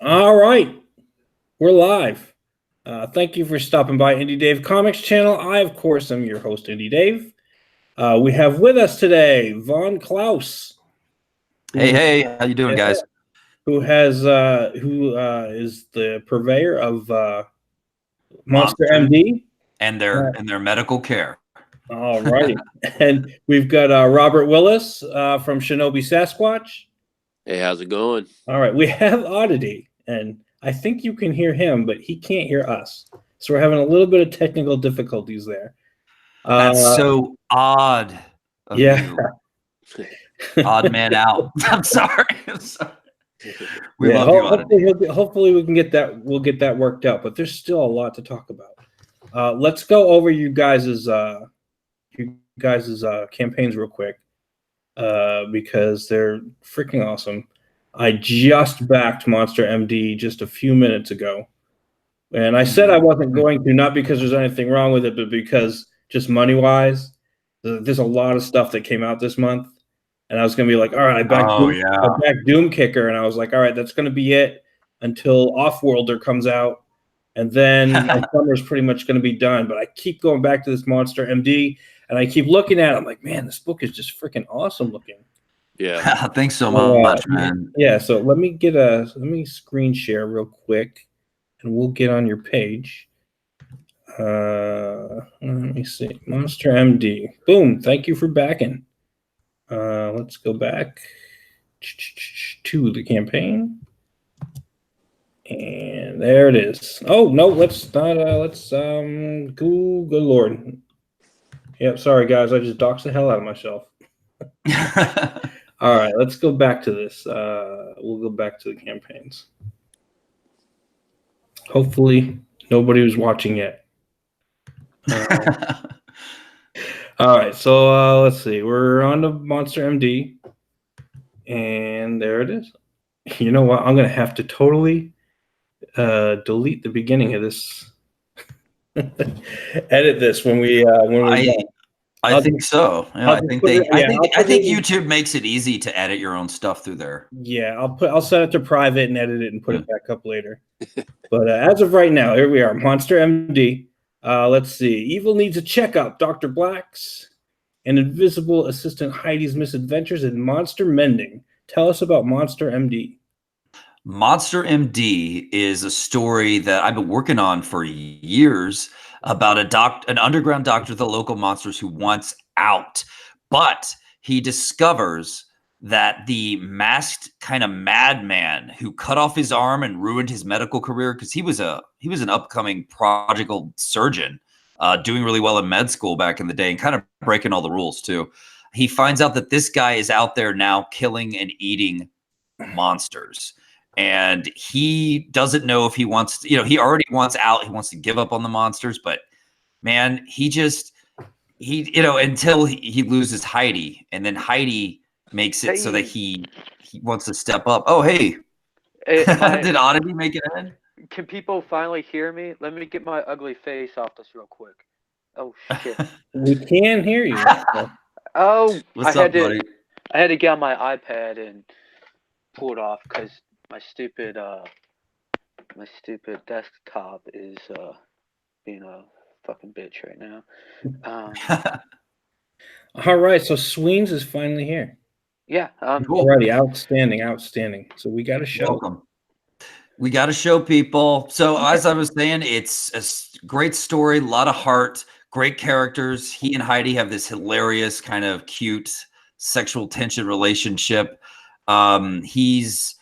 All right, we're live. Thank you for stopping by Indie Dave Comics channel. I, of course, am your host, Indie Dave. We have with us today Von Klaus. Hey, how you doing, guys? Who is the purveyor of Monster MD and their medical care. All right, and we've got Robert Willis from Shinobi Sasquatch. Hey, how's it going? All right, we have Oddity, and I think you can hear him, but he can't hear us. So we're having a little bit of technical difficulties there. That's so odd. Yeah. Odd man out. I'm sorry. We love you, Oddity. Hopefully we can get that. We'll get that worked out. But there's still a lot to talk about. Let's go over you guys' campaigns real quick because they're freaking awesome. I just backed Monster MD just a few minutes ago. And I said I wasn't going to, not because there's anything wrong with it, but because just money-wise, there's a lot of stuff that came out this month. And I was going to be like, all right, I backed Doom Kicker. And I was like, all right, that's going to be it until Offworlder comes out. And then my summer's pretty much going to be done. But I keep going back to this Monster MD. And I keep looking at it. I'm like, man, this book is just freaking awesome looking. Yeah. Thanks so much, man. Yeah, so let me screen share real quick and we'll get on your page. Let me see. Monster MD. Boom. Thank you for backing. Let's go back to the campaign. And there it is. Oh, no, let's good Lord. Yep, sorry guys, I just doxed the hell out of myself. All right, let's go back to this. We'll go back to the campaigns. Hopefully, nobody was watching yet. All right, so let's see. We're on to Monster MD, and there it is. You know what? I'm going to have to totally delete the beginning of this. Edit this when we I think so. Yeah, I think YouTube makes it easy to edit your own stuff through there. Yeah, I'll set it to private and edit it and put it back up later. But as of right now, here we are, Monster MD. Let's see. Evil needs a checkup. Dr. Black's and invisible assistant Heidi's misadventures in monster mending. Tell us about Monster MD. Monster MD is a story that I've been working on for years about an underground doctor of the local monsters who wants out, but he discovers that the masked kind of madman who cut off his arm and ruined his medical career, because he was an upcoming prodigal surgeon, doing really well in med school back in the day and kind of breaking all the rules too. He finds out that this guy is out there now killing and eating monsters. And he doesn't know if he wants to, he already wants out. He wants to give up on the monsters, but man, until he loses Heidi, and then Heidi makes it so that he wants to step up. Oh, hey. Did Oddity make it in? Can people finally hear me? Let me get my ugly face off this real quick. Oh, shit. We can hear you. Oh, What's up, buddy? I had to get on my iPad and pull it off because my stupid desktop is being a fucking bitch right now. All right, so Sweens is finally here. Yeah. Cool. Alrighty, outstanding. So we got a show. Welcome. We got to show people. So as I was saying, it's a great story, a lot of heart, great characters. He and Heidi have this hilarious kind of cute sexual tension relationship. He's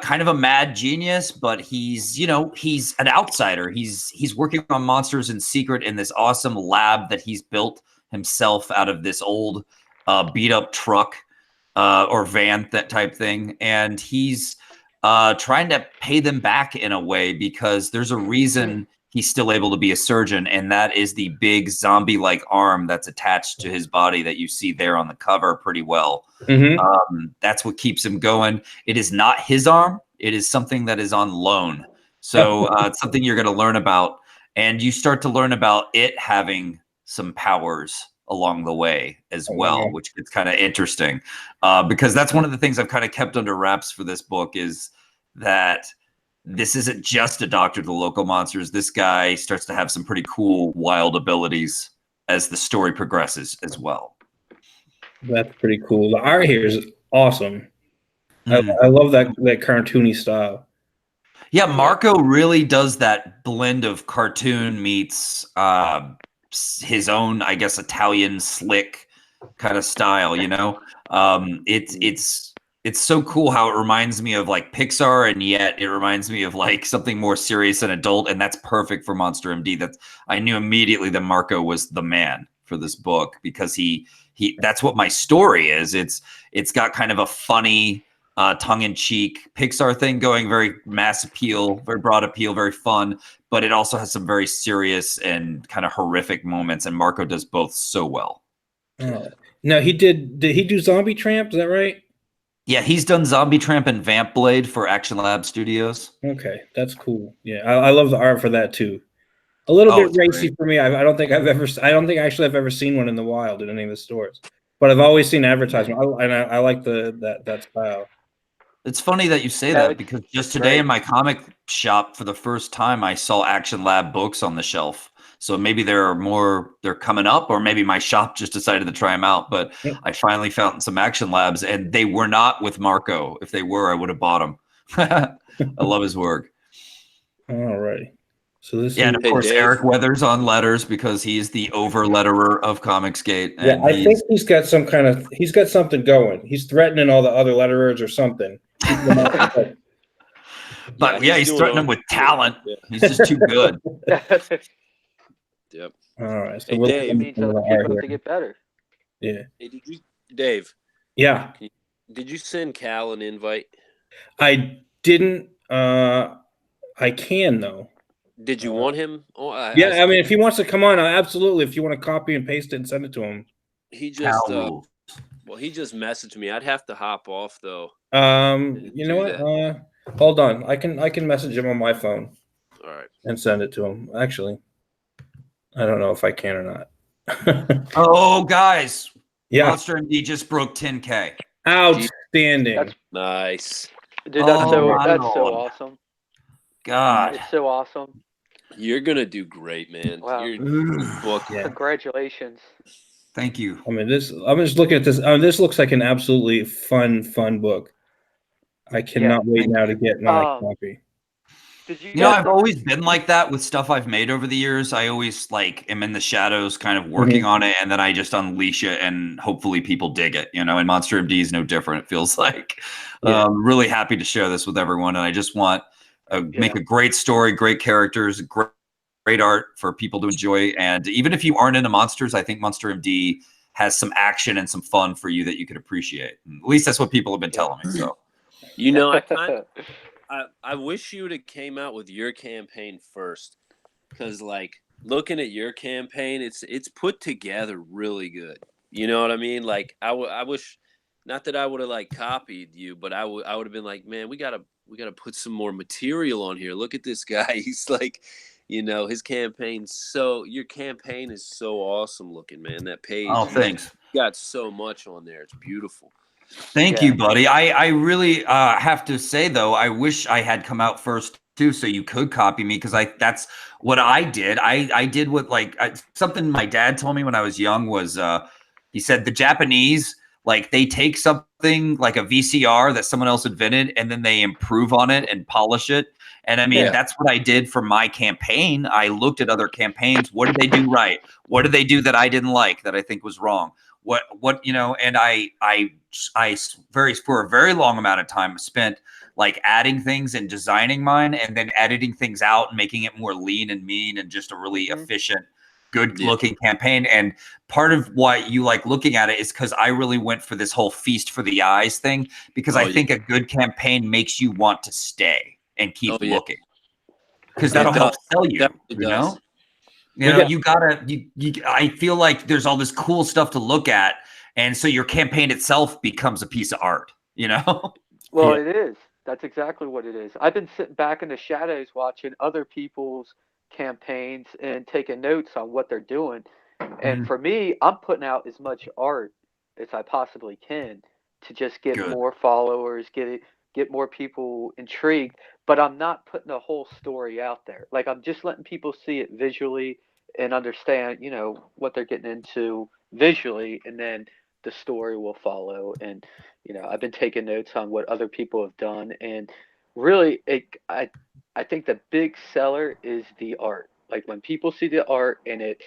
kind of a mad genius, but he's an outsider. He's working on monsters in secret in this awesome lab that he's built himself out of this old beat up truck or van, that type thing. And he's trying to pay them back in a way because there's a reason he's still able to be a surgeon. And that is the big zombie-like arm that's attached to his body that you see there on the cover pretty well. Mm-hmm. That's what keeps him going. It is not his arm. It is something that is on loan. So it's something you're going to learn about. And you start to learn about it having some powers along the way as well, which is kind of interesting because that's one of the things I've kind of kept under wraps for this book is that this isn't just a doctor to the local monsters. This guy starts to have some pretty cool, wild abilities as the story progresses as well. That's pretty cool. The art here is awesome. Mm. I love that cartoony style. Yeah, Marco really does that blend of cartoon meets his own, I guess, Italian slick kind of style. You know, it's so cool how it reminds me of like Pixar, and yet it reminds me of like something more serious and adult, and that's perfect for Monster MD. That I knew immediately that Marco was the man for this book because he that's what my story is. It's got kind of a funny, tongue-in-cheek Pixar thing going, very mass appeal, very broad appeal, very fun, but it also has some very serious and kind of horrific moments, and Marco does both so well. Now did he do Zombie Tramp? Is that right? Yeah, he's done Zombie Tramp and Vamp Blade for Action Lab Studios. Okay, that's cool. Yeah, I love the art for that too. A little bit racy for me. I don't think I actually have ever seen one in the wild in any of the stores, but I've always seen advertisement, and I like that style. It's funny that you say that because just today in my comic shop, for the first time, I saw Action Lab books on the shelf. So maybe they're coming up, or maybe my shop just decided to try them out. But I finally found some Action Labs, and they were not with Marco. If they were, I would have bought them. I love his work. All right. So this and of course Dave. Eric Weathers on letters because he's the over-letterer of Comicsgate. And I think he's got something going. He's threatening all the other letterers or something. But he's threatening them with talent. Yeah. He's just too good. Yep. All right. So Dave, means other people have to get better. Yeah. Hey, Dave? Yeah. Did you send Cal an invite? I didn't. I can though. Did you want him? I mean, if he wants to come on, absolutely. If you want to copy and paste it and send it to him. He just he just messaged me. I'd have to hop off though. You know what? Hold on. I can message him on my phone. All right. And send it to him. Actually, I don't know if I can or not. Oh, guys. Yeah. Monster MD just broke 10K. Outstanding. That's nice. Dude, that's so awesome. God. It's so awesome. You're gonna do great, man. Wow. Congratulations. Thank you. I mean, I'm just looking at this. This looks like an absolutely fun book. I cannot wait now to get my copy. You know, I've always been like that with stuff I've made over the years. I always am in the shadows kind of working on it, and then I just unleash it, and hopefully people dig it, you know, and Monster MD is no different, it feels like. Really happy to share this with everyone, and I just want make a great story, great characters, great art for people to enjoy. And even if you aren't into monsters, I think Monster MD has some action and some fun for you that you could appreciate. And at least that's what people have been telling me. So, you know, I wish you would have came out with your campaign first, because like looking at your campaign, it's put together really good. You know what I mean? Like I wish, not that I would have like copied you, but I would have been like, man, we gotta put some more material on here. Look at this guy. He's like, you know, his campaign. So your campaign is so awesome looking, man. That page. Oh, thanks. You got so much on there. It's beautiful. Thank you, buddy. I really have to say though, I wish I had come out first too, so you could copy me, because that's what I did. I did what something my dad told me when I was young was he said the Japanese, like, they take something like a VCR that someone else invented and then they improve on it and polish it. And I mean, that's what I did for my campaign. I looked at other campaigns. What did they do right? What did they do that I didn't like, that I think was wrong? What, you know, and I for a very long amount of time spent like adding things and designing mine, and then editing things out and making it more lean and mean and just a really efficient, good looking campaign. And part of why you like looking at it is because I really went for this whole feast for the eyes thing, because I think a good campaign makes you want to stay and keep looking, because that'll help sell you. You know, you know, you gotta. I feel like there's all this cool stuff to look at, and so your campaign itself becomes a piece of art. You know. Well, it is. That's exactly what it is. I've been sitting back in the shadows watching other people's campaigns and taking notes on what they're doing. And for me, I'm putting out as much art as I possibly can to just get more followers, get more people intrigued, but I'm not putting a whole story out there. Like I'm just letting people see it visually and understand, what they're getting into visually, and then the story will follow. And I've been taking notes on what other people have done, and really, I think the big seller is the art. Like when people see the art and it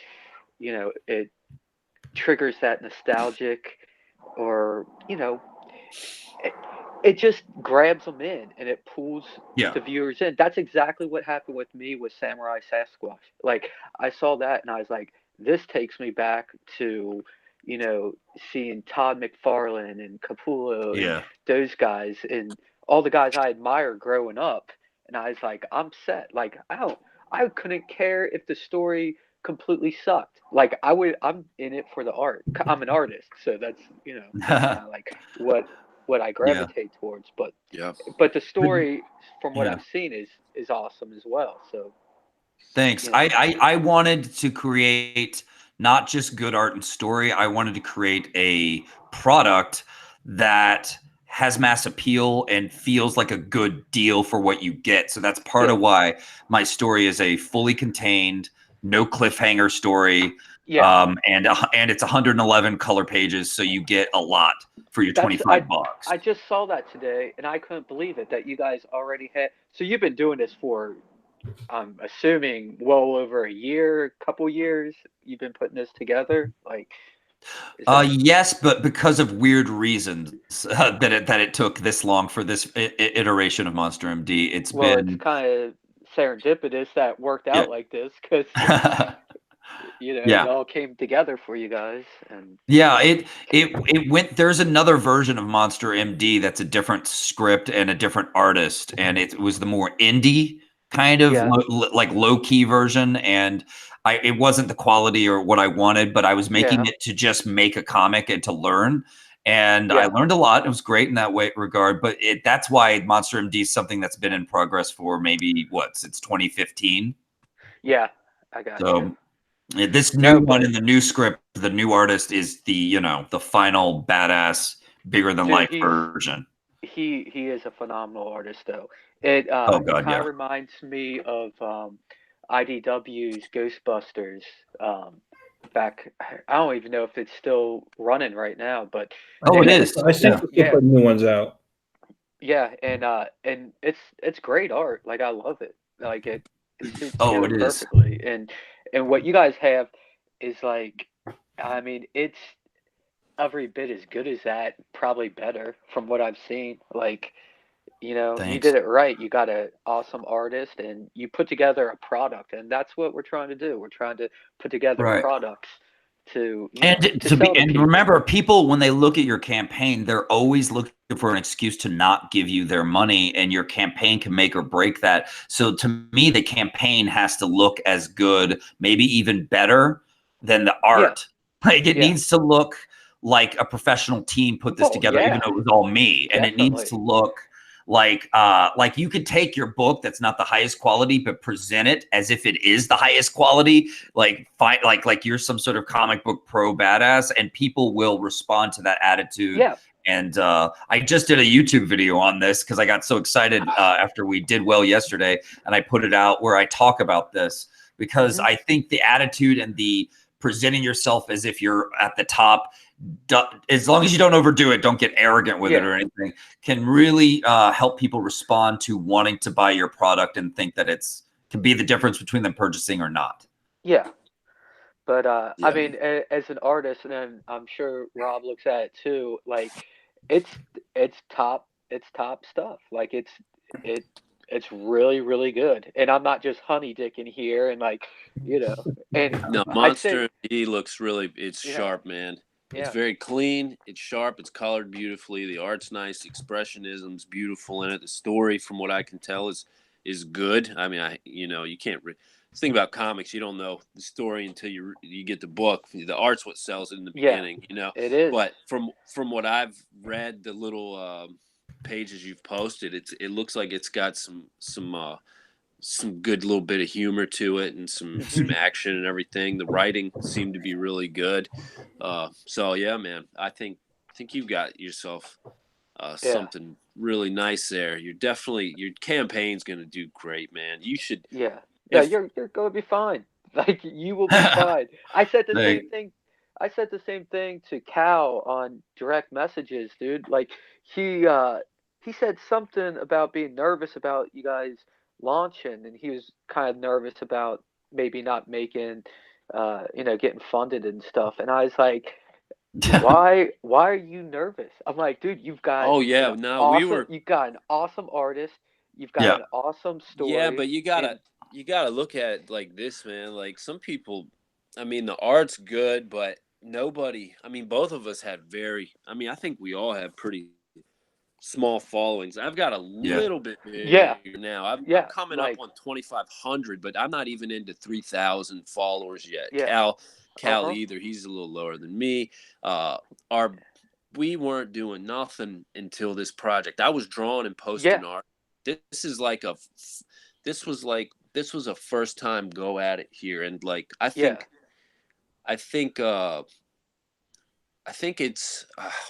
triggers that nostalgic, or it, it just grabs them in and it pulls Yeah. the viewers in. That's exactly what happened with me with Samurai Sasquatch. Like I saw that and I was like, this takes me back to seeing Todd McFarlane and Capullo and Yeah. those guys and all the guys I admired growing up. And I was like, I'm set. Like I couldn't care if the story completely sucked. Like I'm in it for the art. I'm an artist, so that's kind of like what I Yeah. gravitate towards. But Yeah. the story, from what Yeah. I've seen, is awesome as well. So Thanks. you know. I wanted to create not just good art and story. I wanted to create a product that has mass appeal and feels like a good deal for what you get. So that's part of why my story is a fully contained, no cliffhanger story. Yeah. And it's 111 color pages, so you get a lot for your $25. I just saw that today, and I couldn't believe it that you guys already had. So you've been doing this for, I'm assuming, well over a year, couple years. You've been putting this together, like. Yes, but because of weird reasons that it took this long for this iteration of Monster MD. It's It's kind of serendipitous that worked out like this, because it all came together for you guys. And yeah, it went. There's another version of Monster MD that's a different script and a different artist, and it was the more indie kind of like low key version, and it wasn't the quality or what I wanted, but I was making it to just make a comic and to learn. And I learned a lot. It was great in that regard, but that's why Monster MD is something that's been in progress for maybe since 2015. Yeah, I got you. This new one in the new script, the new artist is the final badass, bigger than life version. He is a phenomenal artist, though. It kind of reminds me of IDW's Ghostbusters. Back, I don't even know if it's still running right now, but it is. I think they put new ones out. Yeah, and it's great art. Like I love it. Like it suits together perfectly. And what you guys have is like, I mean, it's every bit as good as that, probably better from what I've seen. Like, you did it right. You got an awesome artist, and you put together a product, and that's what we're trying to do. We're trying to put together products to remember, people, when they look at your campaign, they're always looking for an excuse to not give you their money, and your campaign can make or break that. So to me, the campaign has to look as good, maybe even better than the art. Like it needs to look like a professional team put this together, even though it was all me. And it needs to look like you could take your book that's not the highest quality, but present it as if it is the highest quality. Like you're some sort of comic book pro badass, and people will respond to that attitude. Yeah. And I just did a YouTube video on this because I got so excited after we did well yesterday, and I put it out where I talk about this because I think the attitude and the presenting yourself as if you're at the top, as long as you don't overdo it, don't get arrogant with it or anything, can really help people respond to wanting to buy your product and think that can be the difference between them purchasing or not. Yeah. But I mean, as an artist, and then I'm sure Rob looks at it too, like it's top stuff. Like it's really, really good. And I'm not just honey dicking here and and no, Monster MD looks really, it's sharp, man. It's very clean, it's sharp, it's colored beautifully, the art's nice, the expressionism's beautiful in it. The story, from what I can tell, is good. I mean, you can't think about comics, you don't know the story until you get the book. The art's what sells it in the beginning, It is. But from what I've read, the little pages you've posted, it looks like it's got some good little bit of humor to it, and some action and everything. The writing seemed to be really good. So yeah, man, I think you've got yourself something really nice there. Your campaign's gonna do great, man. You should. Yeah. No, If you're gonna be fine. Like you will be fine. I said the Like, same thing. I said the same thing to Cal on direct messages, dude. Like he said something about being nervous about you guys launching, and he was kind of nervous about maybe not making, getting funded and stuff. And I was like, why are you nervous? I'm like, dude, you've got oh an yeah, no, we awesome, were. you've got an awesome artist, you've got yeah. an awesome Yeah, story, but you and gotta look at it like this, man. Like some people, I mean, the art's good, but nobody. I mean, both of us had very. I mean, I think we all have pretty small followings. I've got a Yeah. little bit yeah, bigger now. I'm yeah, coming up like on 2,500, but I'm not even into 3,000 followers yet. yeah, Cal uh-huh, either. He's a little lower than me. Our we weren't doing nothing until this project. I was drawing and yeah, posting art. This is like a this was a first time go at it here, and like yeah, I think I think it's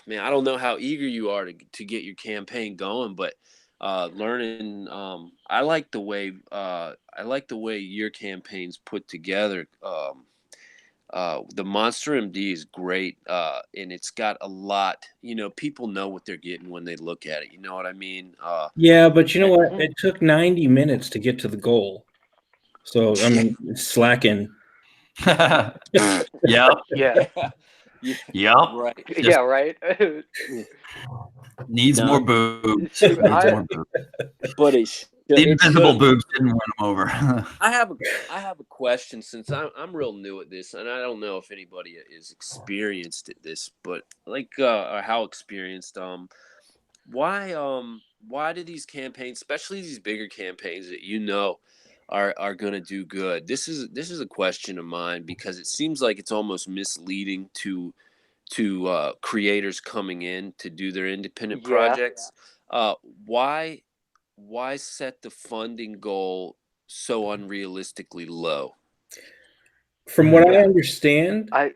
man, I don't know how eager you are to get your campaign going, but learning I like the way your campaign's put together. The Monster MD is great, and it's got a lot. You know, people know what they're getting when they look at it. You know what I mean? Yeah, but you know what? mhm, It took 90 minutes to get to the goal. So, I mean, it's slacking. Yep. yeah, yeah, Yep. right. Just yeah, right. needs more No, boobs. Shoot, Needs more boobs. but The it invisible should. boobs didn't win him over. I have a question since I'm real new at this, and I don't know if anybody is experienced at this, but like or how experienced why do these campaigns, especially these bigger campaigns that are going to do good? This is a question of mine because it seems like it's almost misleading to creators coming in to do their independent yeah, projects. Uh, why why set the funding goal so unrealistically low? From what I yeah. understand, I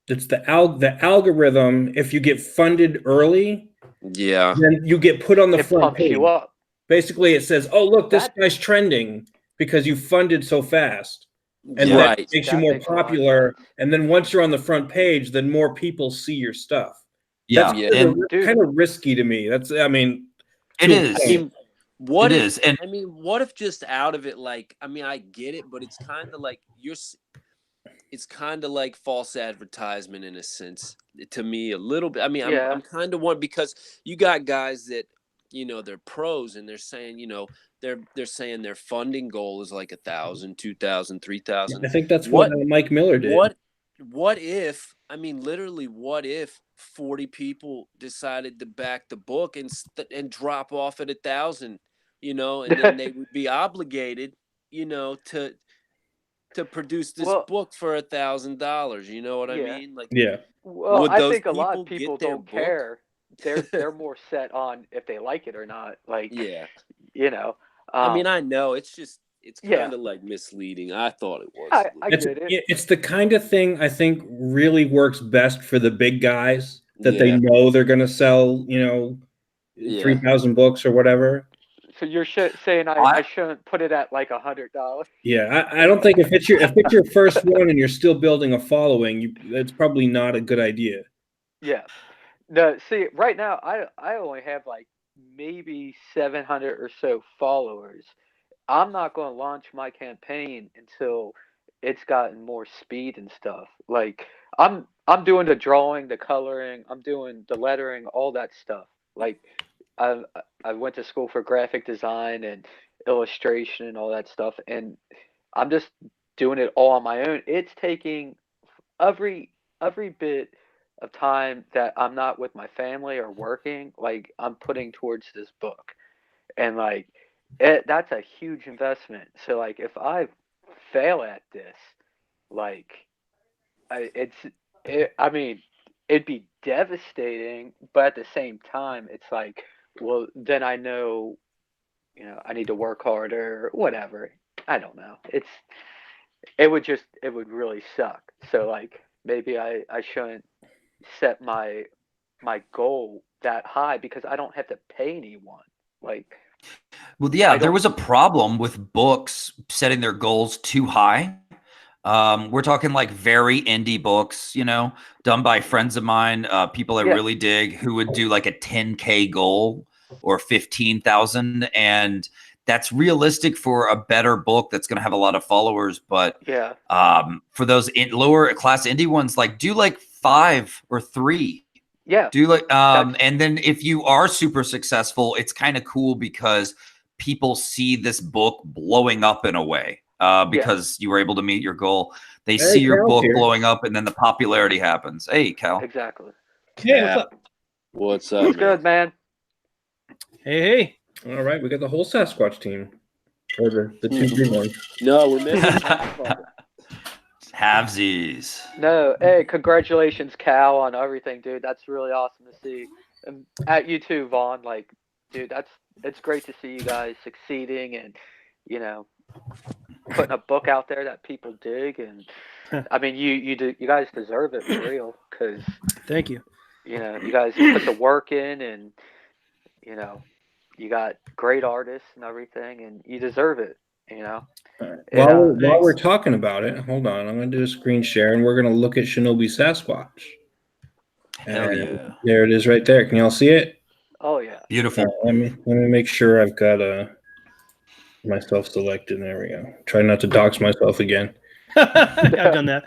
it's the algorithm. If you get funded early, Yeah, then you get put on the it front pumps you page. up. Basically, it says, "Oh, look, this That guy's trending because you funded so fast," and Yeah. then right. it makes you that more makes a lot of popular. sense. And then once you're on the front page, then more people see your stuff. That's Yeah. Yeah. And Dude, kind of risky to me. That's, I mean, it to a I is. point. mean, what It if is. And what if just out of it, like, I mean, I get it, but it's kind of like it's kind of like false advertisement in a sense to me a little bit. I mean, yeah, I'm kind of one because you got guys that they're pros and they're saying they're saying their funding goal is like 1,000, 2,000, 3,000. I think that's what What Mike Miller did. what if, I mean, literally, what if 40 people decided to back the book and drop off at 1,000, and then they would be obligated, to produce this well, book for $1,000. You know what I yeah. mean? Like, Yeah. Well, would I those think a lot of people people get their don't book? care. They're more set on if they like it or not. Like, Yeah. you know, I mean, um, I know it's yeah, kind of like misleading. I thought it was I at I least. It's get it. it's the kind of thing I think really works best for the big guys that they Yeah. know they're going to sell, Yeah. 3,000 books or whatever. So you're saying I I shouldn't put it at like $100? Yeah, I don't think if it's your first one and you're still building a following, that's probably not a good idea. Yeah. No, see, right now I only have like maybe 700 or so followers. I'm not going to launch my campaign until it's gotten more speed and stuff. Like I'm doing the drawing, the coloring, I'm doing the lettering, all that stuff. Like I I went to school for graphic design and illustration and all that stuff, and I'm just doing it all on my own. It's taking every every bit of time that I'm not with my family or working, like I'm putting towards this book. And like that's a huge investment. So like if I fail at this, like it's I mean, it'd be devastating, but at the same time, it's like, well, then I know, I need to work harder, whatever. I don't know. It would really suck. So like maybe I shouldn't set my my goal that high because I don't have to pay anyone. Like, well, yeah, there was a problem with books setting their goals too high. We're talking like very indie books, you know, done by friends of mine, people I really dig, who would do like a 10K goal or 15,000, and that's realistic for a better book that's going to have a lot of followers. But for those lower class indie ones, like do like 5 or 3. Yeah. Do like and then if you are super successful, it's kind of cool because people see this book blowing up in a way. Because you were able to meet your goal. They see your book blowing up, and then the popularity happens. Hey, Cal. Exactly. Hey, what's up? What's up, What's good, man? Hey. All right, we got the whole Sasquatch team. Or the 2 green ones. No, we're missing Halvesies. No, hey, congratulations, Cal, on everything, dude. That's really awesome to see. And at you too, Vaughn. Like, dude, it's great to see you guys succeeding and, you know, putting a book out there that people dig. And I mean, you guys deserve it for real, because thank you. You know, you guys put the work in, and you know, you got great artists and everything, and you deserve it. You know. Right. While we're talking about it, hold on. I'm going to do a screen share, and we're going to look at Shinobi Sasquatch. Hell yeah! There it is, right there. Can y'all see it? Oh yeah. Beautiful. Let me make sure I've got myself selected. There we go. Try not to dox myself again. I've done that.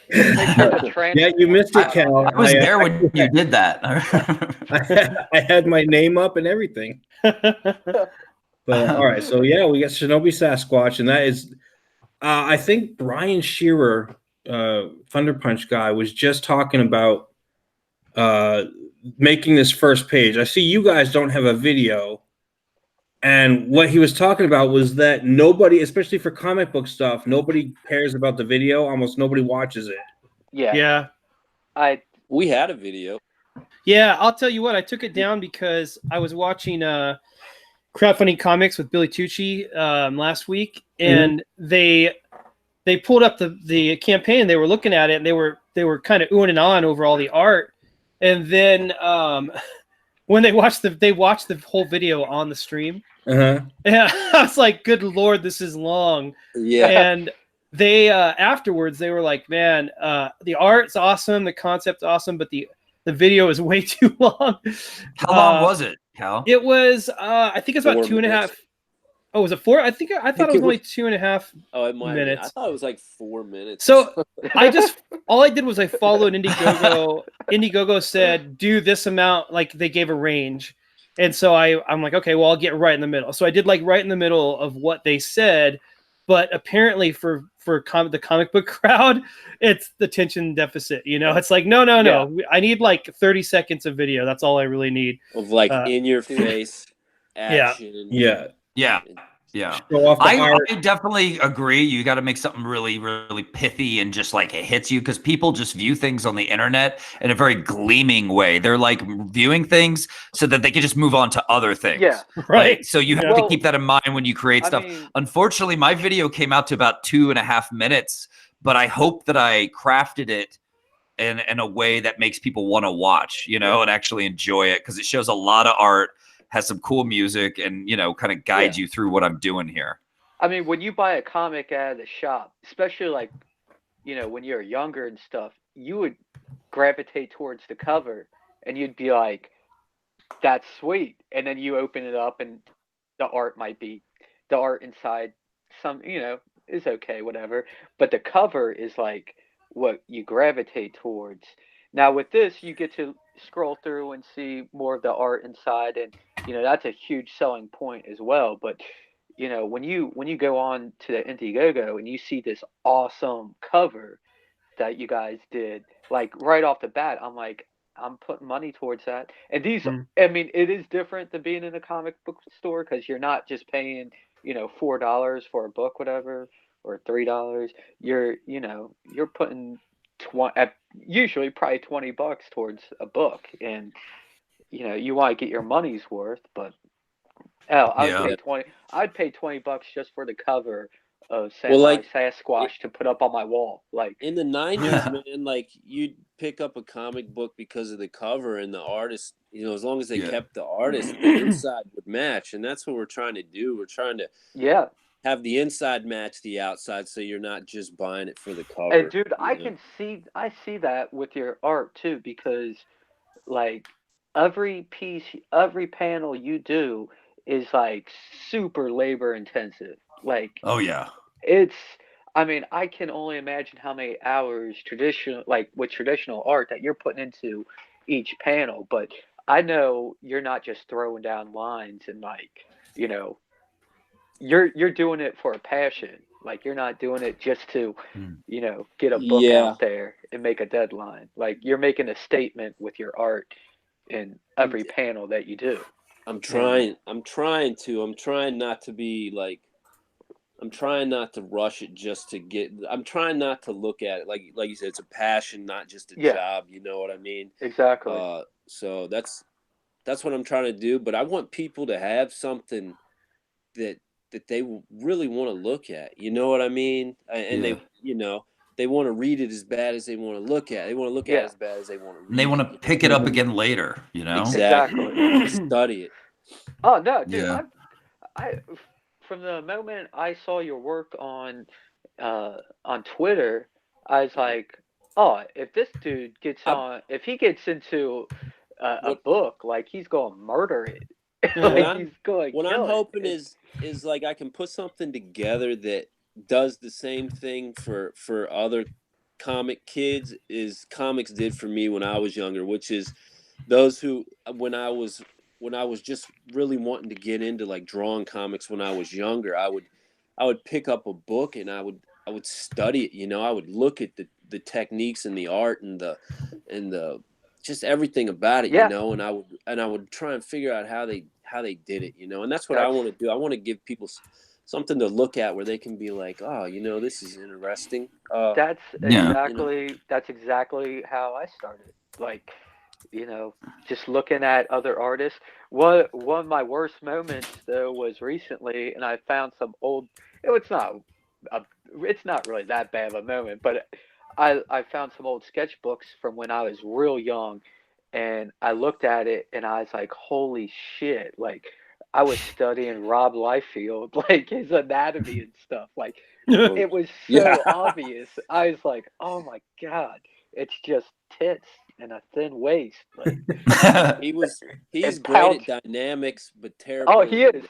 Yeah, you missed it, Cal. I was there when you did that. I had my name up and everything. But all right, so yeah, we got Shinobi Sasquatch, and that is, I think Brian Shearer, Thunder Punch guy, was just talking about making this first page. I see you guys don't have a video, and what he was talking about was that nobody, especially for comic book stuff, nobody cares about the video. Almost nobody watches it. Yeah. We had a video. Yeah, I'll tell you what. I took it down because I was watching Crowdfunding Comics with Billy Tucci last week, and they pulled up the campaign. They were looking at it, and they were kind of oohing and ahhing over all the art. And then when they watched the whole video on the stream, yeah, I was like, "Good Lord, this is long." Yeah, and they afterwards they were like, "Man, the art's awesome, the concept's awesome, but the video is way too long." How long was it, Cal? It was, I think it's about 2.5. Oh, was it 4? I thought it was only 2.5 minutes. I thought it was like 4 minutes. So all I did was I followed Indiegogo. Indiegogo said, do this amount, like they gave a range. And so I'm like, okay, well, I'll get right in the middle. So I did like right in the middle of what they said. But apparently for the comic book crowd, it's the attention deficit. You know, it's like, no. I need like 30 seconds of video. That's all I really need. Of like in your face action. Yeah. I definitely agree. You got to make something really, really pithy and just like it hits you, because people just view things on the internet in a very gleaming way. They're like viewing things so that they can just move on to other things. Yeah, right. So you have to keep that in mind when you create stuff. Unfortunately, my video came out to about 2.5 minutes, but I hope that I crafted it in a way that makes people want to watch, you know, and actually enjoy it, because it shows a lot of art, has some cool music, and, you know, kind of guides you through what I'm doing here. I mean, when you buy a comic at the shop, especially like, you know, when you're younger and stuff, you would gravitate towards the cover and you'd be like, that's sweet. And then you open it up and the art inside some, you know, is okay, whatever. But the cover is like what you gravitate towards. Now with this, you get to scroll through and see more of the art inside, and you know that's a huge selling point as well. But you know, when you go on to the Indiegogo and you see this awesome cover that you guys did, like right off the bat, I'm like, I'm putting money towards that. And these, I mean, it is different than being in a comic book store, because you're not just paying, you know, $4 for a book, whatever, or $3. You're putting usually probably $20 towards a book, and you know you want to get your money's worth. But I'd pay $20 just for the cover of Samurai Sasquatch to put up on my wall. Like in the 90s, man, like you'd pick up a comic book because of the cover and the artist. You know, as long as they kept the artist, the inside would match, and that's what we're trying to do. We're trying to have the inside match the outside, so you're not just buying it for the cover. And dude, I see that with your art too, because like every piece, every panel you do is like super labor intensive. Like, oh yeah, it's, I mean, I can only imagine how many hours with traditional art that you're putting into each panel. But I know you're not just throwing down lines and like, you know, you're doing it for a passion. Like, you're not doing it just to, you know, get a book out there and make a deadline. Like, you're making a statement with your art in every panel that you do. I'm trying not to be like, I'm trying not to rush it just to get. I'm trying not to look at it like you said, it's a passion, not just a job. You know what I mean? Exactly. So that's what I'm trying to do. But I want people to have something that they really want to look at. You know what I mean? And they, you know, they want to read it as bad as they want to look at it. They want to look at it as bad as they want to read it. And they want to pick it up again later. You know? Exactly. Study it. Oh no, dude! I from the moment I saw your work on Twitter, I was like, oh, if this dude gets if he gets into a book, like, he's going to murder it. What I'm hoping is like I can put something together that does the same thing for other comic kids as comics did for me when I was younger, which is those who when I was just really wanting to get into like drawing comics when I was younger, I would pick up a book and I would study it. You know, I would look at the techniques and the art and the just everything about it. You know, and I would try and figure out how they did it. You know, and that's what I want to do. I want to give people something to look at where they can be like, oh, you know, this is interesting. That's exactly how I started. Like, you know, just looking at other artists. One of my worst moments though was recently, and I found some old. It's not really that bad of a moment, but I found some old sketchbooks from when I was real young, and I looked at it and I was like, holy shit! Like, I was studying Rob Liefeld, like his anatomy and stuff. Like, it was so obvious. I was like, oh my god, it's just tits and a thin waist. Like, he's great at dynamics, but terrible. Oh, he is.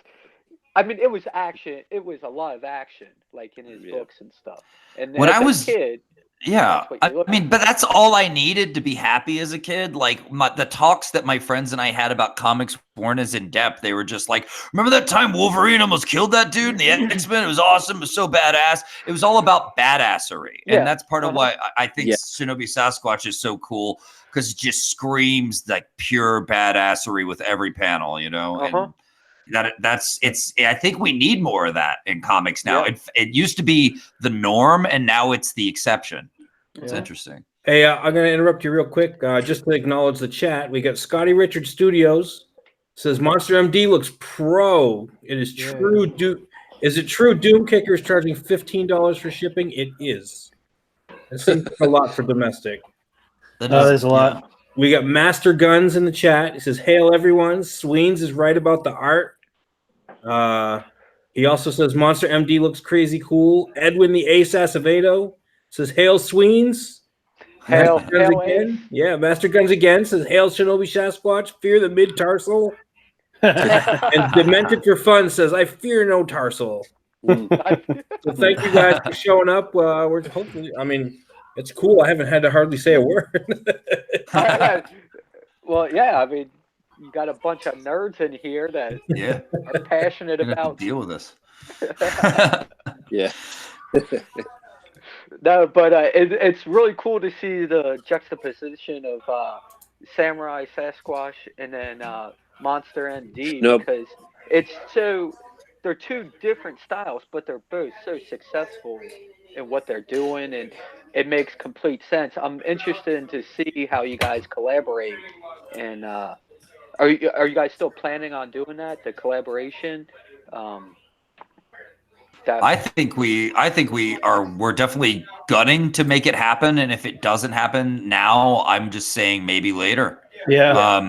I mean, it was action. It was a lot of action, like in his books and stuff. And when as I was a kid, I mean, but that's all I needed to be happy as a kid. Like, the talks that my friends and I had about comics weren't as in depth. They were just like, remember that time Wolverine almost killed that dude in the X-Men? It was awesome. It was so badass. It was all about badassery. And that's part of why I think Shinobi Sasquatch is so cool, because it just screams like pure badassery with every panel, you know? And I think we need more of that in comics now. It used to be the norm, and now it's the exception. It's interesting. Hey, I'm going to interrupt you real quick, just to acknowledge the chat. We got Scotty Richard Studios says Monster MD looks pro. It is true. Is it true Doom Kicker is charging $15 for shipping? It is. It seems like a lot for domestic. That is a lot. We got Master Guns in the chat. He says, hail everyone. Sweens is right about the art. He also says Monster MD looks crazy cool. Edwin the Ace Acevedo says, hail Sweens. Hail again. Yeah, Master Guns again says, hail Shinobi Sasquatch. Fear the mid-tarsal. And Demented for Fun says, I fear no tarsal. So thank you guys for showing up. We're hopefully, I mean, it's cool. I haven't had to hardly say a word. Well, yeah, I mean, you got a bunch of nerds in here that are passionate about deal with this. No, but it's really cool to see the juxtaposition of Samurai Sasquatch and then Monster MD, because they're two different styles, but they're both so successful in what they're doing, and it makes complete sense. I'm interested to see how you guys collaborate, and are you guys still planning on doing that, the collaboration? I think we are. We're definitely gunning to make it happen, and if it doesn't happen now, I'm just saying maybe later. Yeah.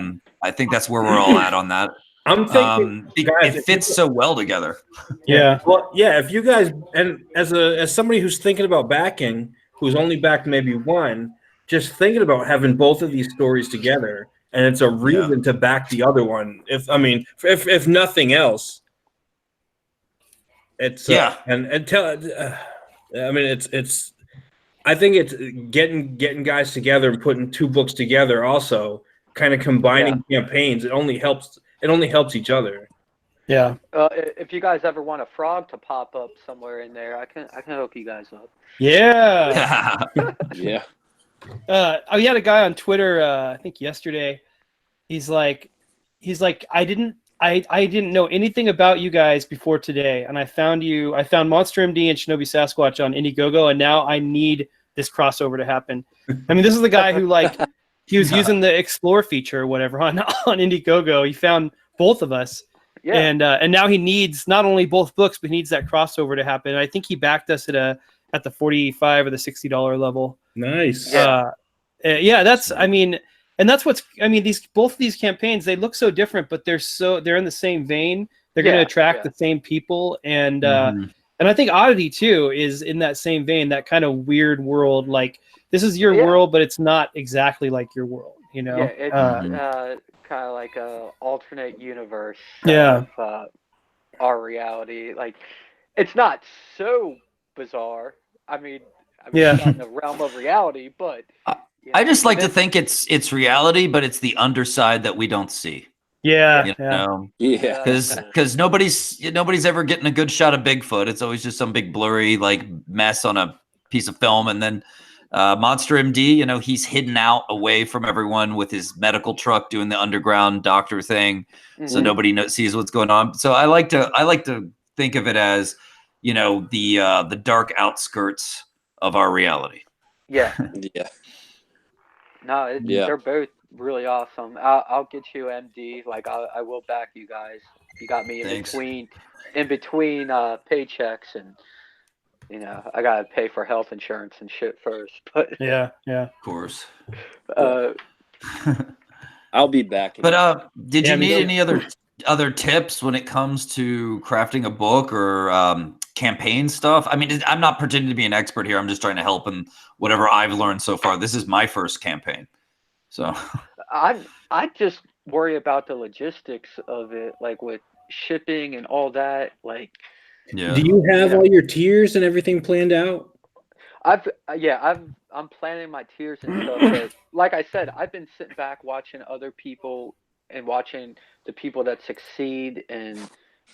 I think that's where we're all at on that. I'm thinking, guys, it fits so well together. Yeah. Well, yeah. If you guys, and as somebody who's thinking about backing, who's only backed maybe one, just thinking about having both of these stories together, and it's a reason to back the other one. If nothing else, it's and tell. I mean, it's. I think it's getting guys together and putting two books together. Also, kind of combining campaigns. It only helps each other. Yeah. If you guys ever want a frog to pop up somewhere in there, I can hook you guys up. Yeah. Yeah. We had a guy on Twitter, I think yesterday. He's like, I didn't know anything about you guys before today, and I found Monster MD and Shinobi Sasquatch on Indiegogo, and now I need this crossover to happen. I mean, this is the guy who he was using the Explore feature or whatever on Indiegogo. He found both of us. Yeah. And now he needs not only both books, but he needs that crossover to happen. And I think he backed us at the $45 or the $60 level. Nice. That's and that's both of these campaigns, they look so different, but they're in the same vein. They're going to attract the same people, and I think Oddity too is in that same vein, that kind of weird world. Like, this is your world, but it's not exactly like your world, you know? Yeah, it's kind of like a alternate universe of our reality. Like, it's not so bizarre. I mean it's not in the realm of reality, but I just like to think it's reality, but it's the underside that we don't see. Because nobody's ever getting a good shot of Bigfoot. It's always just some big blurry mess on a piece of film, and then Monster MD, he's hidden out away from everyone with his medical truck doing the underground doctor thing, so nobody sees what's going on. So I like to think of it as the dark outskirts of our reality. Yeah. No, they're both really awesome. I'll get you MD. I will back you guys. You got me in between paychecks, and I gotta pay for health insurance and shit first. But of course. I'll be back. But did you need any other tips when it comes to crafting a book or campaign stuff? I mean, I'm not pretending to be an expert here. I'm just trying to help in whatever I've learned so far. This is my first campaign, so I just worry about the logistics of it, with shipping and all that. Do you have all your tiers and everything planned out? I'm planning my tiers and stuff. But like I said, I've been sitting back watching other people and watching the people that succeed, and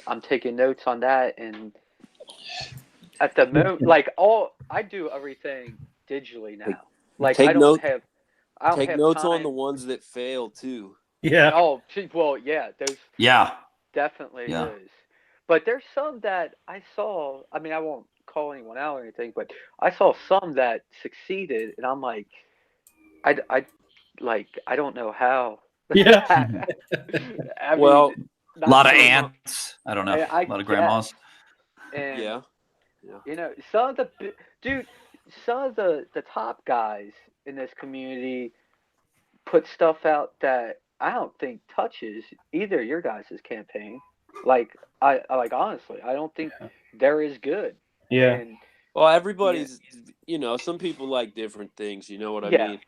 I'm taking notes on that. And at the moment, I do everything digitally now. Take notes time. on the ones that fail too. Yeah. Oh, well, yeah. There's definitely is. But there's some that I saw. I mean, I won't call anyone out or anything, but I saw some that succeeded, and I'm like, I don't know how. Yeah. A lot of ants. I don't know. A lot of grandmas. And, some of the top guys in this community put stuff out that I don't think touches either your guys' campaign. Honestly, I don't think they're as good. Yeah. And, well, everybody's, some people like different things. You know what I mean?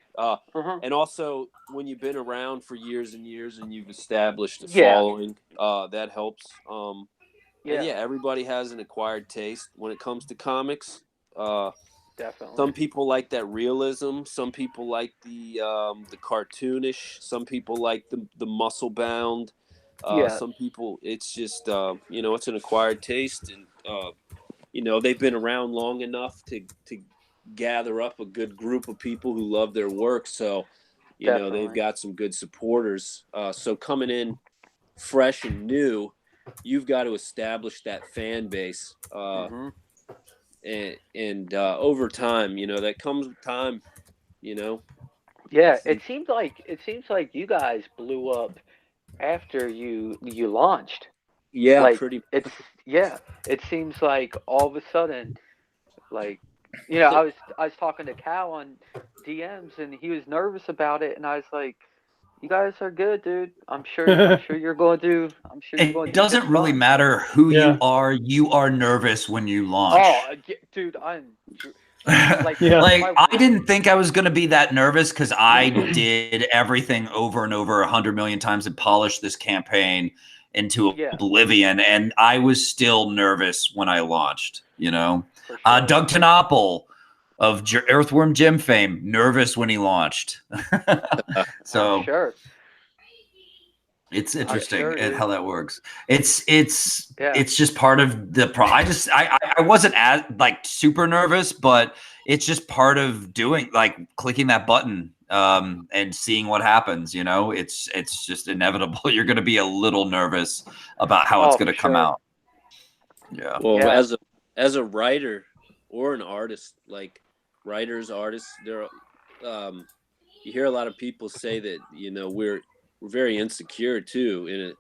And also, when you've been around for years and years and you've established a following, that helps. And everybody has an acquired taste when it comes to comics. Definitely. Some people like that realism. Some people like the cartoonish. Some people like the muscle bound. Some people, it's just it's an acquired taste, and they've been around long enough to gather up a good group of people who love their work. So they've got some good supporters. So coming in fresh and new, you've got to establish that fan base. And over time, that comes with time. Yeah, it seems like you guys blew up after you launched. Yeah, it seems like all of a sudden, You know, I was talking to Cal on DMs, and he was nervous about it, and I was like, "You guys are good, dude. I'm sure you're going to. I'm sure you're going It to do doesn't just really fine." matter who Yeah. you are. You are nervous when you launch. Oh, dude, like Yeah. Like my I didn't think I was going to be that nervous because I did everything over and over 100 million times and polished this campaign into Yeah. oblivion, and I was still nervous when I launched. You know, for sure. Doug Tenopple of Earthworm Jim fame, nervous when he launched. So I'm sure. it's I'm interesting sure, dude. how that works. It's Yeah. just part of the I wasn't as like super nervous, but it's just part of doing, like, clicking that button and seeing what happens. You know, it's just inevitable. You're going to be a little nervous about how it's Oh, going to for come sure. out. Yeah. Well, Yeah. as a writer or an artist, like writers, artists, you hear a lot of people say that, you know, we're very insecure too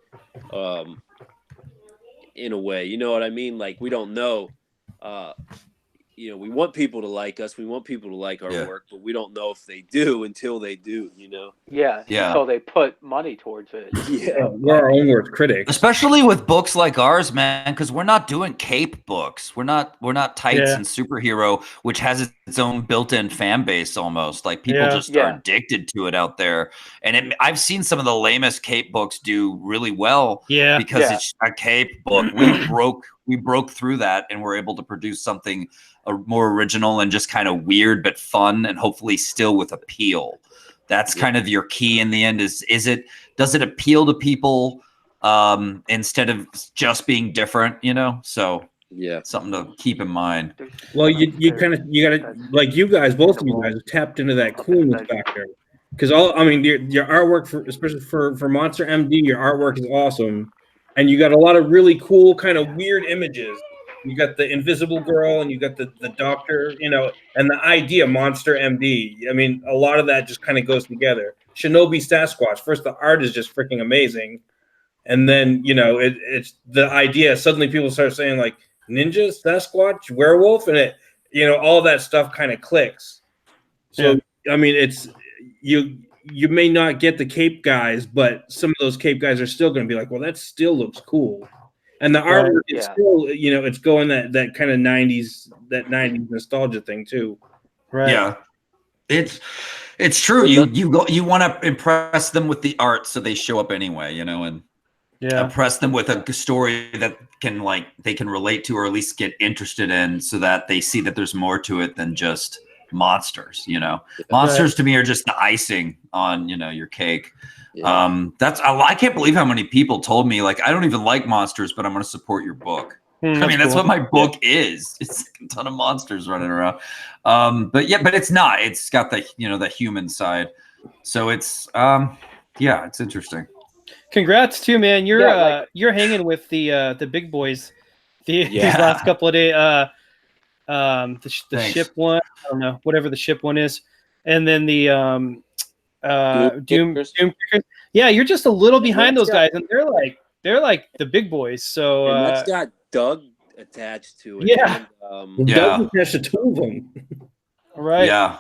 in a way. You know what I mean? Like we don't know. You know, we want people to like us. We want people to like our Yeah. work, but we don't know if they do until they do. You know? Yeah. Yeah. Until they put money towards it. Yeah. We're our own worst critics. Especially with books like ours, man, because we're not doing cape books. We're not tights Yeah. and superhero, which has its own built-in fan base almost. Like people Yeah. just Yeah. are addicted to it out there. And I've seen some of the lamest cape books do really well Yeah. because Yeah. it's a cape book. We broke through that and we're able to produce something more original and just kind of weird but fun, and hopefully still with appeal. That's kind of your key in the end. Does it appeal to people instead of just being different, you know? So Yeah. something to keep in mind. Well, you gotta, like, you guys, both of you guys have tapped into that coolness factor. Because your artwork, especially for Monster MD, your artwork is awesome, and you got a lot of really cool kind of weird images. You got the Invisible Girl, and you got the Doctor, you know, and the idea Monster MD. I mean, a lot of that just kind of goes together. Shinobi Sasquatch. First, the art is just freaking amazing, and then, you know, it's the idea. Suddenly, people start saying like ninja, Sasquatch, werewolf, and it, you know, all that stuff kind of clicks. So I mean, it's you may not get the cape guys, but some of those cape guys are still going to be like, well, that still looks cool. And the artwork is still, you know, it's going that kind of 90s nostalgia thing too. Right. Yeah. It's true. You want to impress them with the art so they show up anyway, you know, and impress them with a story that they can relate to, or at least get interested in, so that they see that there's more to it than just monsters, you know. Monsters to me are just the icing on, you know, your cake. I can't believe how many people told me, like, I don't even like monsters, but I'm going to support your book. I mean, that's what my book is. It's a ton of monsters running around. But it's not. It's got the, you know, the human side. So it's it's interesting. Congrats too, man. You're hanging with the big boys these last couple of days. The ship one, I don't know, whatever the ship one is, and then the Doom. Yeah, you're just a little behind those guys, and they're like the big boys. So and that's got Doug attached to it. Yeah. And, Doug attached to two of them. Right. Yeah.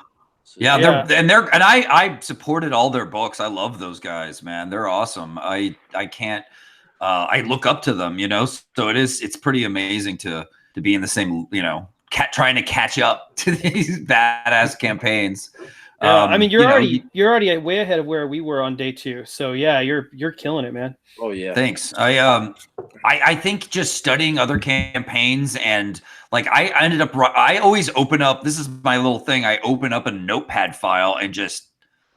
I supported all their books. I love those guys, man. They're awesome. I can't. I look up to them, you know. So it's pretty amazing to be in the same, you know, trying to catch up to these badass campaigns. Yeah, I mean, you're already way ahead of where we were on day 2. So yeah, you're killing it, man. Oh yeah, thanks. I think just studying other campaigns, and like I always open up. This is my little thing. I open up a notepad file and just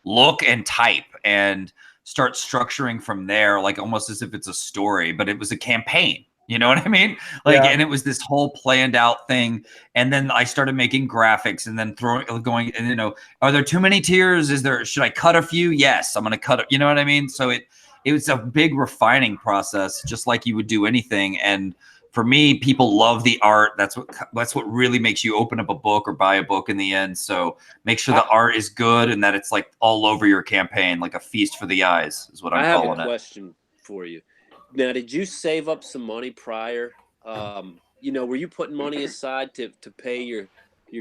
look and type and start structuring from there, like almost as if it's a story, but it was a campaign. You know what I mean? Like, and it was this whole planned out thing. And then I started making graphics and then going, and, you know, are there too many tiers? Should I cut a few? Yes, I'm going to cut it. You know what I mean? So it was a big refining process, just like you would do anything. And for me, people love the art. That's what really makes you open up a book or buy a book in the end. So make sure the art is good and that it's like all over your campaign, like a feast for the eyes is what I'm calling it. I have a question for you. Now, did you save up some money prior? You know, were you putting money aside to pay your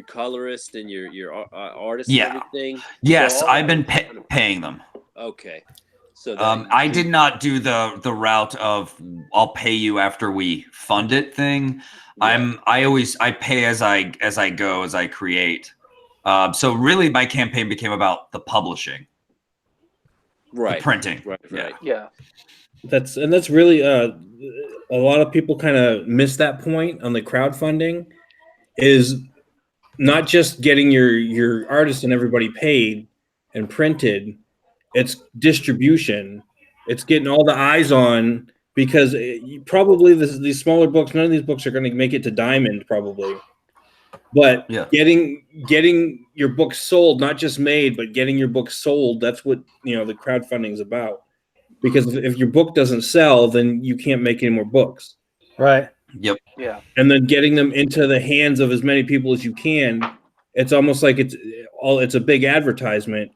colorist and your artist Yeah. and everything? Yes, So all I've been that kind of- paying them. Okay. So that I did not do the route of I'll pay you after we fund it thing. Yeah. I pay as I go, as I create. So really my campaign became about the publishing. Right. The printing. Right. Yeah. That's really a lot of people kind of miss that point on the crowdfunding, is not just getting your artist and everybody paid and printed, it's distribution, it's getting all the eyes on, because probably these smaller books, none of these books are going to make it to Diamond probably, but Yeah. getting your book sold, not just made, but getting your book sold, that's what the crowdfunding is about. Because if your book doesn't sell, then you can't make any more books. Right. Yep. Yeah. And then getting them into the hands of as many people as you can, it's almost like it's a big advertisement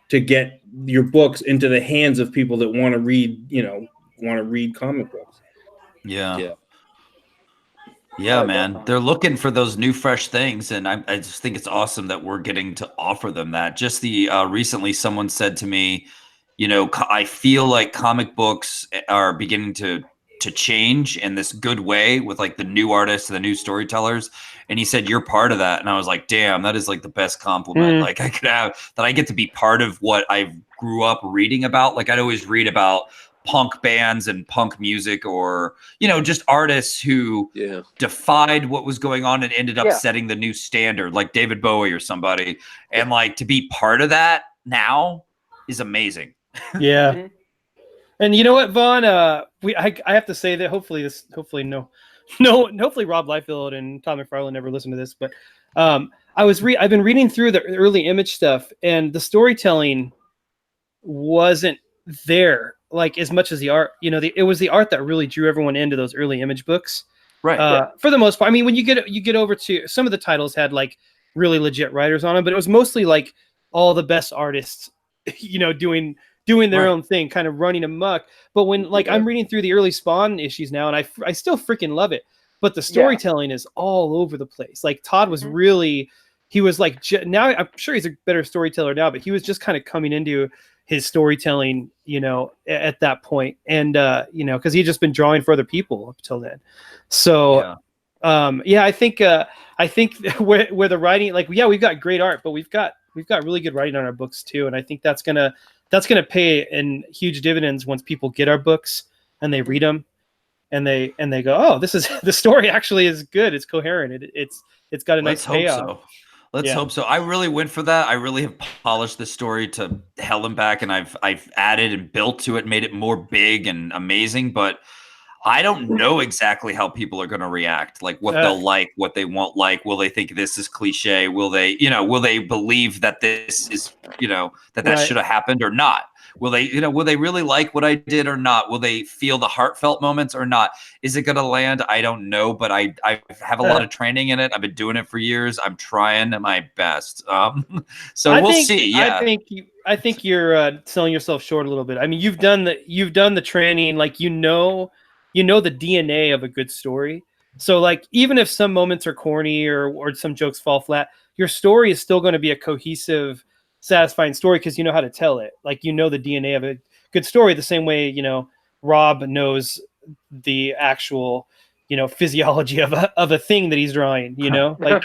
to get your books into the hands of people that want to read comic books. Yeah. Oh, Yeah, man. definitely. They're looking for those new, fresh things, and I just think it's awesome that we're getting to offer them that. Just recently, someone said to me, I feel like comic books are beginning to change in this good way with like the new artists, the new storytellers. And he said, you're part of that. And I was like, damn, that is like the best compliment like I could have, that I get to be part of what I grew up reading about. Like I'd always read about punk bands and punk music, or just artists who defied what was going on and ended up setting the new standard, like David Bowie or somebody. And like to be part of that now is amazing. Yeah. And you know what, Vaughn? I have to say that hopefully Rob Liefeld and Todd McFarlane never listen to this, but I've been reading through the early Image stuff, and the storytelling wasn't there like as much as the art. It was the art that really drew everyone into those early Image books. Right. For the most part. I mean, when you get over to some of the titles had like really legit writers on them, but it was mostly like all the best artists, doing their own thing, kind of running amok. But when I'm reading through the early Spawn issues now, and I still freaking love it, but the storytelling is all over the place. Like Todd was he was like, now I'm sure he's a better storyteller now, but he was just kind of coming into his storytelling, at that point. And, cause he'd just been drawing for other people up till then. So, I think where the writing, we've got great art, but we've got really good writing on our books too. And I think that's going to pay in huge dividends once people get our books and they read them and they go, oh, the story actually is good. It's coherent. It's got a nice payoff. Let's hope so. I really went for that. I really have polished the story to hell and back, and I've added and built to it, made it more big and amazing. But I don't know exactly how people are going to react, like what they'll like, what they won't like. Will they think this is cliche? Will they believe that this is, that should have happened or not? Will they really like what I did or not? Will they feel the heartfelt moments or not? Is it going to land? I don't know, but I have a lot of training in it. I've been doing it for years. I'm trying my best. So we'll see. Yeah. I think you're selling yourself short a little bit. I mean, you've done the training, like, the DNA of a good story. So like, even if some moments are corny or some jokes fall flat, your story is still going to be a cohesive, satisfying story because you know how to tell it. Like, the DNA of a good story the same way, Rob knows the actual, physiology of a thing that he's drawing, like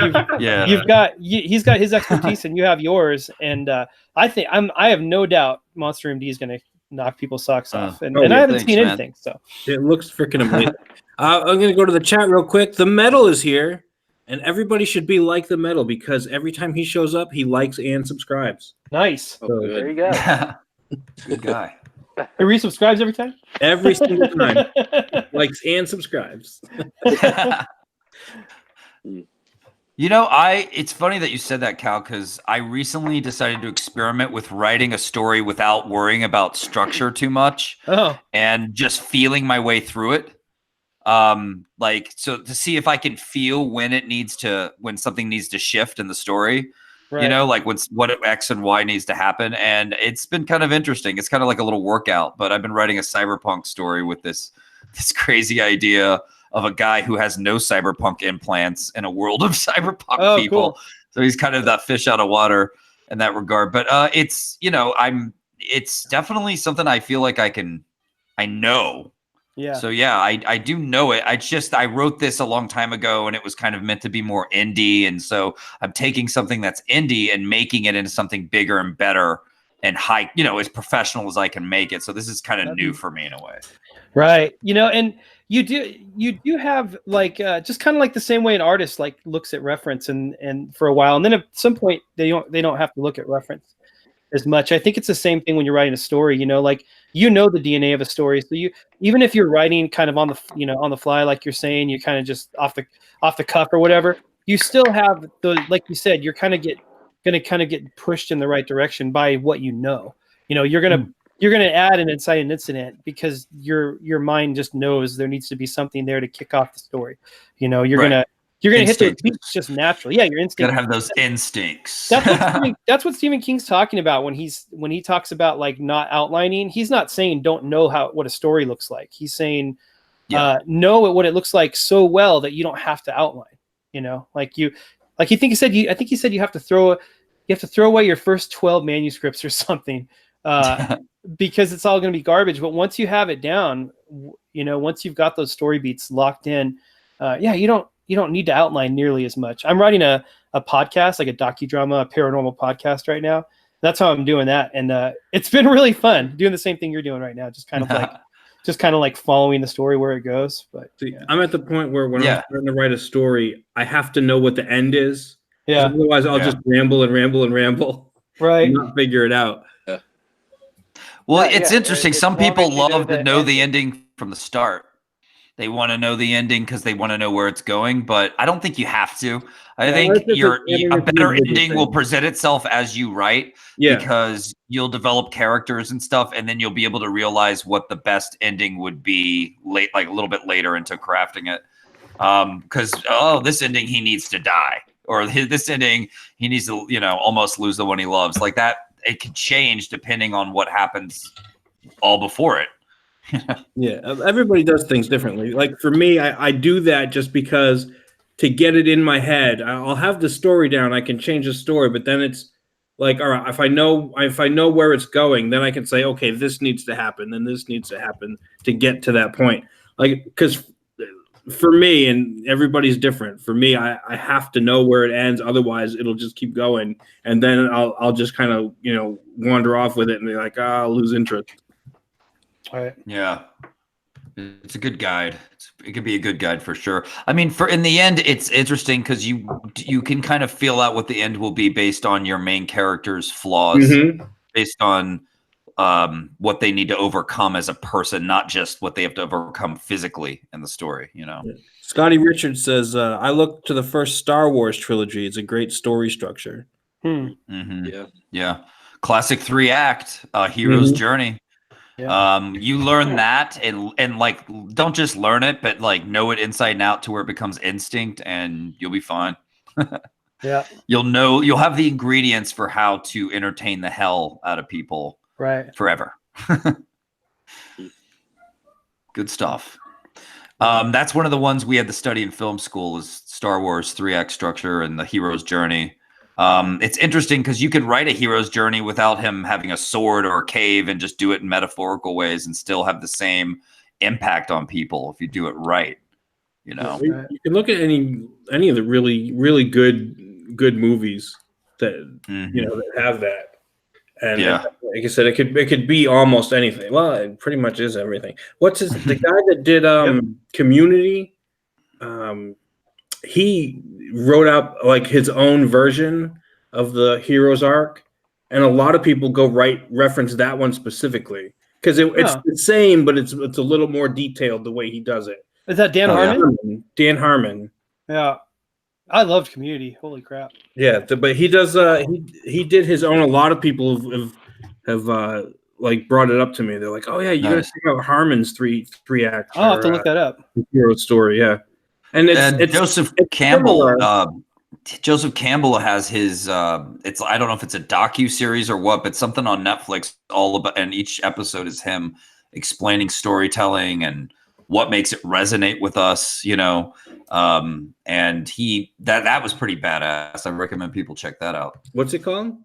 he's got his expertise and you have yours. And I have no doubt Monster MD is going to knock people's socks off. And I haven't seen anything. So it looks freaking amazing. I'm going to go to the chat real quick. The Metal is here. And everybody should be like the Metal, because every time he shows up, he likes and subscribes. Nice. So, there you go. Good guy. He resubscribes every time? Every single time. Likes and subscribes. It's funny that you said that, Cal, because I recently decided to experiment with writing a story without worrying about structure too much. And just feeling my way through it. So to see if I can feel when something needs to shift in the story, like what X and Y needs to happen. And it's been kind of interesting. It's kind of like a little workout, but I've been writing a cyberpunk story with this crazy idea of a guy who has no cyberpunk implants in a world of cyberpunk people. Cool. So he's kind of that fish out of water in that regard. But it's, it's definitely something I feel like I know. Yeah. So yeah, I do know it. I wrote this a long time ago and it was kind of meant to be more indie. And so I'm taking something that's indie and making it into something bigger and better and high, as professional as I can make it. So this is kind of new for me in a way. Right. And you do have like just kind of like the same way an artist like looks at reference and for a while, and then at some point they don't have to look at reference as much. I think it's the same thing when you're writing a story, like the DNA of a story. So even if you're writing kind of on the fly, like you're saying, you kind of just off the cuff or whatever, you still have like you said, you're going to get pushed in the right direction by what you're going to add an inciting incident because your mind just knows there needs to be something there to kick off the story. You're going to hit the beats just naturally. Yeah, your instinct. Gotta have those instincts. That's what Stephen King's talking about when he talks about like not outlining. He's not saying don't know what a story looks like. He's saying know what it looks like so well that you don't have to outline. I think he said you have to throw away your first 12 manuscripts or something. Because it's all going to be garbage. But once you have it down, once you've got those story beats locked in, you don't need to outline nearly as much. I'm writing a podcast, like a docudrama, a paranormal podcast right now. That's how I'm doing that. And it's been really fun doing the same thing you're doing right now. Just kind of like following the story where it goes. But I'm at the point where when I'm starting to write a story, I have to know what the end is. Yeah. Otherwise I'll just ramble and ramble and ramble. Right. And not figure it out. Well, it's interesting. Some people love to know the ending. ending from the start. They want to know the ending because they want to know where it's going, but I don't think you have to. I think a better ending will present itself as you write because you'll develop characters and stuff, and then you'll be able to realize what the best ending would be like a little bit later into crafting it. Because, this ending, he needs to die. Or this ending, he needs to, almost lose the one he loves. Like that. It can change depending on what happens all before it. Yeah, everybody does things differently. Like for me, I do that just because to get it in my head, I'll have the story down. I can change the story, but then it's like, all right, if I know where it's going, then I can say, okay, this needs to happen, and this needs to happen to get to that point. Like, because for me, and everybody's different. For me, I have to know where it ends. Otherwise, it'll just keep going. And then I'll just kind of, wander off with it and be like, I'll lose interest. All right. Yeah. It's a good guide. It could be a good guide for sure. I mean, in the end, it's interesting because you can kind of feel out what the end will be based on your main character's flaws, based on what they need to overcome as a person, not just what they have to overcome physically in the story, Scotty Richards says, I look to the first Star Wars trilogy. It's a great story structure. Yeah. Classic 3-act hero's journey. Yeah. You learn that and like don't just learn it, but like know it inside and out to where it becomes instinct, and you'll be fine. Yeah. You'll have the ingredients for how to entertain the hell out of people. Right. Forever. Good stuff. That's one of the ones we had to study in film school is Star Wars 3-act structure and the hero's journey. It's interesting because you could write a hero's journey without him having a sword or a cave and just do it in metaphorical ways and still have the same impact on people if you do it right. You can look at any of the really, really good movies that that have that. And like I said, it could be almost anything. Well, it pretty much is everything. The guy that did Community? He wrote out like his own version of the hero's arc, and a lot of people reference that one specifically because it's the same, but it's a little more detailed the way he does it. Is that Dan Harmon? Dan Harmon. Yeah. I loved Community. Holy crap! Yeah, but he does. He did his own. A lot of people have like brought it up to me. They're like, "Oh yeah, you got to check out Harmon's three act." I'll have to look that up. Hero story, yeah. And it's Joseph Campbell. Joseph Campbell has his. I don't know if it's a docu-series or what, but something on Netflix all about, and each episode is him explaining storytelling and what makes it resonate with us, you know. And that was pretty badass. I recommend people check that out. What's it called?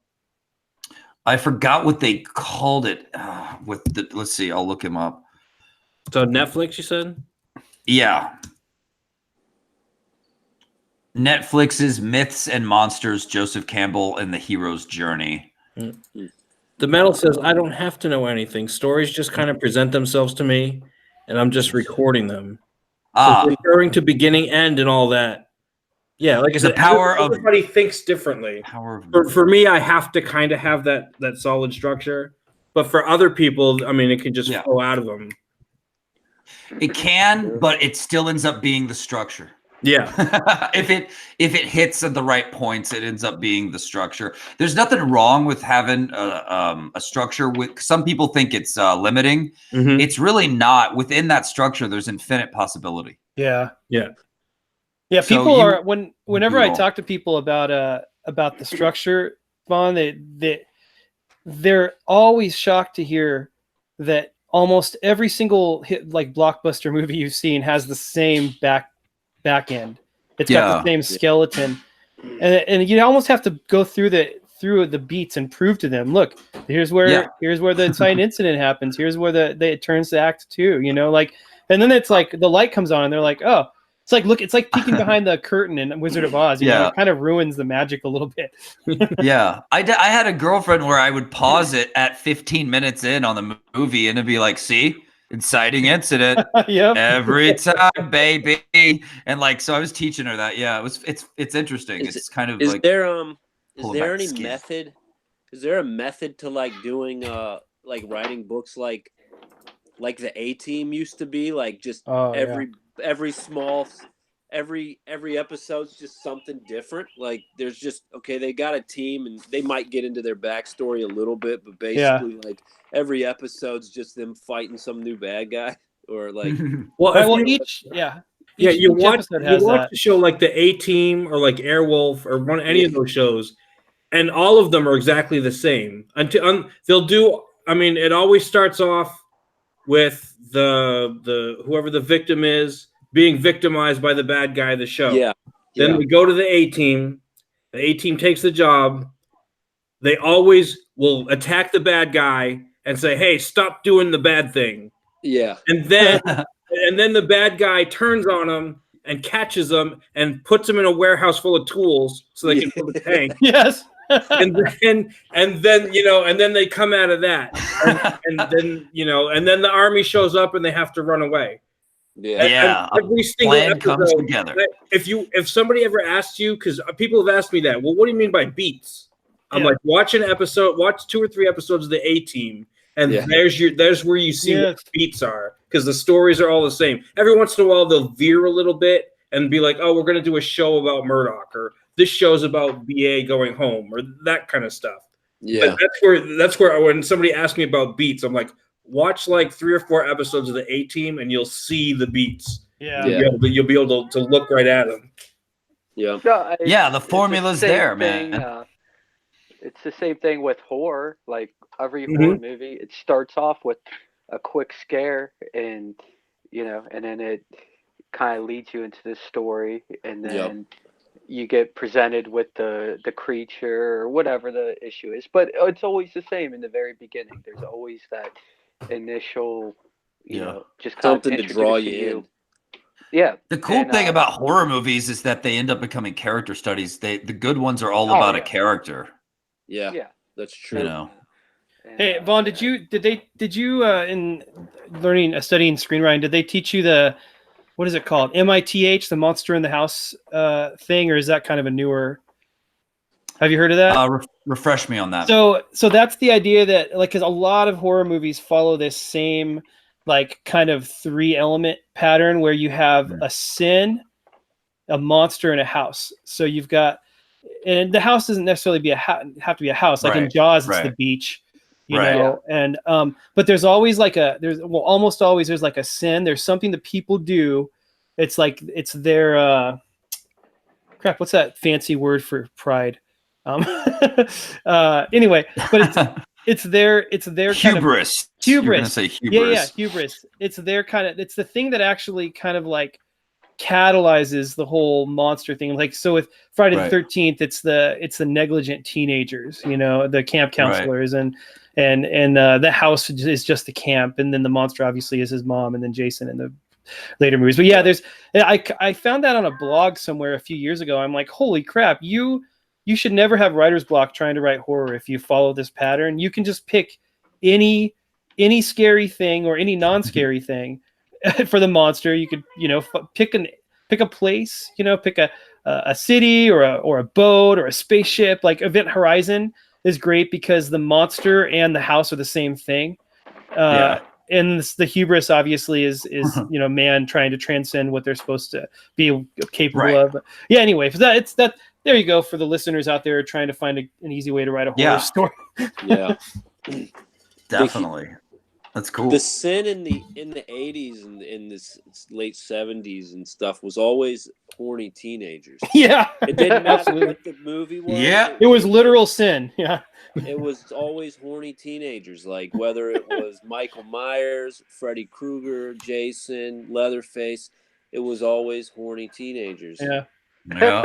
I forgot what they called it. Let's see, I'll look him up. So Netflix, you said? Yeah. Netflix's Myths and Monsters, Joseph Campbell and the Hero's Journey. The Metal says, I don't have to know anything. Stories just kind of present themselves to me, and I'm just recording them. So referring to beginning, end, and all that. Yeah, like I said, everybody thinks differently. For me, I have to kind of have that solid structure. But for other people, I mean, it can just flow out of them. It can, but it still ends up being the structure. Yeah. if it hits at the right points, it ends up being the structure. There's nothing wrong with having a structure. With some people think it's limiting. Mm-hmm. It's really not. Within that structure, there's infinite possibility. Yeah. Yeah. Yeah. People are whenever I talk to people about the structure, Vaughn, they're always shocked to hear that almost every single hit, like blockbuster movie you've seen has the same back end. It's got the same skeleton, and you almost have to go through the beats and prove to them, look, here's where the inciting incident happens. Here's where it turns to act 2. You know, like, and then it's like the light comes on, and they're like, oh, it's like peeking behind the curtain in Wizard of Oz. You know, it kind of ruins the magic a little bit. Yeah, I had a girlfriend where I would pause it at 15 minutes in on the movie, and it'd be like, see. Inciting incident every time, baby, and like, so I was teaching her that. Yeah, it's interesting. It's kind of is like, there any method? Is there a method to like doing like writing books like the A-Team used to be, like just every episode's just something different. Like there's just they got a team and they might get into their backstory a little bit, but basically like every episode's just them fighting some new bad guy or like you watch the show like the A-Team or like Airwolf or any of those shows, and all of them are exactly the same until they'll do. I mean, it always starts off with the whoever the victim is being victimized by the bad guy of the show. Then we go to the A-Team. The A-Team takes the job. They always will attack the bad guy and say, hey, stop doing the bad thing. Yeah. And then the bad guy turns on him and catches them and puts them in a warehouse full of tools so they can build a tank. Yes. and then they come out of that. And then the army shows up and they have to run away. Yeah. Every single plan episode comes together. If somebody ever asks you, because people have asked me that, well, what do you mean by beats? I'm like, watch 2 or 3 episodes of the A-Team, and there's where you see what beats are, because the stories are all the same. Every once in a while, they'll veer a little bit and be like, oh, we're going to do a show about Murdoch, or this show's about BA going home, or that kind of stuff. Yeah, but that's where when somebody asks me about beats, I'm like, watch like 3 or 4 episodes of the A-Team, and you'll see the beats. You'll be able to look right at them. Yeah, the formula's there, man. It's the same thing with horror. Like every horror movie, it starts off with a quick scare, and and then it kind of leads you into the story, and then you get presented with the creature or whatever the issue is. But it's always the same in the very beginning. There's always that initial, just kind something of to draw you in. Yeah. The cool thing about horror movies is that they end up becoming character studies. The good ones are all about a character. Yeah, that's true. Hey, Vaughn, did you in studying screenwriting, did they teach you what is it called? MITH, the Monster in the House thing, or is that kind of a newer? Have you heard of that? Refresh me on that. So that's the idea that, like, because a lot of horror movies follow this same like kind of 3-element pattern where you have a sin, a monster, and a house. So you've got, and the house doesn't necessarily have to be a house. Like in Jaws, it's the beach, you know. And but there's always like almost always there's like a sin. There's something that people do. It's like it's their crap. What's that fancy word for pride? Anyway, but it's their kind of Hubris. You're gonna hubris. say hubris. Yeah, hubris. It's their kind of. It's the thing that actually kind of like catalyzes the whole monster thing. Like so with Friday the 13th, it's the negligent teenagers, you know, the camp counselors, and the house is just the camp, and then the monster obviously is his mom, and then Jason in the later movies. But yeah, I found that on a blog somewhere a few years ago. I'm like, holy crap, you should never have writer's block trying to write horror if you follow this pattern. You can just pick any scary thing or any non-scary thing for the monster. You could, you know, pick a place, you know, pick a city or a boat or a spaceship. Like Event Horizon is great because the monster and the house are the same thing. And the hubris obviously is you know, man trying to transcend what they're supposed to be capable of. But yeah, anyway, for that there you go for the listeners out there trying to find an easy way to write a horror story. Yeah. Definitely. That's cool. The sin in the 80s and in this late 70s and stuff was always horny teenagers. Yeah. It didn't matter what the movie was. Yeah. It was literal sin. Yeah. It was always horny teenagers, like whether it was Michael Myers, Freddy Krueger, Jason, Leatherface, it was always horny teenagers. Yeah. Yeah.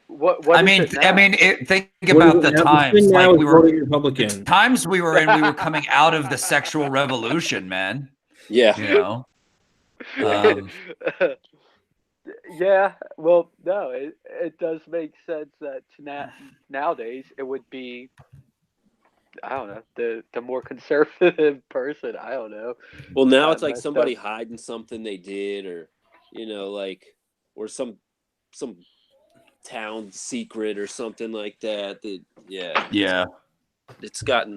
What I mean, think about the times. Like we were Republican. Times we were in. We were coming out of the sexual revolution, man. Yeah. You know. Yeah, well, no, it does make sense that nowadays it would be, I don't know, the more conservative person. I don't know. Well, now it's like somebody hiding something they did, or you know, like, or some town secret or something like that. Yeah. It's gotten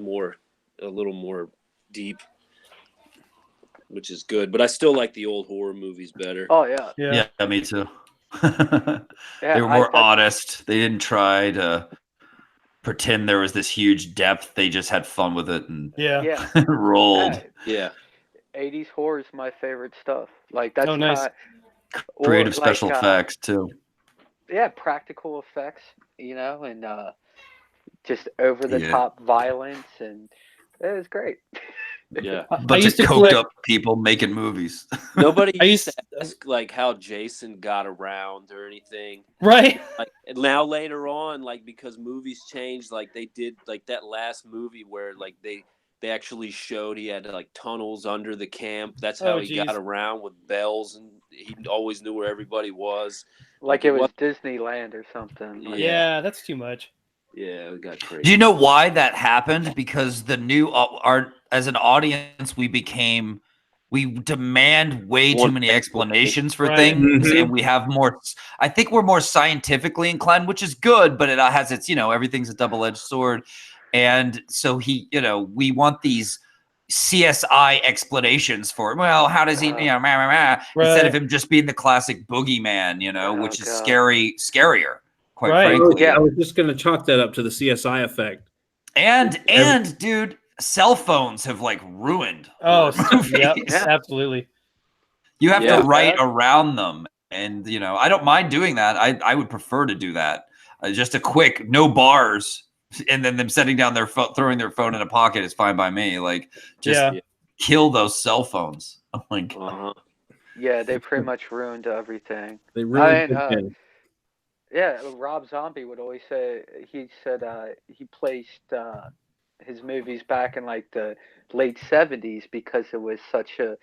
a little more deep, which is good. But I still like the old horror movies better. Oh yeah. Yeah, me too. They were more honest. They didn't try to pretend there was this huge depth. They just had fun with it and rolled. Yeah. 80s horror is my favorite stuff. Like that's nice. Creative special effects too. Yeah, practical effects, you know, and just over the top violence, and it was great. Yeah, bunch of coked up people making movies. Nobody used to ask like how Jason got around or anything, right? Like now later on, like because movies changed, like they did like that last movie where like they actually showed he had like tunnels under the camp. That's how he got around with bells, and he always knew where everybody was. Like it was Disneyland or something. Yeah, that's too much. Yeah, it got crazy. Do you know why that happened? Because the new as an audience, we demand way too many explanations for things, and we have more. I think we're more scientifically inclined, which is good, but it has its, you know, everything's a double-edged sword, and so we want these CSI explanations for, well, how does he, you know, instead of him just being the classic boogeyman, you know, which is scarier, quite frankly. Yeah, I was just going to chalk that up to the CSI effect. And dude, cell phones have like ruined movies. Yeah, absolutely. You have to write around them, and you know, I don't mind doing that. I would prefer to do that. Just a quick, no bars. And then them setting down their phone, throwing their phone in a pocket is fine by me. Like, just kill those cell phones. I'm like, yeah, they pretty much ruined everything. They ruined. Yeah, Rob Zombie would always say. He said he placed his movies back in like the late '70s because it was such a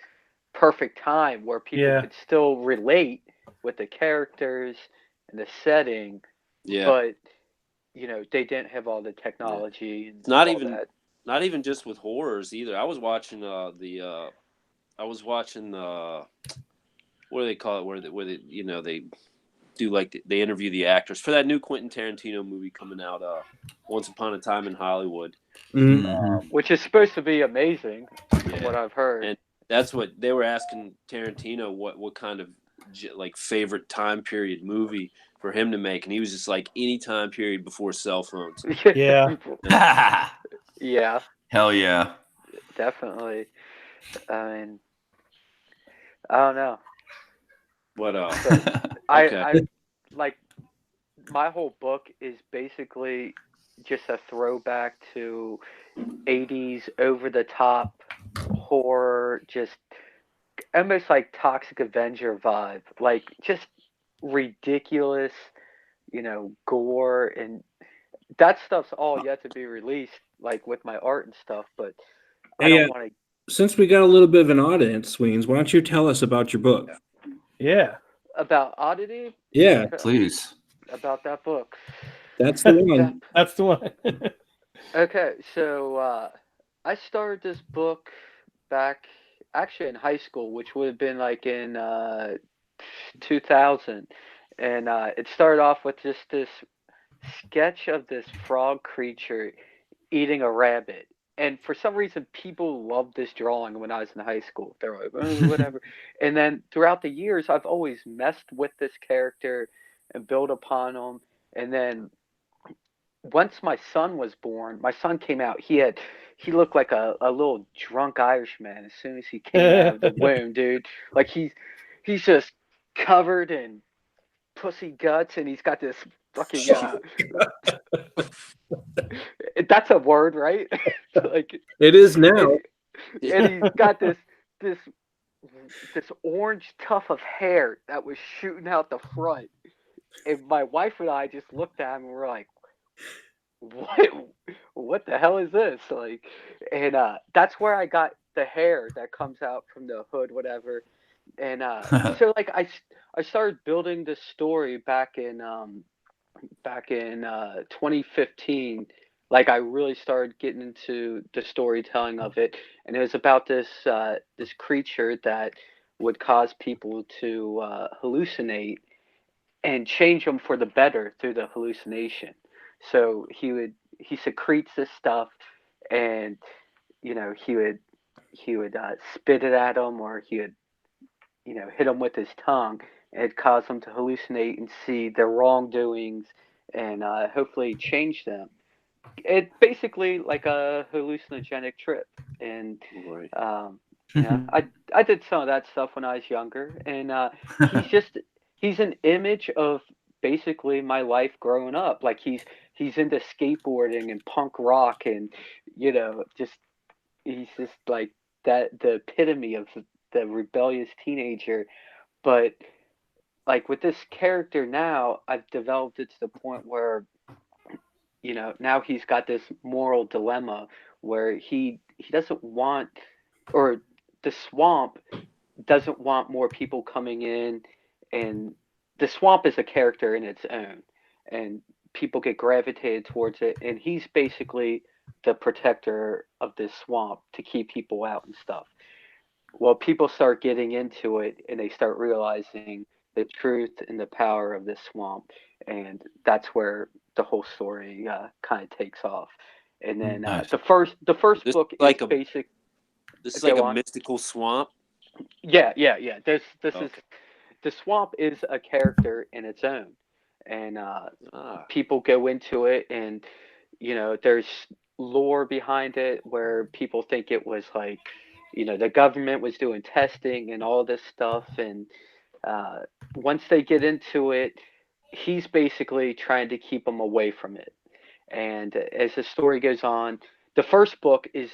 perfect time where people could still relate with the characters and the setting. Yeah, but you know, they didn't have all the technology. And not even just with horrors either. I was watching what do they call it? Where they you know, they do like they interview the actors for that new Quentin Tarantino movie coming out, Once Upon a Time in Hollywood, which is supposed to be amazing, from what I've heard. And that's what they were asking Tarantino what kind of like favorite time period movie for him to make, and he was just like any time period before cell phones. Yeah. Yeah. Hell yeah. Definitely. I mean, I don't know. What else? I like my whole book is basically just a throwback to 80s over the top horror, just almost like Toxic Avenger vibe, like just ridiculous, gore, and that stuff's all yet to be released, like with my art and stuff. But I Hey, don't want to. since we got a little bit of an audience, Sweens, why don't you tell us about your book? Yeah. About Oddity? Yeah, Please. About that book. that's the one. That's the one. Okay, so I started this book back actually in high school, which would have been like in 2000. And it started off with just this sketch of this frog creature eating a rabbit. And for some reason, people loved this drawing when I was in high school. They're like, "Oh, whatever." And then throughout the years, I've always messed with this character and built upon him. And then once my son was born, my son came out. He looked like a little drunk Irishman as soon as he came out of the womb, dude. Like he's just covered in pussy guts, and he's got this fucking that's a word, right? Like It is now. and he's got this orange tuft of hair that was shooting out the front. And my wife and I just looked at him and we're like, what the hell is this? Like, and that's where I got the hair that comes out from the hood, whatever. And so like I started building this story back in 2015. Like I really started getting into the storytelling of it, and it was about this creature that would cause people to hallucinate and change them for the better through the hallucination. So he secretes this stuff, and he would spit it at them, or he would hit them with his tongue, and it caused them to hallucinate and see their wrongdoings, and hopefully change them. It's basically like a hallucinogenic trip, and Right. I did some of that stuff when I was younger, and he's an image of basically my life growing up. Like he's into skateboarding and punk rock, and just he's just like the epitome of the rebellious teenager. But like with this character now, I've developed it to the point where now he's got this moral dilemma where he doesn't want, or the swamp doesn't want more people coming in, and the swamp is a character in its own, and people get gravitated towards it, and he's basically the protector of this swamp to keep people out and stuff. Well, people start getting into it, and they start realizing the truth and the power of this swamp, and that's where the whole story kind of takes off. And then Nice. the first This book like is a- basic. This is Go like a on. mystical swamp. Yeah. This is Okay. the swamp is a character in its own, and Ah, people go into it, and there's lore behind it where people think it was like the government was doing testing and all this stuff, and uh, once they get into it, he's basically trying to keep them away from it. And as the story goes on, the first book is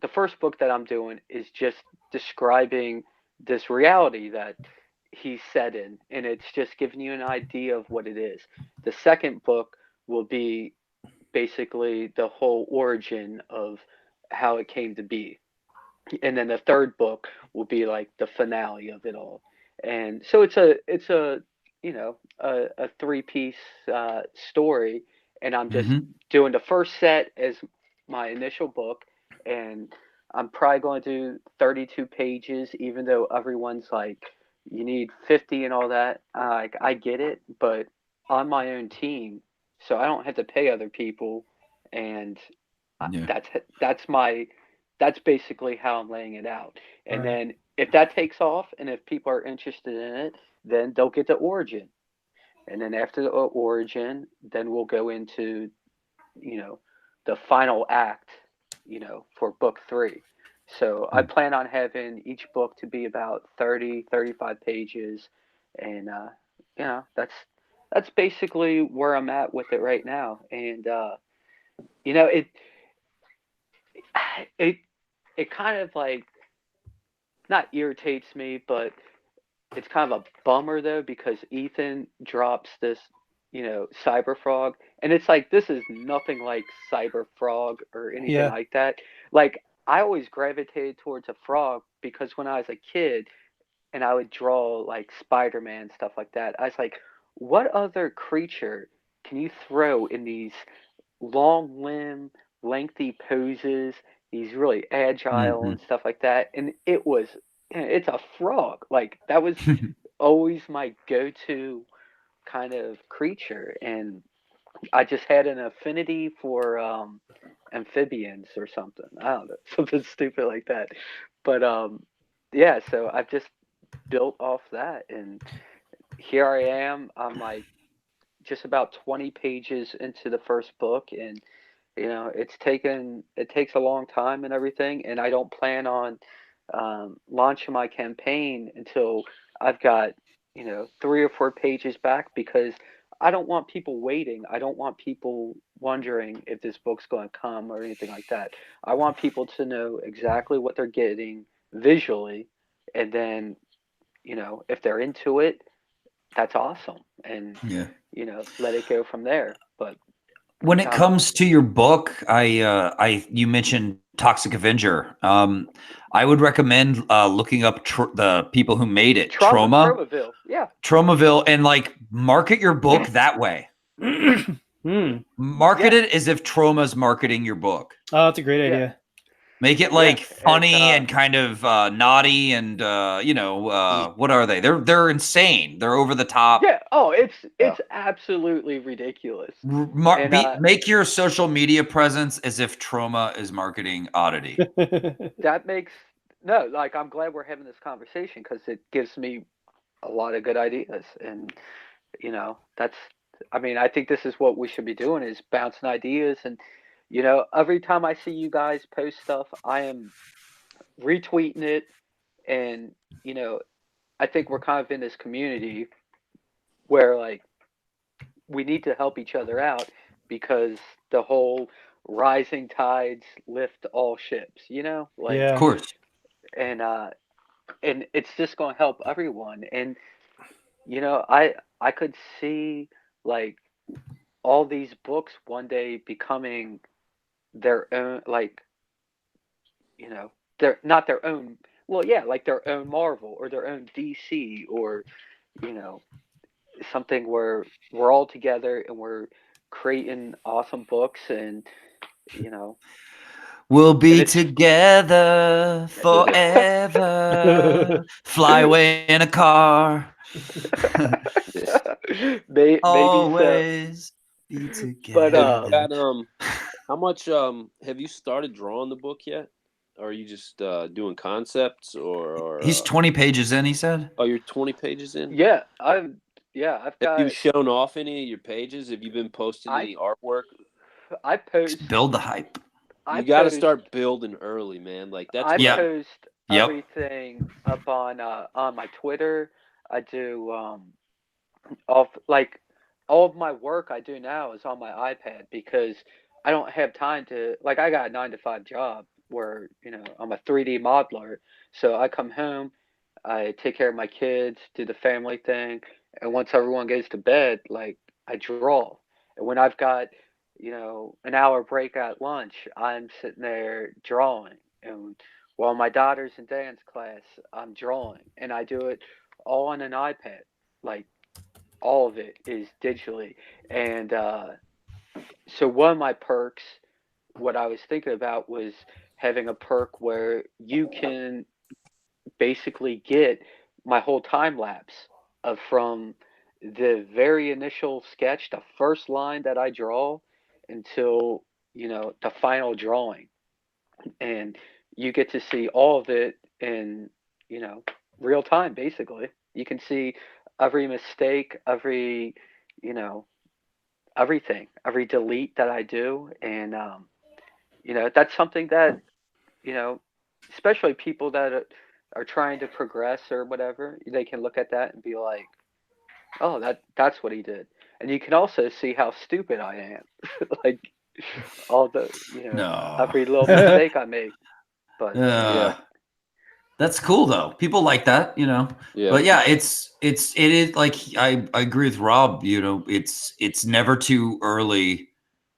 the first book that I'm doing is just describing this reality that he's set in, and it's just giving you an idea of what it is. The second book will be basically the whole origin of how it came to be, and then the third book will be like the finale of it all. And so it's a three-piece story, and I'm just doing the first set as my initial book, and I'm probably going to do 32 pages, even though everyone's like, you need 50 and all that. Like I get it, but on my own team, so I don't have to pay other people, and Yeah. that's basically how I'm laying it out. And Right. then if that takes off, and if people are interested in it, then they'll get the origin. And then after the origin, then we'll go into, the final act, for book 3. So I plan on having each book to be about 30, 35 pages. And, that's basically where I'm at with it right now. And, you know, it it kind of like not irritates me, but it's kind of a bummer though because Ethan drops this, Cyber Frog, and it's like this is nothing like Cyber Frog or anything Yeah. like that. Like I always gravitated towards a frog because when I was a kid and I would draw like Spider-Man stuff like that, I was like, what other creature can you throw in these long limb, lengthy poses, these really agile Mhm. and stuff like that? And it's a frog. Like that was always my go-to kind of creature, and I just had an affinity for amphibians or something. I don't know, something stupid like that. But yeah, so I've just built off that, and here I am. I'm like just about 20 pages into the first book, and it takes a long time and everything, and I don't plan on launching my campaign until I've got 3 or 4 pages back because I don't want people waiting. I don't want people wondering if this book's going to come or anything like that. I want people to know exactly what they're getting visually, and then if they're into it, that's awesome, and Yeah. let it go from there. But When it um, comes to your book, you mentioned Toxic Avenger. I would recommend looking up the people who made it, Tromaville, yeah. Tromaville, and like market your book that way. Market Yeah. it as if Troma's marketing your book. Oh, that's a great Yeah. idea. Make it Yeah, like it's, funny and kind of naughty and what are they? They're insane. They're over the top. yeah. Oh, it's absolutely ridiculous. And Make your social media presence as if Troma is marketing Oddity. that makes no, like I'm glad we're having this conversation because it gives me a lot of good ideas, and that's. I mean, I think this is what we should be doing is bouncing ideas, and every time I see you guys post stuff, I am retweeting it, and I think we're kind of in this community where like we need to help each other out because the whole rising tides lift all ships, like Of Yeah. course. and and it's just going to help everyone. And I could see like all these books one day becoming their own, like they're not their own, well, yeah, like their own Marvel or their own DC, or you know something where we're all together and we're creating awesome books, and you know We'll be it's together forever. Fly away in a car. maybe so. Always be But together. How much have you started drawing the book yet? Or are you just doing concepts or He's 20 pages in, he said. oh, you're 20 pages in? yeah, I've Have got you shown off any of your pages? Have you been posting I any artwork? I post Just build the hype. I You got to post start building early, man. Like that's I what post Yep. everything up on my Twitter. I do off like all of my work I do now is on my iPad because I don't have time to, like, I got a 9 to 5 job where I'm a 3D modeler. So I come home, I take care of my kids, do the family thing, and once everyone goes to bed, like, I draw. And when I've got an hour break at lunch, I'm sitting there drawing. And while my daughter's in dance class, I'm drawing, and I do it all on an iPad. Like, all of it is digitally. And so one of my perks, what I was thinking about was having a perk where you can basically get my whole time lapse of from the very initial sketch, the first line that I draw, until the final drawing, and you get to see all of it in real time. Basically, you can see every mistake, every you know everything, every delete that I do, and that's something that you know especially people that are trying to progress or whatever, they can look at that and be like, oh, that's what he did. And you can also see how stupid I am. Like, all the No. every little mistake I make. But Yeah. That's cool though. People like that, Yeah. But yeah, it is like I agree with Rob, it's never too early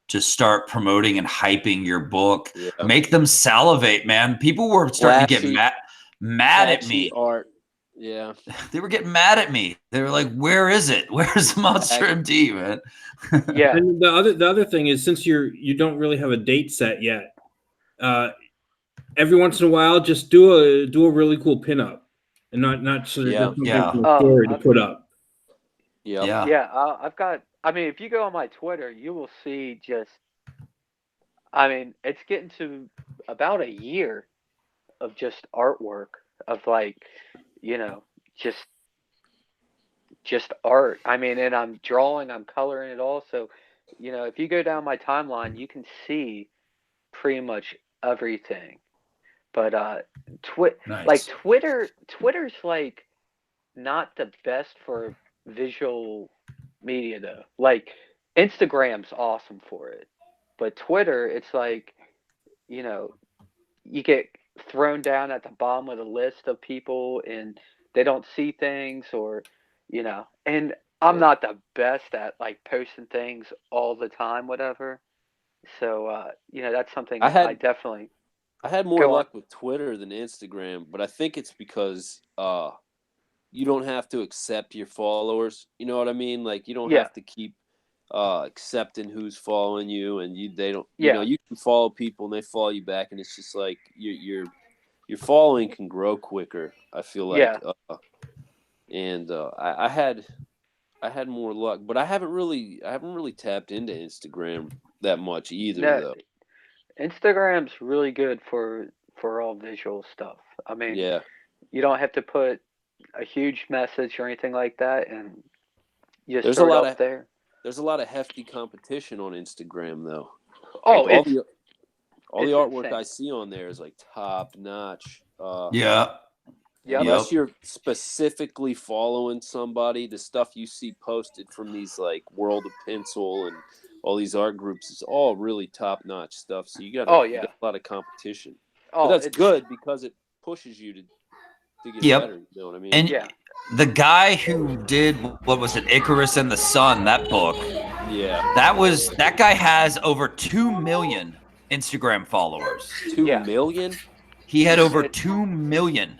to start promoting and hyping your book. Yeah. Make them salivate, man. People were starting to get Flashy, mad at catchy me. art. Yeah. They were getting mad at me. They were like, "Where is it? Where's Monster MD, man?" yeah, And the other thing is, since you don't really have a date set yet, every once in a while, just do a really cool pinup, and not sort of just something from a story to put up. Yeah. yeah. I've got. I mean, if you go on my Twitter, you will see just. I mean, it's getting to about a year of just artwork of like, just art. I mean, and I'm drawing, I'm coloring it all. So, if you go down my timeline, you can see pretty much everything. But Nice. Twitter's like not the best for visual media though. Like Instagram's awesome for it, but Twitter, it's like, you get thrown down at the bottom of the list of people and they don't see things, or and I'm not the best at like posting things all the time, whatever. So that's something I I had definitely more go on. luck with Twitter than Instagram, but I think it's because you don't have to accept your followers. You know what I mean? Like you don't Yeah, have to keep accepting who's following you, and they don't. yeah, You can follow people and they follow you back, and it's just like your following can grow quicker. I feel like, yeah. and I had more luck, but I haven't really tapped into Instagram that much either, No, though. Instagram's really good for all visual stuff. I mean, Yeah, you don't have to put a huge message or anything like that, and you just there's a throw it lot up of there. hefty competition on Instagram, though. Oh, Like it's all the it's artwork insane. I see on there is like top notch. Yeah. Yep. Unless you're specifically following somebody, the stuff you see posted from these like World of Pencil and all these art groups is all really top notch stuff. So you got Oh a yeah. lot of competition. Oh, But that's it's good because it pushes you to get Yep. better. You know what I mean? And yeah. the guy who did, what was it, Icarus and the Sun, that book, Yeah. that guy has over 2 million Instagram followers. 2 Yeah. million? He had over It's 2 million.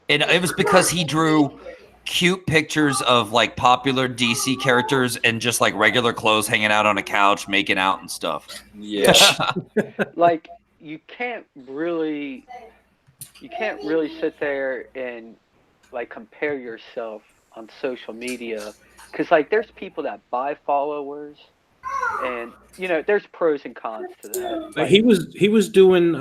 And it was because he drew cute pictures of like popular DC characters and just like regular clothes, hanging out on a couch, making out and stuff. Yeah. like you can't really sit there and like compare yourself on social media, because like there's people that buy followers, and there's pros and cons to that. But Like he was doing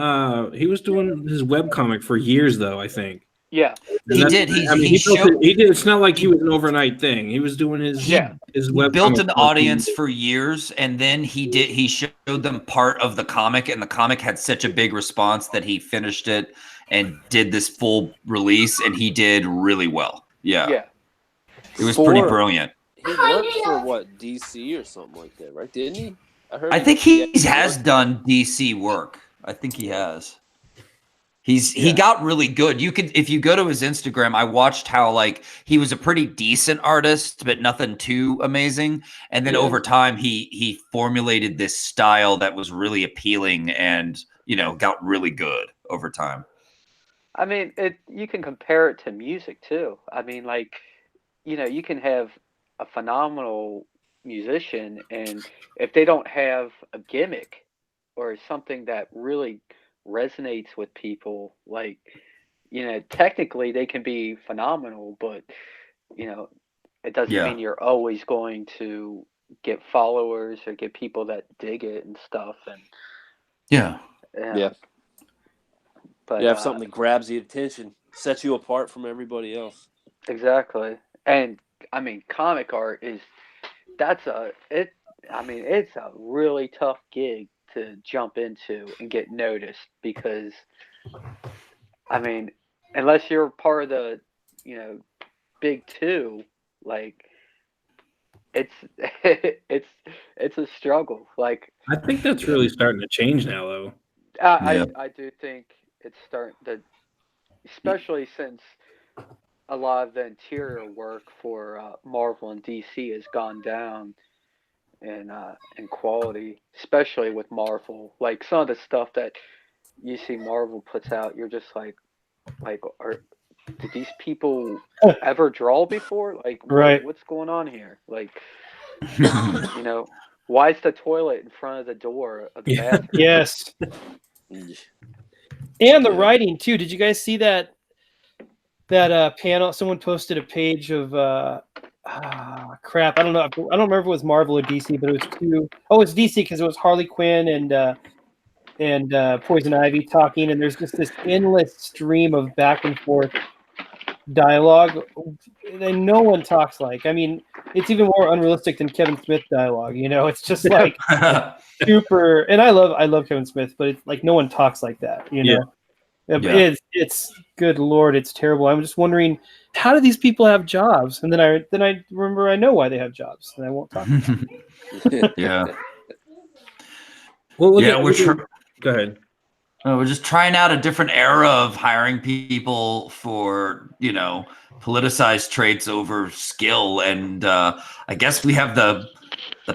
his webcomic for years though, I think. yeah, He did. I mean, He showed. he did. It's not like he was an overnight thing. He was doing his He, Yeah. his he webcomic built an for a few audience years. for years, and then he showed them part of the comic, and the comic had such a big response that he finished it and did this full release, and he did really well. Yeah. It was pretty brilliant. He worked for what, DC or something like that, right? Didn't he? I think he has done DC work. I think he has. He got really good. You could, if you go to his Instagram, I watched how like he was a pretty decent artist, but nothing too amazing. And then over time, he formulated this style that was really appealing, and got really good over time. I mean, you can compare it to music too. I mean, like, you can have a phenomenal musician, and if they don't have a gimmick or something that really resonates with people, like, technically they can be phenomenal, but it doesn't mean you're always going to get followers or get people that dig it and stuff. And but you have something that grabs the attention, sets you apart from everybody else. Exactly. And I mean, comic art it's a really tough gig to jump into and get noticed, because I mean, unless you're part of the big two, like it's it's a struggle. Like I think that's really starting to change now, though. I do think it's starting to, especially since a lot of the interior work for Marvel and DC has gone down in quality, especially with Marvel. Like some of the stuff that you see Marvel puts out, you're just like did these people ever draw before? Like, Right. what's going on here? Like, you know, why is the toilet in front of the door of the bathroom? Yes. And the writing too. Did you guys see that panel? Someone posted a page of crap. I don't know. I don't remember if it was Marvel or DC, but it was two. Oh, it's DC because it was Harley Quinn and Poison Ivy talking, and there's just this endless stream of back and forth dialogue, and no one talks like. I mean, it's even more unrealistic than Kevin Smith dialogue. You know, it's just like super. And I love Kevin Smith, but it's like no one talks like that. You know, it's good Lord, it's terrible. I'm just wondering, how do these people have jobs? And then I remember I know why they have jobs, and I won't talk. Yeah. Well, Go ahead. We're just trying out a different era of hiring people for, politicized traits over skill. And I guess we have the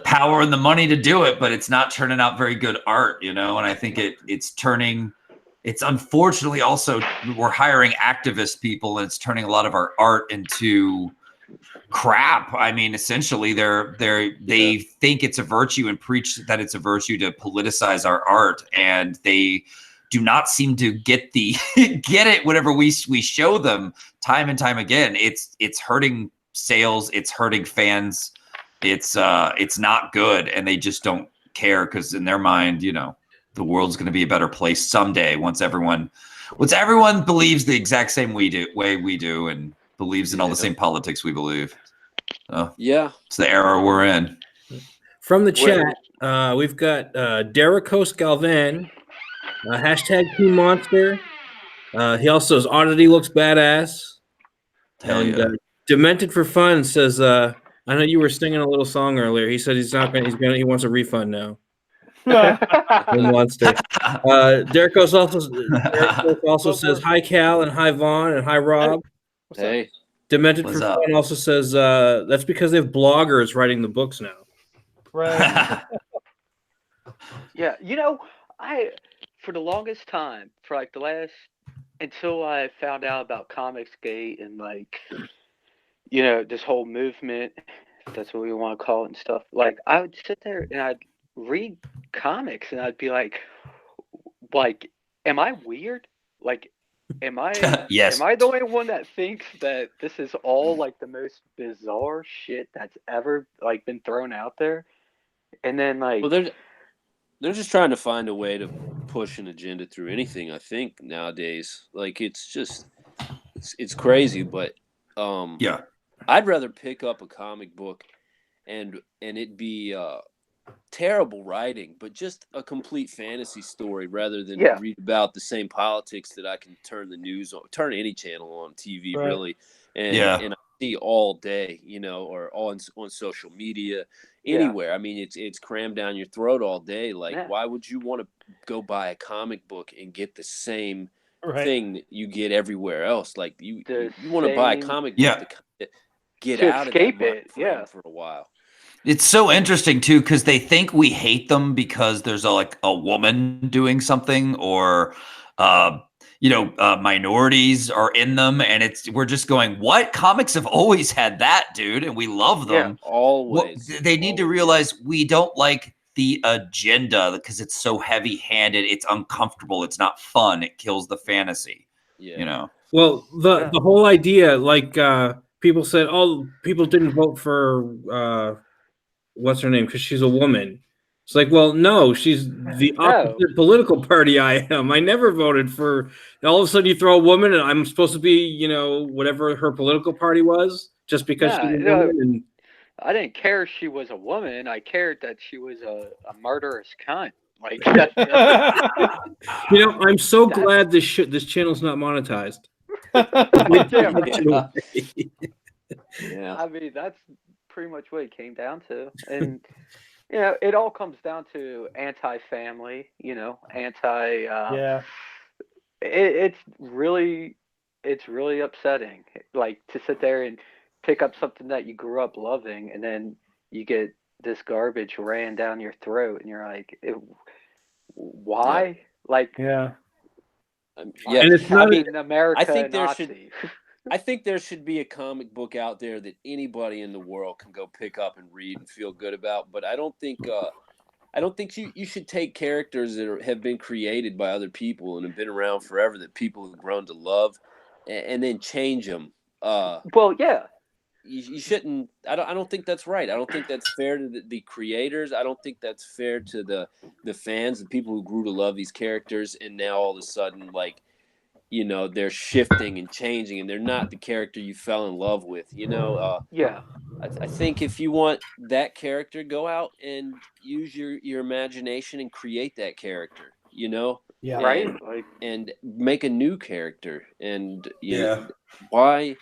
power and the money to do it, but it's not turning out very good art, And I think it's unfortunately also, we're hiring activist people, and it's turning a lot of our art into crap. I mean, essentially they think it's a virtue and preach that it's a virtue to politicize our art, and they do not seem to get it whenever we show them time and time again. It's hurting sales, it's hurting fans, it's not good, and they just don't care, because in their mind, the world's going to be a better place someday once everyone believes the exact same way we do, and believes in all the same politics we believe. So, it's the era we're in. From the chat, we've got Derricos Galvan, hashtag Team Monster. He also says Oddity looks badass. Hell yeah. Demented for Fun says, I know you were singing a little song earlier. He said he wants a refund now. Monster. Derricos also says hi Cal and hi Vaughn and hi Rob. Hey. Demented for Fun also says that's because they have bloggers writing the books now. Right. Yeah, for the longest time, for like the last, until I found out about Comicsgate and this whole movement, if that's what we want to call it and stuff, like I would sit there and I'd read comics and I'd be like, am I weird? Like, am I yes. Am I the only one that thinks that this is all like the most bizarre shit that's ever been thrown out there? And then well, they're just trying to find a way to push an agenda through anything, I think, nowadays. Like, it's crazy, but I'd rather pick up a comic book and it be terrible writing, but just a complete fantasy story, rather than read about the same politics that I can turn the news on, turn any channel on TV, really, and I see all day, or on social media, anywhere. I mean, it's crammed down your throat all day. Like, why would you want to go buy a comic book and get the same thing that you get everywhere else? Like, you want to buy a comic book to get out of that mind frame for a while. It's so interesting too, because they think we hate them because there's a woman doing something, or minorities are in them, and we're just going, what? Comics have always had that, dude, and we love them. Yeah, always. Well, they need to realize we don't like the agenda because it's so heavy-handed. It's uncomfortable. It's not fun. It kills the fantasy. Yeah. Well, the whole idea, people said, oh, people didn't vote for what's her name because she's a woman. It's like, well, no, she's the opposite political party I am. I never voted for. All of a sudden, you throw a woman, and I'm supposed to be, whatever her political party was, just because she's a woman. And I didn't care if she was a woman. I cared that she was a murderous cunt. Like, I'm so glad this channel's not monetized. Yeah, I mean, that's pretty much what it came down to. And you know, it all comes down to anti-family. You know, anti. Yeah. It's really upsetting. Like to sit there and pick up something that you grew up loving, and then you get this garbage ran down your throat, and you're like, why? Yeah. Like, Yeah. Yeah, And it's not. in America, I think there Nazi. I think there should be a comic book out there that anybody in the world can go pick up and read and feel good about. But I don't think you should take characters that have been created by other people and have been around forever that people have grown to love, and then change them. Well, yeah, You shouldn't. I don't think that's right. I don't think that's fair to the creators. I don't think that's fair to the fans, the people who grew to love these characters, and now all of a sudden, like, you know, they're shifting and changing, and they're not the character you fell in love with. You know, yeah, I think if you want that character, go out and use your imagination and create that character. You know, Yeah. right. and, Like, and make a new character. And you Yeah. know,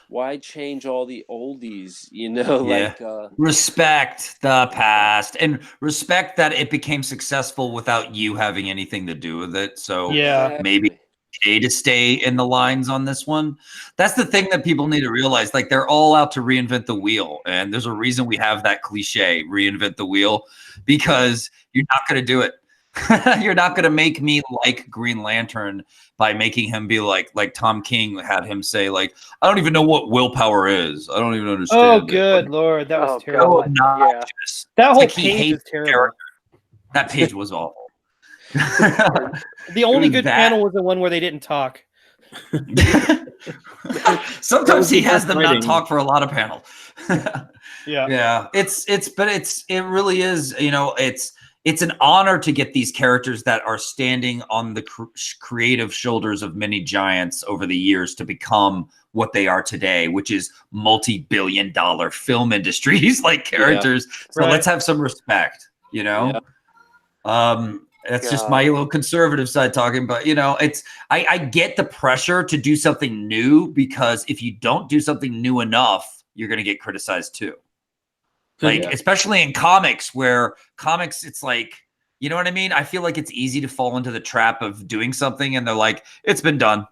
why change all the oldies? You know, Yeah. like Respect the past and respect that it became successful without you having anything to do with it. So Yeah. maybe okay to stay in the lines on this one. That's the thing that people need to realize. Like, they're all out to reinvent the wheel, and there's a reason we have that cliche, reinvent the wheel, because you're not going to do it. You're not going to make me like Green Lantern by making him be like Tom King had him say, like, I don't even know what willpower is. I don't even understand. Oh, it. good Like, Lord, that was oh, terrible. God. Yeah. obnoxious. That whole Like, he page hates was terrible. character. That page was awful. The only was good that. panel was the one where they didn't talk. Sometimes he the has best them writing. not talk for a lot of panels. Yeah. Yeah, it really is, you know, it's an honor to get these characters that are standing on the creative shoulders of many giants over the years to become what they are today, which is multi-billion-dollar film industries like characters. So Right. let's have some respect, you know? That's just my little conservative side talking, but you know, I get the pressure to do something new, because if you don't do something new enough, you're going to get criticized too. Like, especially in comics, where comics, it's like, you know what I mean? I feel like it's easy to fall into the trap of doing something and they're like, it's been done.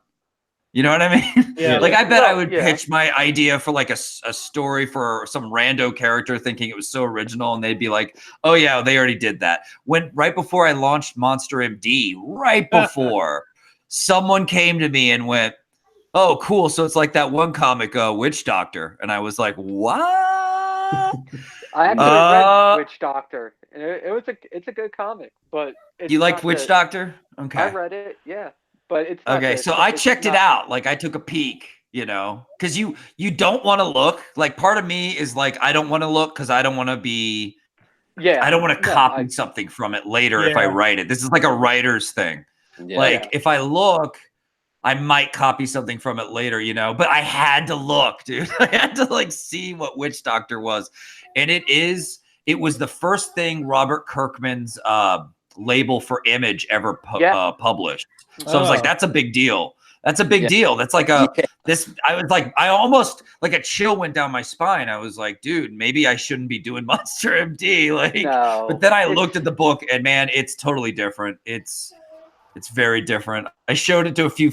You know what I mean? Yeah. Like, I bet I would Yeah. pitch my idea for like a story for some rando character thinking it was so original, and they'd be like, oh yeah, they already did that. When right before I launched Monster MD, right before, someone came to me and went, oh, cool. So it's like that one comic, Witch Doctor. And I was like, what? I actually read Witch Doctor, and it's a good comic, but it's You liked not Witch Doctor? Okay. I read it, yeah, but it's not Okay, so I checked it out. Like, I took a peek, you know, because you don't want to look. Like, part of me is like, I don't want to look because I don't want to be. Yeah, I don't want to copy something from it later if I write it. This is like a writer's thing. Yeah. Like, if I look, I might copy something from it later, you know, but I had to look, dude. I had to like see what Witch Doctor was. And it was the first thing Robert Kirkman's label for Image ever published. So I was like, that's a big deal. That's a big deal. That's like I was like, I almost like a chill went down my spine. I was like, dude, maybe I shouldn't be doing Monster MD. Like, but then I looked at the book and man, it's totally different. It's very different. I showed it to a few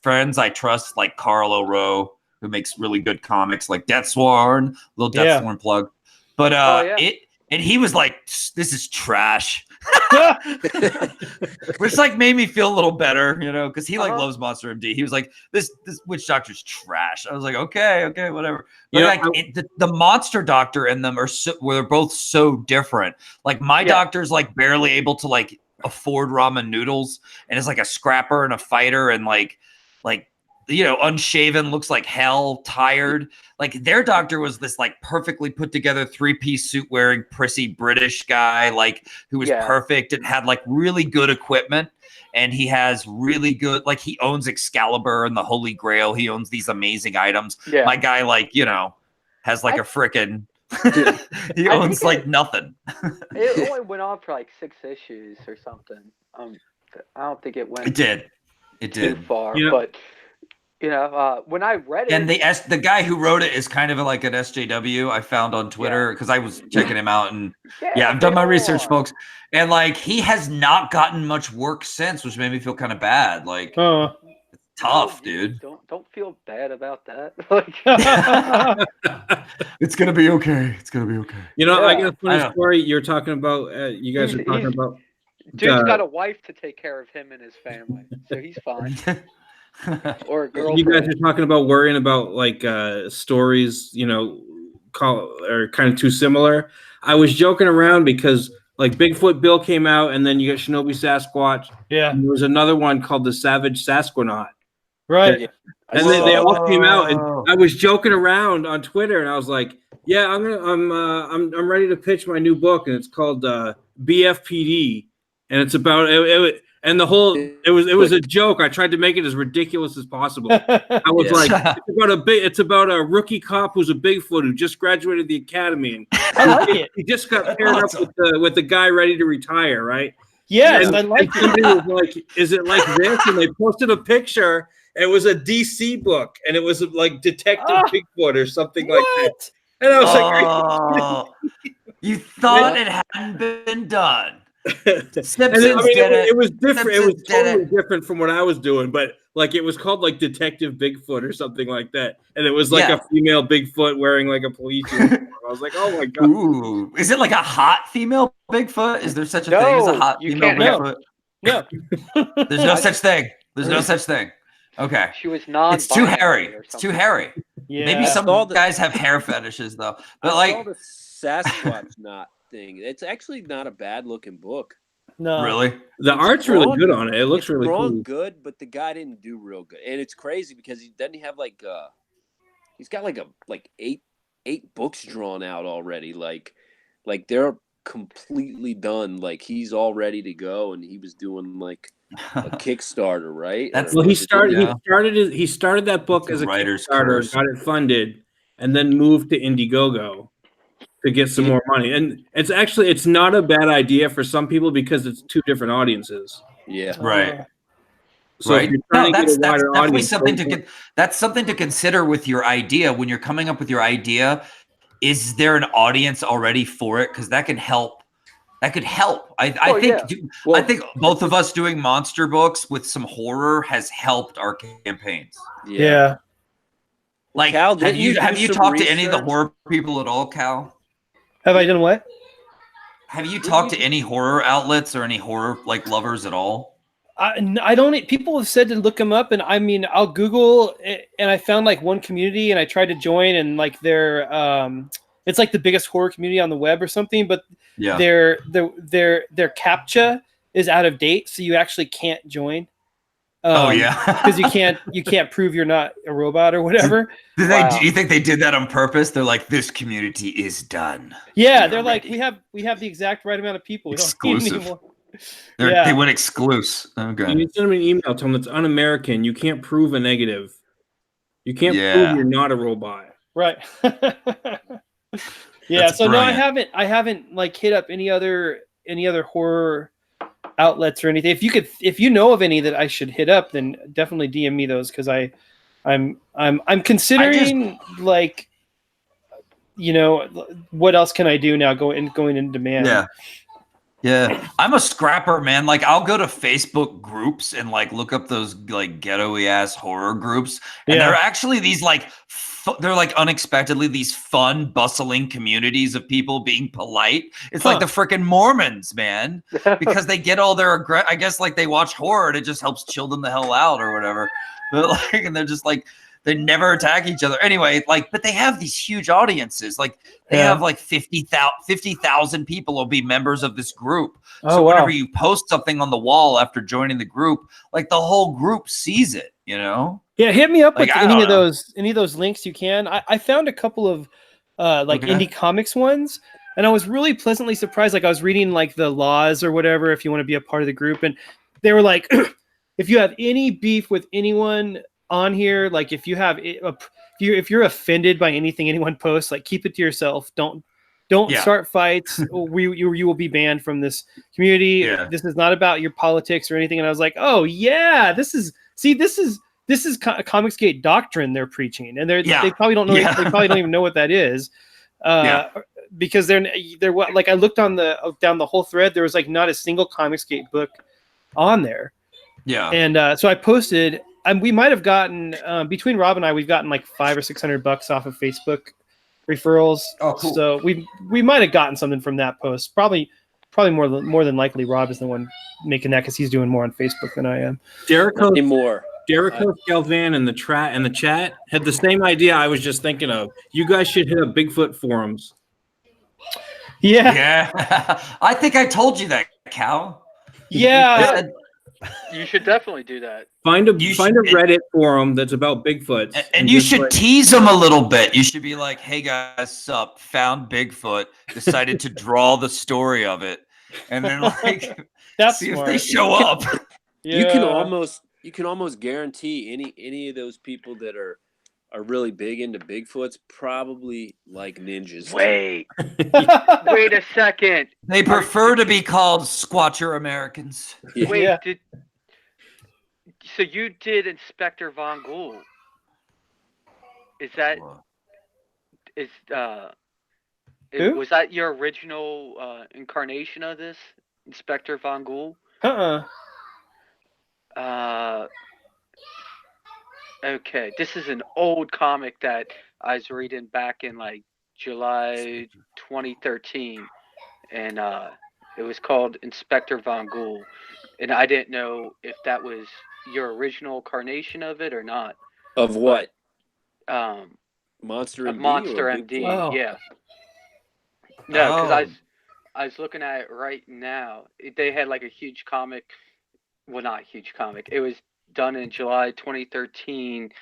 friends I trust, like Carl O'Rowe, who makes really good comics, like Death Sworn, little Death Sworn plug. But and he was like, this is trash. Which like made me feel a little better, you know, because he like loves Monster MD. He was like, this Witch Doctor's trash. I was like, okay, whatever. But like the Monster Doctor and them were both so different. Like my doctor's like barely able to like afford ramen noodles and is like a scrapper and a fighter and like you know, unshaven, looks like hell, tired. Like their doctor was this like perfectly put together 3-piece suit wearing prissy British guy, like who was perfect and had like really good equipment. And he has really good, like he owns Excalibur and the Holy Grail. He owns these amazing items. My guy, like, you know, has like a frickin' he owns like nothing. It only went on for like 6 issues or something. I don't think it went. It did. Too far, You know, but You know, when I read it, And the guy who wrote it is kind of like an SJW I found on Twitter because I was checking him out, and I've done my research, folks. And like he has not gotten much work since, which made me feel kind of bad. Like it's tough, dude. Don't feel bad about that. Like, it's gonna be okay. It's gonna be okay. You know, I got a funny story. You're talking about. You guys are talking about. Dude's got a wife to take care of him and his family, so he's fine. Or a girlfriend. You guys are talking about worrying about like stories, you know, are kind of too similar. I was joking around because like Bigfoot Bill came out, and then you got Shinobi Sasquatch. Yeah. And there was another one called the Savage Sasquatch. Right. And then they all came out, and I was joking around on Twitter, and I was like, "Yeah, I'm ready to pitch my new book, and it's called BFPD, and it's about it and the whole it was a joke. I tried to make it as ridiculous as possible. I was like, it's about a rookie cop who's a Bigfoot who just graduated the academy, and I like it. He just got paired up with the guy ready to retire, right? Yes, and I like it. Somebody was like, "Is it like this?" And they posted a picture. It was a DC book, and it was like Detective Bigfoot or something like that. And I was like, "You thought it hadn't been done." Simpsons it was different. It was totally different from what I was doing, but like it was called like Detective Bigfoot or something like that, and it was like a female Bigfoot wearing like a police uniform. I was like, "Oh my god!" Ooh, is it like a hot female Bigfoot? Is there such a thing as a hot female Bigfoot? No, there's no such thing. There's no such thing. Okay, she was non. It's too hairy. It's too hairy. Yeah. Maybe some guys have hair fetishes though, but I saw the Sasquatch knot thing. It's actually not a bad looking book. No, really, the art's really good on it. It looks really cool. Good, but the guy didn't do real good, and it's crazy because he doesn't have like he's got like eight books drawn out already. Like they're completely done. Like he's all ready to go, and he was doing like a Kickstarter, right? He started that book as a Kickstarter, got it funded, and then moved to Indiegogo to get some more money. And it's not a bad idea for some people because it's two different audiences. Yeah. Right. So if you're trying to get a wider audience, that's something to consider with your idea when you're coming up with your idea. Is there an audience already for it? Because that can help. That could help. I think both of us doing monster books with some horror has helped our campaigns. Yeah. Like, Cal, have you talked to any of the horror people at all, Cal? Have I done what? Have you talked to any horror outlets or any horror like lovers at all? I don't. People have said to look them up, and I mean, I'll Google it, and I found like one community, and I tried to join, and like they're it's like the biggest horror community on the web or something, but their CAPTCHA is out of date, so you actually can't join. Because you can't prove you're not a robot or whatever. Do you think they did that on purpose? They're like, this community is done. Yeah, they're like, we have the exact right amount of people. We exclusive. Don't need anymore. They went exclusive. Okay. You send them an email, tell them it's un-American. You can't prove a negative. You can't prove you're not a robot. Right. That's so brilliant. no, I haven't like hit up any other horror outlets or anything. If you know of any that I should hit up, then definitely DM me those, because I'm considering like, you know, what else can I do now going into demand. Yeah, I'm a scrapper, man. Like, I'll go to Facebook groups and like look up those like ghetto-y ass horror groups, and they're actually these like they're like unexpectedly these fun, bustling communities of people being polite. It's like the freaking Mormons, man, because they get all their I guess like they watch horror and it just helps chill them the hell out or whatever. But like, and they're just like, they never attack each other. Anyway, like, but they have these huge audiences. Like they have like 50,000 people will be members of this group. So whenever you post something on the wall after joining the group, like the whole group sees it, you know? Yeah, hit me up with any of those links you can. I found a couple of indie comics ones, and I was really pleasantly surprised. Like I was reading like the laws or whatever if you want to be a part of the group, and they were like, if you have any beef with anyone on here, like if you have if you're offended by anything anyone posts, like keep it to yourself. Don't start fights. You will be banned from this community. This is not about your politics or anything. And I was like, oh yeah, this is this is Comicsgate doctrine they're preaching, and they probably don't know. Yeah. They probably don't even know what that is, because they're what, like I looked on down the whole thread. There was like not a single Comicsgate book on there. Yeah. And so I posted, and we might have gotten between Rob and I, we've gotten like $500 or $600 off of Facebook referrals. Oh, cool. So we might have gotten something from that post. Probably more than likely Rob is the one making that, because he's doing more on Facebook than I am. Derico Galvan in the chat had the same idea I was just thinking of. You guys should hit up Bigfoot forums. Yeah. I think I told you that, Cal. Yeah. You should definitely do that. Find a Reddit forum that's about Bigfoot. And you should tease them a little bit. You should be like, hey guys, sup, found Bigfoot, decided to draw the story of it. And then like that's see smart. if they show up. Yeah. You can almost guarantee any of those people that are really big into Bigfoots probably like ninjas. Wait a second. They prefer to be called Squatcher Americans. Yeah. Wait, so you did Inspector Von Ghoul? Was that your original incarnation of this, Inspector Von Ghoul? Okay, this is an old comic that I was reading back in like July 2013, and it was called Inspector Von Ghoul, and I didn't know if that was your original incarnation of it or not. Of what? Monster MD. Monster MD. Oh. Yeah. No, because I was looking at it right now. They had like a huge comic. Well, not a huge comic. It was done in July 2013,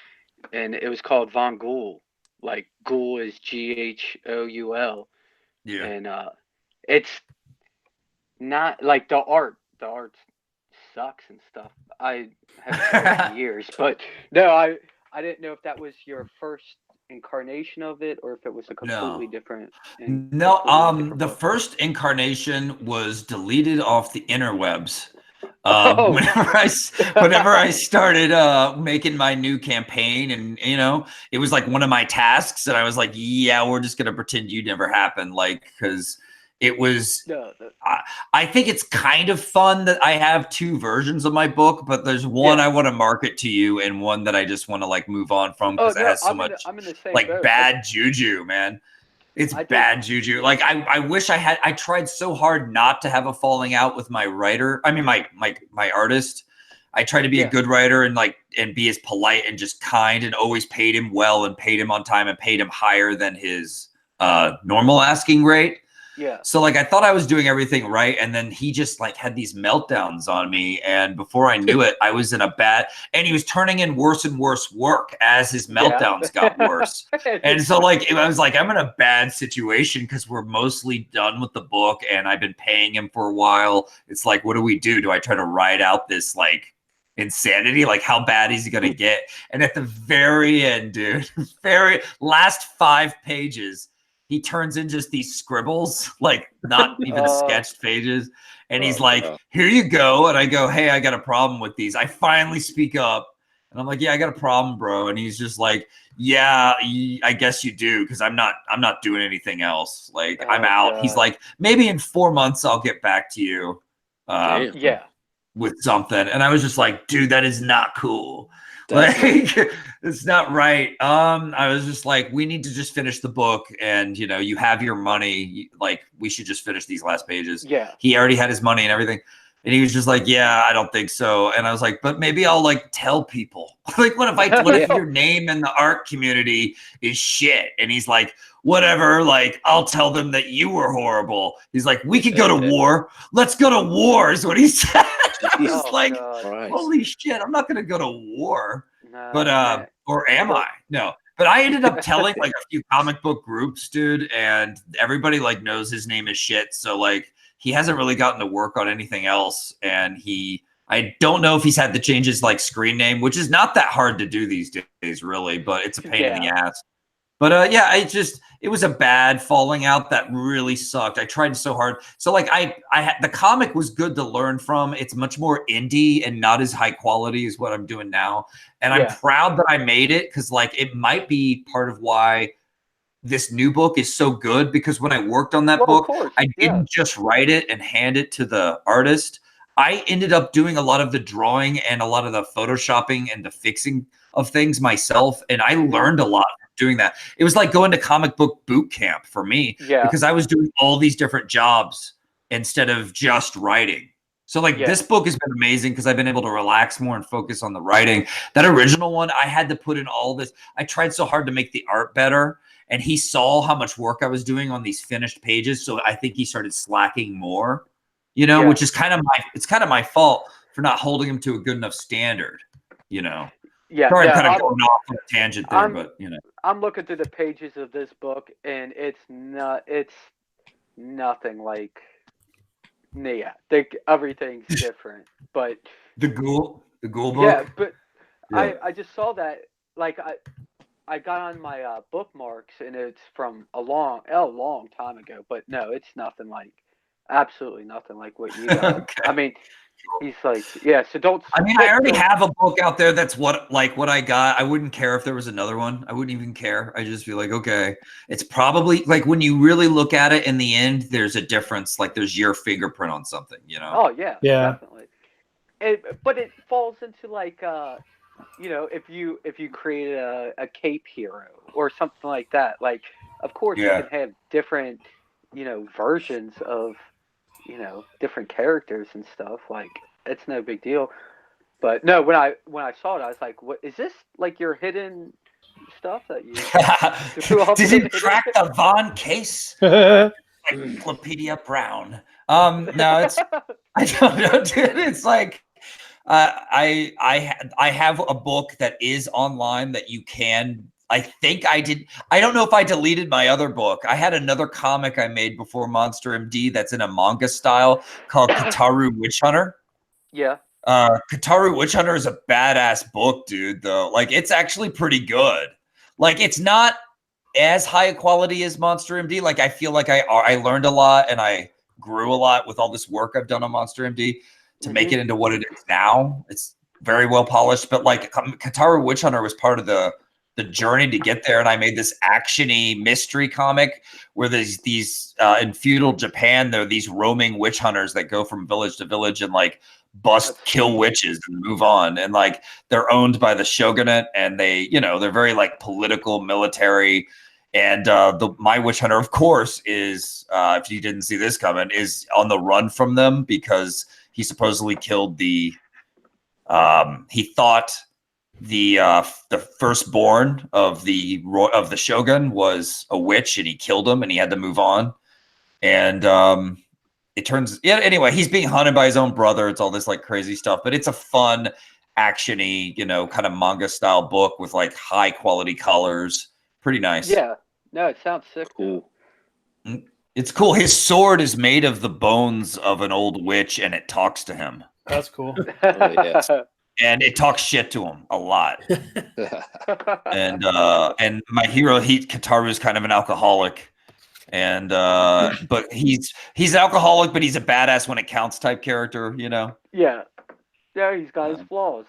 and it was called Von Ghoul. Like Ghoul is Ghoul. Yeah. And it's not like the art sucks and stuff. I haven't read it in years, but no, I didn't know if that was your first incarnation of it or if it was a completely different. The first incarnation was deleted off the interwebs. Whenever I started making my new campaign, and it was like one of my tasks, and I was like, yeah, we're just gonna pretend you never happened, like, because it was I think it's kind of fun that I have two versions of my book, but there's one I want to market to you and one that I just want to like move on from because it has so much bad juju, man. It's bad juju. Like I wish I tried so hard not to have a falling out with my writer. I mean, my artist. I tried to be a good writer and be as polite and just kind, and always paid him well and paid him on time and paid him higher than his normal asking rate. Yeah. So like I thought I was doing everything right, and then he just like had these meltdowns on me, and before I knew it, I was in and he was turning in worse and worse work as his meltdowns got worse. And so like I was like, I'm in a bad situation because we're mostly done with the book and I've been paying him for a while. It's like, what do we do? Do I try to ride out this like insanity? Like how bad is he gonna get? And at the very end, dude, very last 5 pages, he turns in just these scribbles, like not even sketched pages. And he's like, here you go. And I go, hey, I got a problem with these. I finally speak up. And I'm like, yeah, I got a problem, bro. And he's just like, yeah, I guess you do. Cause I'm not doing anything else. Like I'm out. He's like, maybe in 4 months, I'll get back to you. With something. And I was just like, dude, that is not cool. Like it's not right. I was just like, we need to just finish the book, and you have your money, like we should just finish these last pages. Yeah, he already had his money and everything, and he was just like, yeah, I don't think so. And I was like, but maybe I'll like tell people. Like what if your name in the art community is shit? And he's like, whatever, like I'll tell them that you were horrible. He's like, we could go to war. Let's go to war is what he said. He's like, holy shit, I'm not gonna go to war. But or am I? No. But I ended up telling like a few comic book groups, dude, and everybody like knows his name is shit. So like he hasn't really gotten to work on anything else. And I don't know if he's had to change his like screen name, which is not that hard to do these days, really, but it's a pain in the ass. But yeah, it was a bad falling out that really sucked. I tried so hard. So like I had the comic was good to learn from. It's much more indie and not as high quality as what I'm doing now. And I'm proud that I made it because like it might be part of why this new book is so good, because when I worked on that book, I didn't just write it and hand it to the artist. I ended up doing a lot of the drawing and a lot of the photoshopping and the fixing of things myself. And I learned a lot from doing that. It was like going to comic book boot camp for me because I was doing all these different jobs instead of just writing. So like this book has been amazing because I've been able to relax more and focus on the writing. That original one, I had to put in all this. I tried so hard to make the art better. And he saw how much work I was doing on these finished pages. So I think he started slacking more, you know, which is kind of my fault for not holding him to a good enough standard, you know. Yeah. Sorry, I'm kind of going off on a tangent there, but you know. I'm looking through the pages of this book and it's nothing like everything's different. But the ghoul book. Yeah, but I just saw that like I got on my bookmarks and it's from a long time ago, but no, it's nothing like, absolutely nothing like what you got. I mean, he's like, so don't. I mean, I already have a book out there that's what I got. I wouldn't care if there was another one. I wouldn't even care. I just feel like, okay, it's probably like when you really look at it in the end, there's a difference. Like there's your fingerprint on something, you know? Oh yeah, definitely. But it falls into like, you know, if you create a cape hero or something like that, like of course you can have different, you know, versions of, you know, different characters and stuff. Like it's no big deal. But no, when I saw it, I was like, what is this? Like your hidden stuff that you did you crack the Von case? Encyclopedia Brown. No, it's I don't know, dude. It's like I have a book that is online that you can. I think I did. I don't know if I deleted my other book. I had another comic I made before Monster MD that's in a manga style called Kataru Witch Hunter. Yeah. Kataru Witch Hunter is a badass book, dude, though. Like it's actually pretty good. Like it's not as high quality as Monster MD. Like I feel like I learned a lot and I grew a lot with all this work I've done on Monster MD to make it into what it is now. It's very well polished, but like Kataru Witch Hunter was part of the journey to get there. And I made this action-y mystery comic where there's these in feudal Japan, there are these roaming witch hunters that go from village to village and like kill witches and move on. And like they're owned by the shogunate and they, you know, they're very like political, military. And my witch hunter, of course, is if you didn't see this coming, is on the run from them because he supposedly killed he thought the firstborn of the shogun was a witch and he killed him and he had to move on. And anyway, he's being hunted by his own brother. It's all this like crazy stuff, but it's a fun action-y, you know, kind of manga style book with like high quality colors. Pretty nice. Yeah. No, it sounds sick. Cool. It's cool. His sword is made of the bones of an old witch and it talks to him. That's cool. Oh, yes. And it talks shit to him a lot. And my hero, Kataru, is kind of an alcoholic. And but he's an alcoholic, but he's a badass when it counts type character, you know? Yeah. Yeah, he's got his flaws.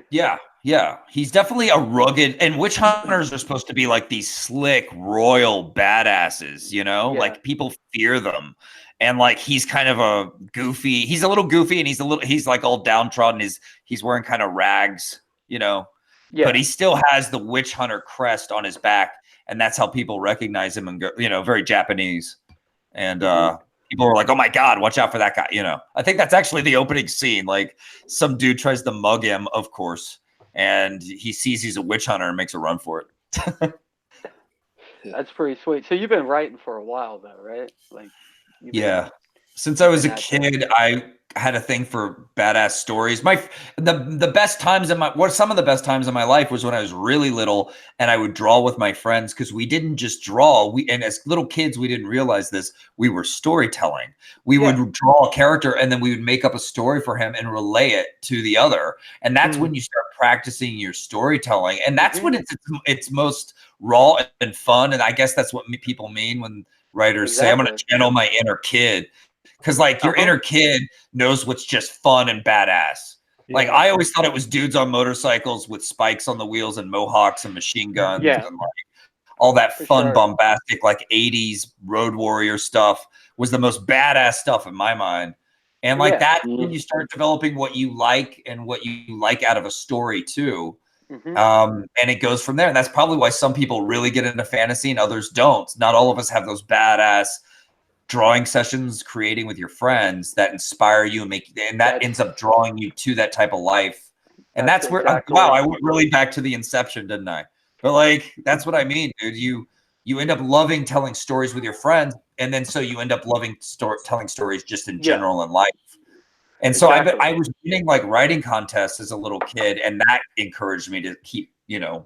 Yeah. He's definitely a rugged, and witch hunters are supposed to be like these slick, royal badasses, you know? Like people fear them. And like he's kind of a goofy, he's a little goofy and he's like all downtrodden, he's wearing kind of rags, you know. Yeah. But he still has the witch hunter crest on his back, and that's how people recognize him and go, you know, very Japanese. And people are like, "Oh my God, watch out for that guy!" You know, I think that's actually the opening scene. Like some dude tries to mug him, of course, and he sees he's a witch hunter and makes a run for it. That's pretty sweet. So you've been writing for a while, though, right? Like, yeah. Since I was a kid, had a thing for badass stories. The best times in some of the best times in my life was when I was really little and I would draw with my friends, because we didn't just draw. And as little kids, we didn't realize this. We were storytelling. We would draw a character and then we would make up a story for him and relay it to the other. And that's when you start practicing your storytelling. And that's when it's most raw and fun. And I guess that's what people mean when writers say, I'm going to channel my inner kid. Because like your inner kid knows what's just fun and badass. Yeah. Like I always thought it was dudes on motorcycles with spikes on the wheels and mohawks and machine guns and like all that fun, bombastic, like 80s road warrior stuff was the most badass stuff in my mind. And like that's when you start developing what you like and what you like out of a story too. And it goes from there. And that's probably why some people really get into fantasy and others don't. Not all of us have those badass drawing sessions, creating with your friends that inspire you and that ends up drawing you to that type of life. And that's where, wow, I went really back to the inception, didn't I? But like, that's what I mean, dude. You end up loving telling stories with your friends. And then so you end up loving telling stories just in general in life. And so I was winning like writing contests as a little kid, and that encouraged me to keep,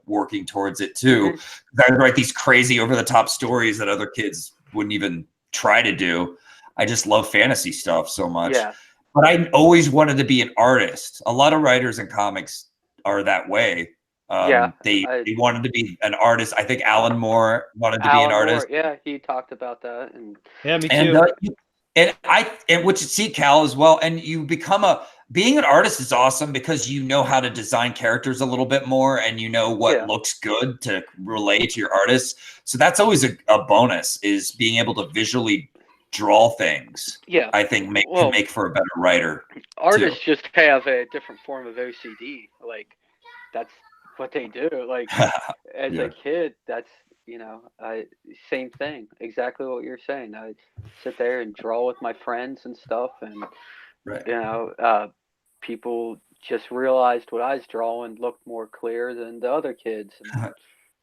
working towards it too. I would write these crazy over the top stories that other kids wouldn't even try to do. I just love fantasy stuff so much. Yeah. But I always wanted to be an artist. A lot of writers in comics are that way. They wanted to be an artist. I think Alan Moore wanted to be an artist. Yeah, he talked about that. And me too. And what you see, Cal, as well. And you become being an artist is awesome because you know how to design characters a little bit more, and you know what looks good to relate to your artists. So that's always a bonus, is being able to visually draw things. Yeah, I think can make for a better writer. Artists just have a different form of OCD. Like that's what they do. Like as a kid, that's same thing. Exactly what you're saying. I sit there and draw with my friends and stuff, and people just realized what I was drawing looked more clear than the other kids, and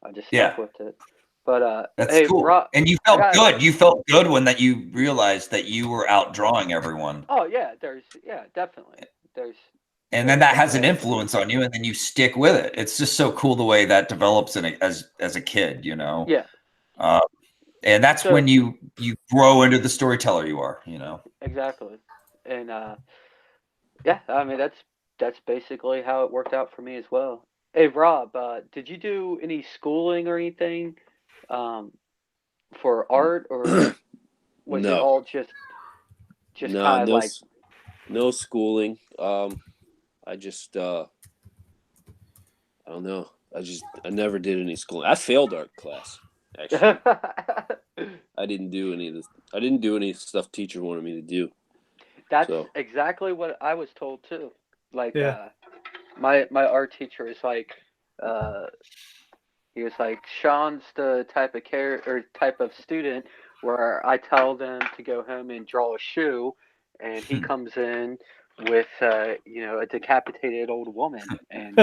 I just stuck with it. But that's cool. Rob, and you felt good. You felt good when you realized that you were out drawing everyone. Oh yeah, definitely. And then that has an influence on you, and then you stick with it. It's just so cool the way that develops as a kid, Yeah. And that's when you grow into the storyteller you are, Exactly. And I mean that's basically how it worked out for me as well. Hey Rob, did you do any schooling or anything for art, or was it all just kind of like no schooling? I just I don't know. I never did any schooling. I failed art class, actually. I didn't do any of this. I didn't do any stuff teacher wanted me to do. That's exactly what I was told too. Like my art teacher is like he was like, Sean's the type of student where I tell them to go home and draw a shoe, and he comes in with a decapitated old woman. And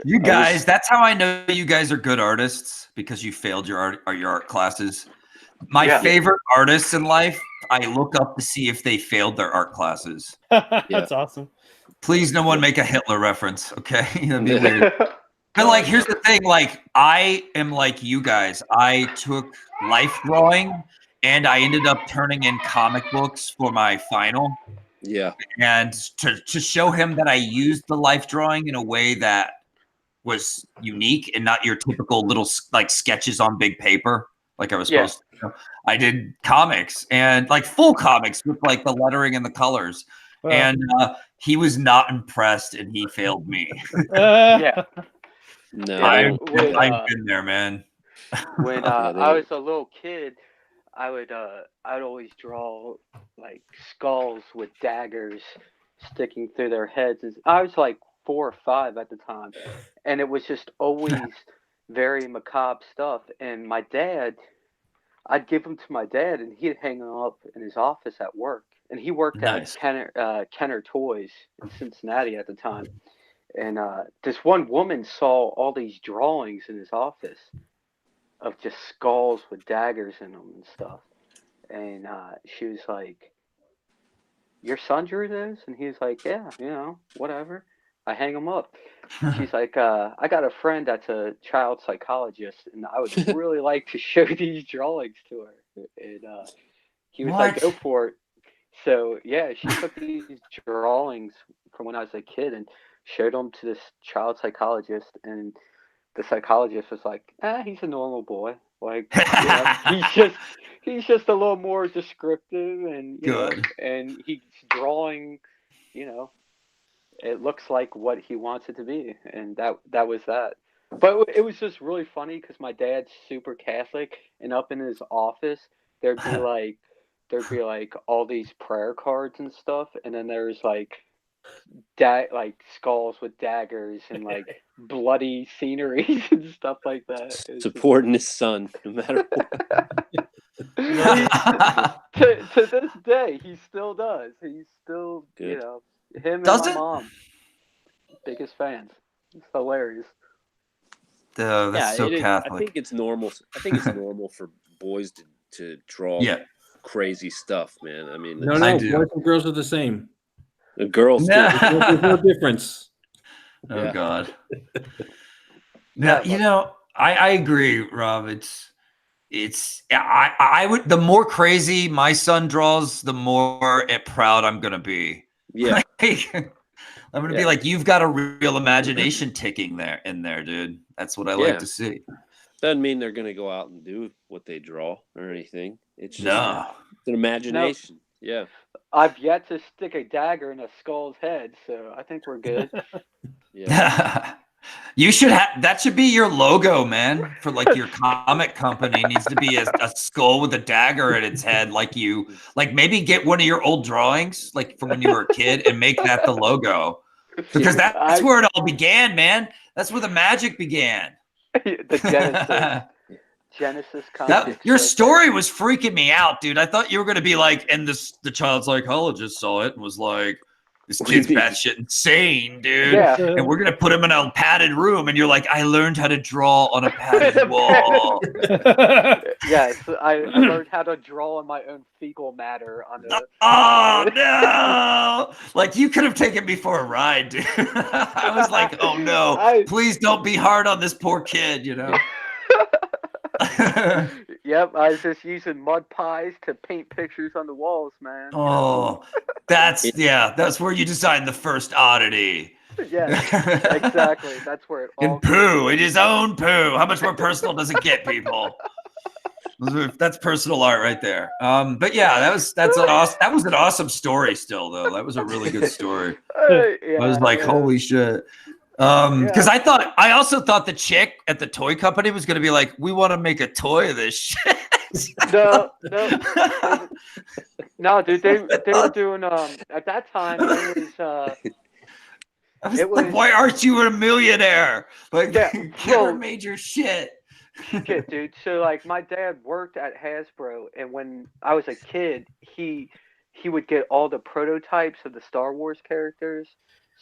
you guys, that's how I know you guys are good artists, because you failed your art classes. My favorite artists in life, I look up to see if they failed their art classes. That's awesome. Please, no one make a Hitler reference, okay? That'd be weird. But like, here's the thing: like, I am like you guys. I took life drawing, and I ended up turning in comic books for my final. Yeah. And to show him that I used the life drawing in a way that was unique and not your typical little like sketches on big paper, like I was supposed to. I did comics, and like full comics with like the lettering and the colors. And he was not impressed, and he failed me. No, I've been there, man. When I was a little kid, I'd always draw like skulls with daggers sticking through their heads. I was like 4 or 5 at the time, and it was just always very macabre stuff. And my dad, I'd give them to my dad, and he'd hang them up in his office at work. And he worked at Kenner Toys in Cincinnati at the time. And this one woman saw all these drawings in his office of just skulls with daggers in them and stuff. And she was like, your son drew this? And he's like, yeah, whatever. I hang them up. She's like, I got a friend that's a child psychologist, and I would really like to show these drawings to her. And he was like, go for it. So yeah, she took these drawings from when I was a kid and showed them to this child psychologist, and the psychologist was like, he's a normal boy. Like, he's just a little more descriptive, and and he's drawing, it looks like what he wants it to be, and that was that. But it was just really funny because my dad's super Catholic, and up in his office there'd be like all these prayer cards and stuff, and then there's like skulls with daggers and like bloody sceneries and stuff like that. Supporting his son no matter what. to this day he still does. He's still Good. him and my mom, biggest fans. It's hilarious. That's so Catholic. I think it's normal. I think it's normal for boys to draw crazy stuff, man. I mean, no, boys and girls are the same. The girls, there's no difference. Oh God. Now, I agree, Rob. I would, the more crazy my son draws, the more proud I'm gonna be. Yeah. I'm gonna be like, you've got a real imagination ticking in there, dude. That's what I like to see. Doesn't mean they're gonna go out and do what they draw or anything. It's just it's an imagination. No. Yeah. I've yet to stick a dagger in a skull's head, so I think we're good. Yeah. You should that should be your logo, man, for like your comic company. It needs to be a skull with a dagger at its head, like maybe get one of your old drawings, like from when you were a kid, and make that the logo. Because that's where it all began, man. That's where the magic began. The Genesis comics. Your story was freaking me out, dude. I thought you were gonna be like, and the child psychologist saw it and was like, this kid's batshit insane, dude. Yeah. And we're gonna put him in a padded room, and you're like, I learned how to draw on a padded wall. Yes, I learned how to draw on my own fecal matter on a. Oh no! Like, you could have taken me for a ride, dude. I was like, oh no, please don't be hard on this poor kid, Yep, I was just using mud pies to paint pictures on the walls, man. Oh, that's where you designed the first Oddity. Yeah, exactly. That's where it all. In poo, in his own poo. How much more personal does it get, people? That's personal art right there. But yeah, that was an awesome story. Still, though, that was a really good story. I was like, holy shit. Because I also thought the chick at the toy company was going to be like, we want to make a toy of this shit. No, dude, they were doing at that time it was like, why aren't you a millionaire? Like, Killer made your shit. Shit, dude. So like, my dad worked at Hasbro, and when I was a kid, he would get all the prototypes of the Star Wars characters.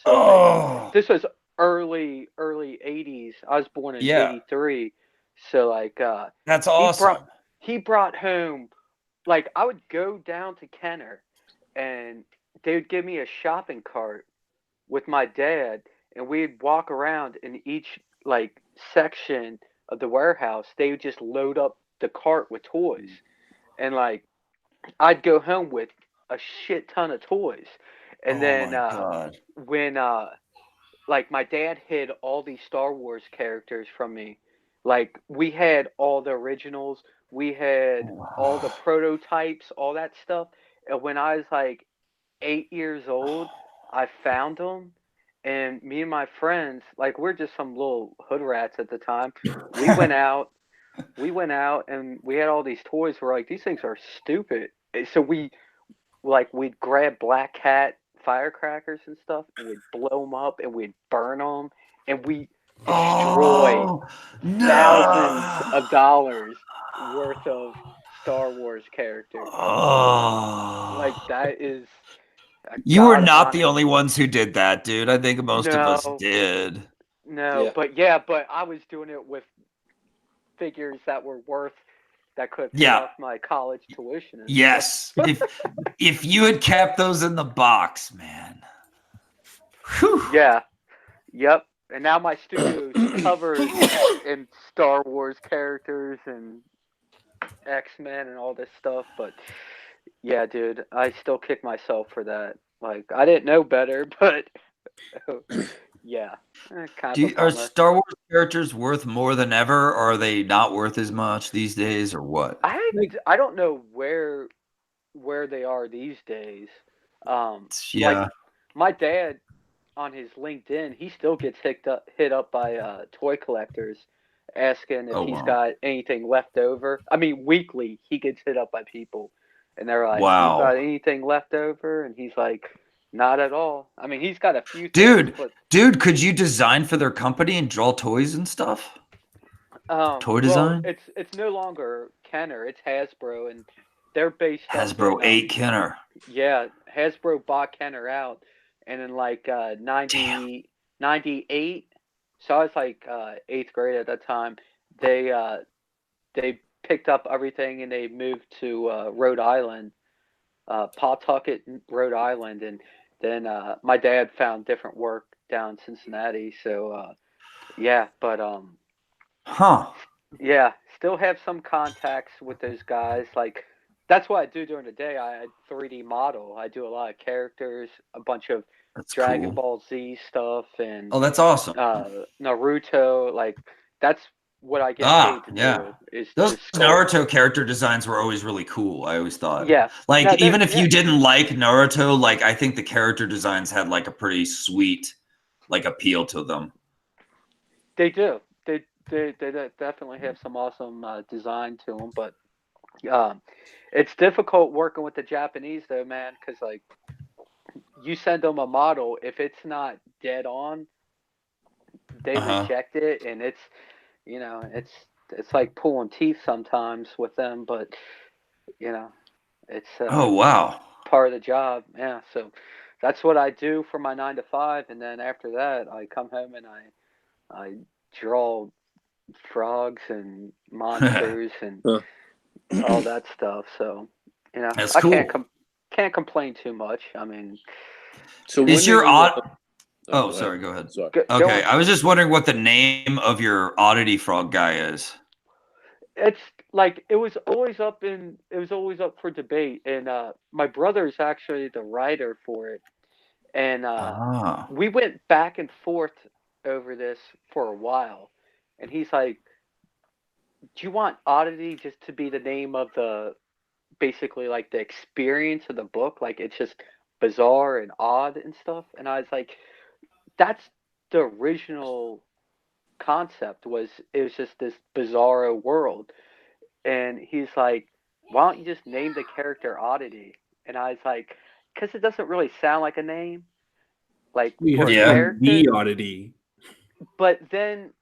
So this was early 80s. I was born in 83. So like that's awesome. He brought home, like, I would go down to Kenner and they would give me a shopping cart with my dad, and we'd walk around in each like section of the warehouse. They would just load up the cart with toys. And like, I'd go home with a shit ton of toys. And then when like, my dad hid all these Star Wars characters from me. Like, we had all the originals, we had all the prototypes, all that stuff. And when I was like 8 years old, I found them. And me and my friends, like, we're just some little hood rats at the time. We went out and we had all these toys. We're like, these things are stupid. So we'd grab Black Cat firecrackers and stuff, and we'd blow them up and we'd burn them, and we destroy thousands of dollars worth of Star Wars characters. Like, that is. You were not the only ones who did that, dude. I think most of us did. No, but I was doing it with figures that that could pay off my college tuition. Yes. if you had kept those in the box, man. Whew. Yeah. Yep. And now my studio is covered in Star Wars characters and X-Men and all this stuff, but yeah, dude, I still kick myself for that. Like, I didn't know better, but yeah, kind of a Are bummer. Star Wars characters worth more than ever, or are they not worth as much these days, or what? I don't know where they are these days. Yeah. Like my dad on his LinkedIn, he still gets hit up by toy collectors asking if he's got anything left over. I mean, weekly he gets hit up by people, and they're like, "You got anything left over?" And he's like, "Not at all." I mean, he's got a few things, but could you design for their company and draw toys and stuff? Toy design? It's no longer Kenner, it's Hasbro, and they're based Hasbro ate Kenner. Yeah, Hasbro bought Kenner out, and in like 98, so I was like 8th grade at that time. They picked up everything and they moved to Rhode Island, Pawtucket, Rhode Island, and then my dad found different work down in Cincinnati. So yeah, but yeah, still have some contacts with those guys. Like, that's what I do during the day. I 3D model. I do a lot of characters, a bunch of Dragon Ball Z stuff, and that's awesome. Naruto. Like, that's what I get paid to do. Is those Naruto character designs were always really cool. I always thought. Yeah. Like, even if you didn't like Naruto, like, I think the character designs had like a pretty sweet, like, appeal to them. They do. They definitely have some awesome design to them, but it's difficult working with the Japanese though, man, because like you send them a model, if it's not dead on, they reject it, and it's it's like pulling teeth sometimes with them, but it's part of the job. Yeah, so that's what I do for my 9 to 5, and then after that I come home and I draw frogs and monsters and all that stuff. So that's I cool. can't complain too much. I mean, so is your sorry, go ahead. Sorry. Okay, I was just wondering what the name of your Oddity frog guy is. It's like it was always up for debate, and my brother is actually the writer for it, and we went back and forth over this for a while. And he's like, "Do you want Oddity just to be the name of basically like the experience of the book? Like it's just bizarre and odd and stuff?" And I was like, "That's the original concept. It was just this bizarro world." And he's like, "Why don't you just name the character Oddity?" And I was like, "Because it doesn't really sound like a name, like for a character." The Oddity. But then,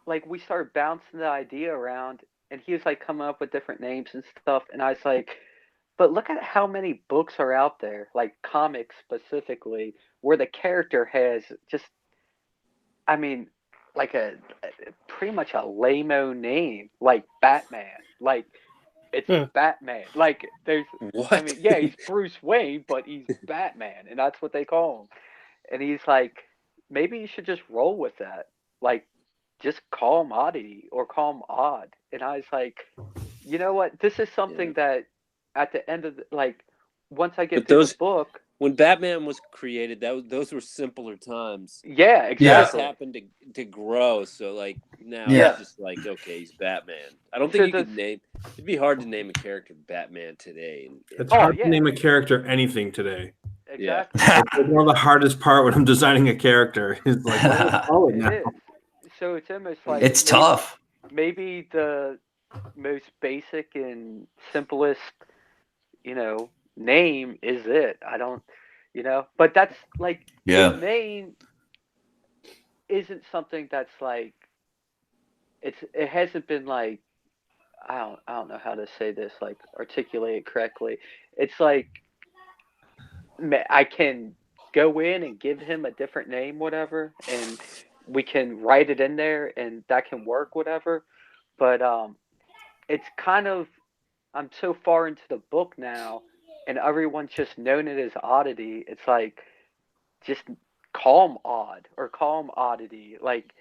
like, we started bouncing the idea around, and he was like coming up with different names and stuff, and I was like, but look at how many books are out there, like comics specifically, where the character has just, I mean, like a pretty much a lame-o name, like Batman. Like, it's Batman. Like, there's, what? I mean, yeah, he's Bruce Wayne, but he's Batman, and that's what they call him. And he's like, maybe you should just roll with that. Like, just call him Oddity or call him Odd. And I was like, you know what? This is something that at the end of once I get through the book. When Batman was created, those were simpler times. Yeah, exactly. He just happened to grow. So like now it's just like, okay, he's Batman. I don't think it'd be hard to name a character Batman today. It's hard to name a character anything today. Exactly. It's one of the hardest part when I'm designing a character is like, it is. So it's almost like it's tough. Maybe the most basic and simplest, name is it. I don't, but that's like the name isn't something that's like it hasn't been like I don't know how to say this, like articulate it correctly. It's like I can go in and give him a different name, whatever, and we can write it in there and that can work, whatever. But it's kind of, I'm so far into the book now, and everyone's just known it as Oddity. It's like, just call him Odd or call him Oddity. Like,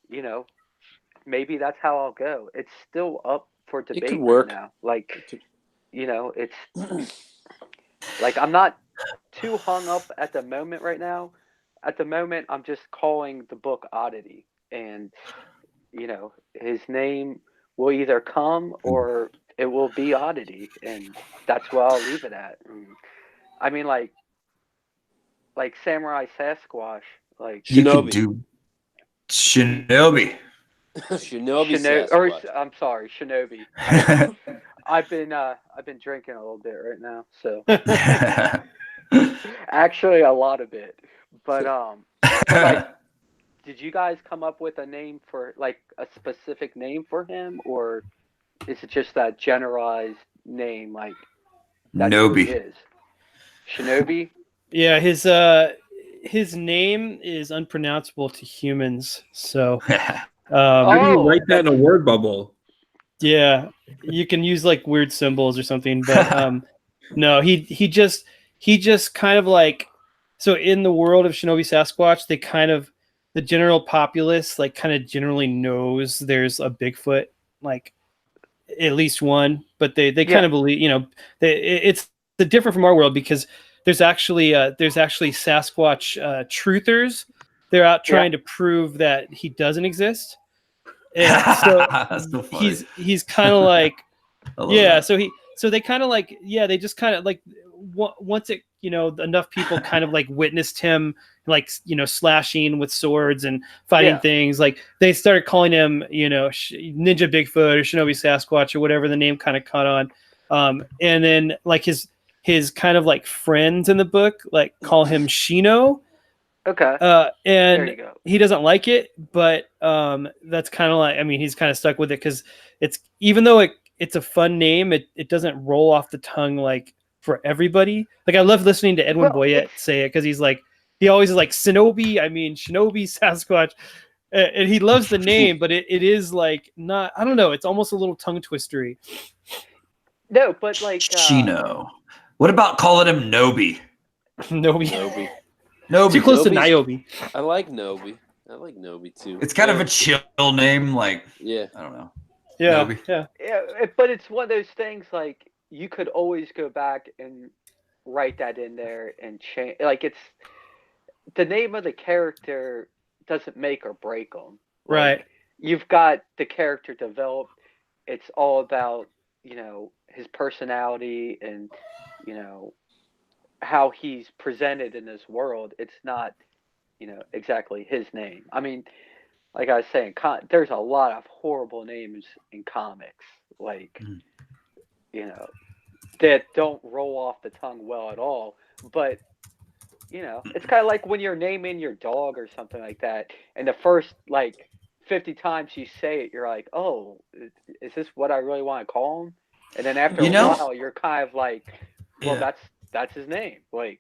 you know, maybe that's how I'll go. It's still up for It debate could right work. now. Like, you know, it's like I'm not too hung up at the moment right now. At the moment, I'm just calling the book Oddity, and you know, his name will either come or it will be Oddity, and that's where I'll leave it at. And, I mean, like Samurai Sasquatch, like You could Shinobi. do Shinobi. Shinobi Or Sasquatch. I'm sorry, Shinobi. I've been drinking a little bit right now, so actually a lot of it. But like, did you guys come up with a name for like a specific name for him, or is it just that generalized name, like that's who he Nobi. is? Shinobi? Yeah, his name is unpronounceable to humans, so How do you Oh, write that in a word bubble? yeah, you can use like weird symbols or something, but no, he just kind of like, so in the world of Shinobi Sasquatch, they kind of, the general populace like kind of generally knows there's a Bigfoot, like at least one, but they Yeah. kind of believe, you know, it's different from our world because there's actually Sasquatch truthers. They're out trying to prove that he doesn't exist. And so That's so funny. he's kind of like, I love yeah, that. so they kind of like, yeah, they just kind of like, once it, you know, enough people kind of like witnessed him like, you know, slashing with swords and fighting things, like they started calling him, you know, Ninja Bigfoot or Shinobi Sasquatch or whatever the name kind of caught on. And then like his kind of like friends in the book like call him Shino. Okay. There And you go. he doesn't like it, but that's kind of like, I mean, he's kind of stuck with it because it's, even though it's a fun name, it doesn't roll off the tongue like for everybody. Like I love listening to Edwin Boyette say it because he's like, he always is like Shinobi Sasquatch, and he loves the name, but it is like not, I don't know, it's almost a little tongue twistery. No, but like Chino. What about calling him Nobi? Nobi. Nobi. Too close to Nobi's- Niobe. I like Nobi. I like Nobi too. It's kind of a chill name, like Yeah. I don't know. Yeah, Nobi. yeah. but it's one of those things like you could always go back and write that in there and change. Like it's the name of the character doesn't make or break them. Right. You've got the character developed. It's all about, you know, his personality and, you know, how he's presented in this world. It's not, you know, exactly his name. I mean, like I was saying, there's a lot of horrible names in comics, like, you know, that don't roll off the tongue well at all. But, you know, it's kind of like when you're naming your dog or something like that, and the first, like, 50 times you say it, you're like, oh, is this what I really want to call him? And then after a while, you're kind of like, well, that's his name. Like,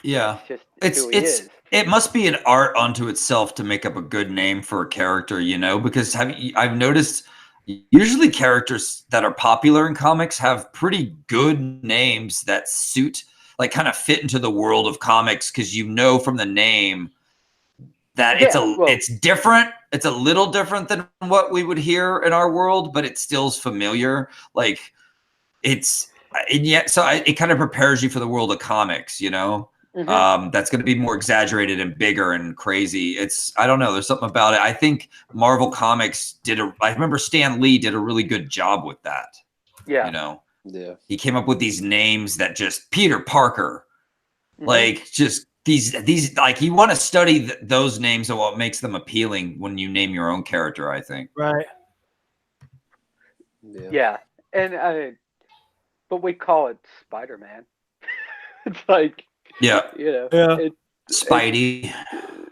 yeah, it's who he is. It must be an art unto itself to make up a good name for a character, you know, because I've noticed usually characters that are popular in comics have pretty good names that suit, like kind of fit into the world of comics, because you know from the name that it's different. It's a little different than what we would hear in our world, but it still is familiar. Like it kind of prepares you for the world of comics, you know. That's going to be more exaggerated and bigger and crazy. I don't know. There's something about it. I think Marvel Comics I remember Stan Lee did a really good job with that. Yeah. You know, Yeah. he came up with these names that just Peter Parker, like just these, like you want to study those names and what makes them appealing when you name your own character, I think. Right. Yeah. And but we call it Spider-Man. It's like, yeah, you know, Spidey.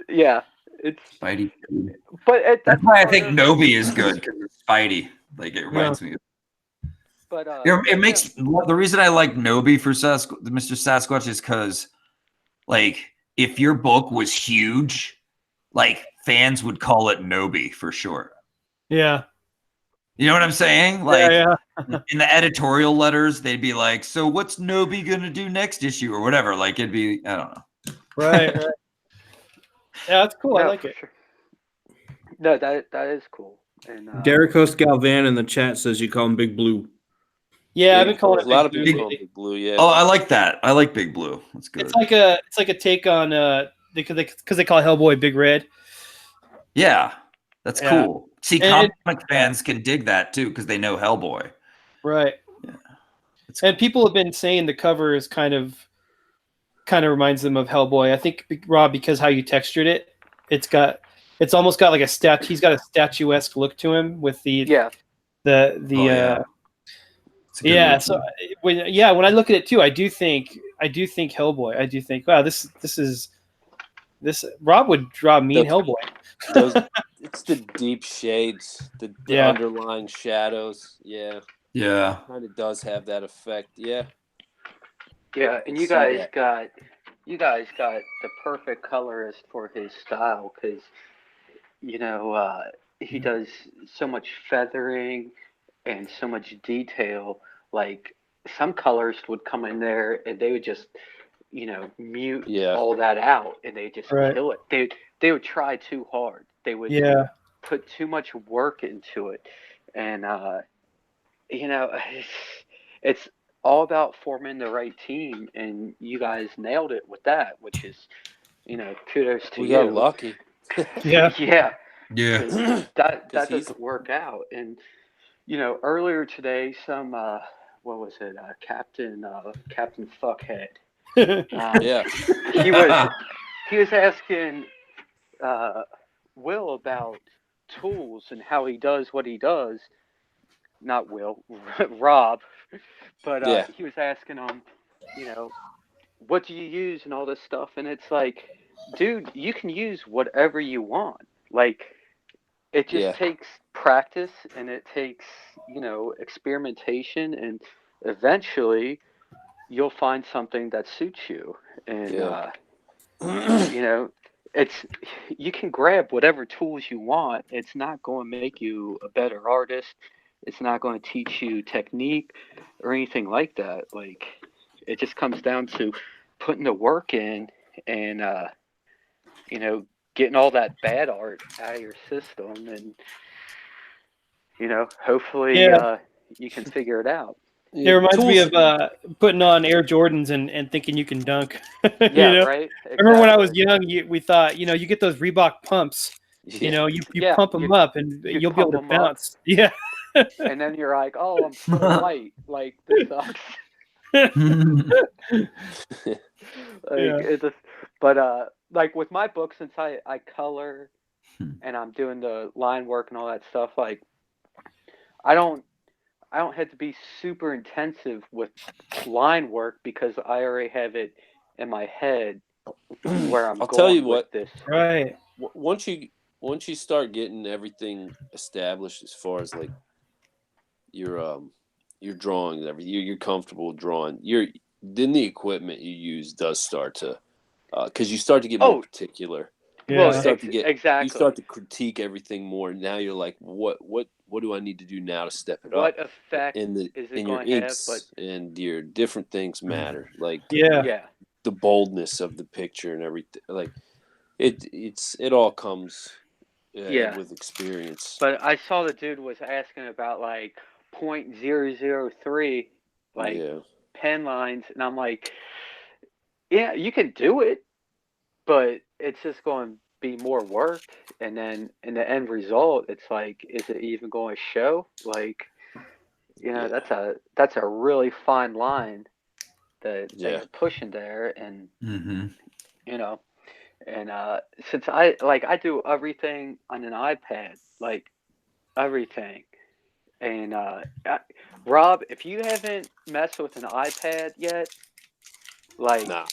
It's Spidey. But that's why I think Nobi is good, because it's Spidey. Like it reminds me of. But it makes the reason I like Nobi for Mr. Sasquatch is because, like, if your book was huge, like fans would call it Nobi for sure. Yeah. You know what I'm saying? Like yeah. in the editorial letters, they'd be like, "So what's Nobi gonna do next issue or whatever?" Like it'd be, I don't know. Right. Yeah, that's cool. I No, like for it. sure. No, that is cool. And Derek Host Galvan in the chat says you call him Big Blue. Yeah, I've Big been calling Blue. it A lot of Big people Blue call lately. it Big Blue. Yeah. Oh, I like that. I like Big Blue. That's good. It's like a take on because they call Hellboy Big Red. Yeah, that's Yeah. cool. See, And- comic fans can dig that too because they know Hellboy. Right. Yeah. It's And people have been saying the cover is kind of reminds them of Hellboy. I think, Rob, because how you textured it, it's almost got like he's got a statuesque look to him with the yeah, It's a good yeah. look. So when I look at it too, I do think Hellboy. I do think, wow, this Rob would draw mean Hellboy. It's the deep shades, the Yeah. underlying shadows. Yeah, Yeah. kind of does have that effect. Yeah. yeah. And you See guys that. got the perfect colorist for his style because he does so much feathering and so much detail. Like some colorists would come in there and they would just mute Yeah. all that out and they just Right. kill it. They would try too hard. They would Yeah. put too much work into it, and it's all about forming the right team. And you guys nailed it with that, which is kudos to We you. got lucky. Yeah. Yeah, Yeah. 'cause that 'Cause he's- doesn't work out. And earlier today, some what was it, Captain Fuckhead. Yeah. He was asking Will about tools and how he does what he does. Not Will, Rob. But Yeah. he was asking him, what do you use and all this stuff. And it's like, dude, you can use whatever you want. Like, it just Yeah. takes practice and it takes, experimentation. And eventually you'll find something that suits you. And, Yeah. you can grab whatever tools you want. It's not going to make you a better artist. It's not going to teach you technique or anything like that. Like, it just comes down to putting the work in and, getting all that bad art out of your system. And, hopefully you can figure it out. It reminds me of putting on Air Jordans and thinking you can dunk. Yeah, right. I remember when I was Exactly. young, we thought, you get those Reebok pumps. Yeah. You Yeah, pump them up and you'll be able to pump 'em up. bounce. Yeah. And then you're like, oh, I'm so light. Like, this sucks. Like with my book, since I color and I'm doing the line work and all that stuff, like I don't have to be super intensive with line work because I already have it in my head where I'm I'll going tell you with what. this. Right. Once you start getting everything established as far as like your drawing and everything, you're comfortable drawing. Then the equipment you use does start to because you start to get more particular. Yeah. You start to get exactly. You start to critique everything more. Now you're like, what do I need to do now to step it What up? effect In is it your going to have? inks But and your different things matter. Like Yeah. the boldness of the picture and everything. Like it all comes with experience. But I saw the dude was asking about like 0.003 like pen lines, and I'm like, yeah, you can do it, but it's just going to be more work. And then in the end result, it's like, is it even going to show? Like, that's a really fine line that you're pushing there. And and since I do everything on an iPad, like everything. And Rob, if you haven't messed with an iPad yet, like, nah,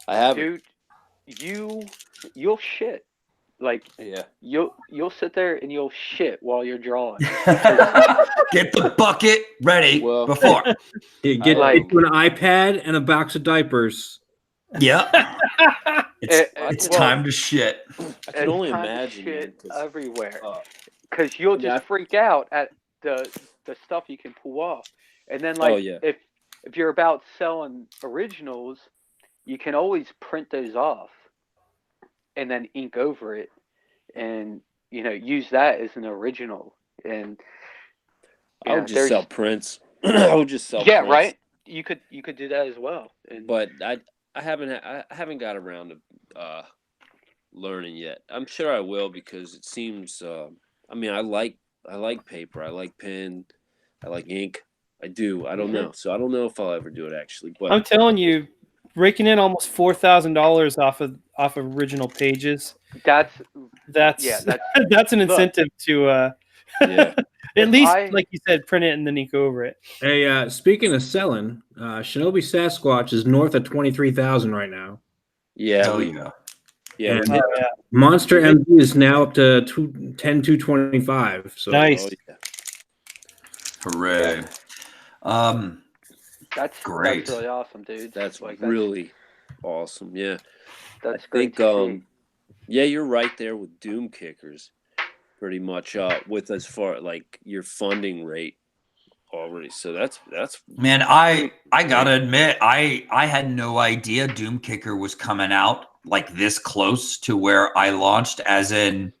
I haven't. Dude, you'll shit. Like, you'll sit there and you'll shit while you're drawing. Get the bucket ready before. Get into an iPad and a box of diapers. Yeah. It's time to shit. I can only time to imagine, shit man, everywhere. Because you'll just freak out at the stuff you can pull off. And then like if you're about selling originals, you can always print those off and then ink over it and use that as an original. And I would just sell prints. I would just sell prints. Right. You could do that as well. But I haven't got around to learning yet. I'm sure I will, because it seems I mean, I like paper, I like pen, I like ink. I do. I don't know. So I don't know if I'll ever do it actually. But I'm telling you, raking in almost $4,000 off of original pages. That's an incentive to at least, like you said, print it and then ink over it. Hey, speaking of selling, Shinobi Sasquatch is north of 23,000 right now. Yeah. Yeah. Monster MD is now up to 225. So nice. Hooray. That's great. That's really awesome, dude. That's really awesome. Yeah. That's great. Yeah, you're right there with Doom Kickers, pretty much with as far like your funding rate already. So that's man, I gotta admit, I had no idea Doom Kicker was coming out like this close to where I launched, as in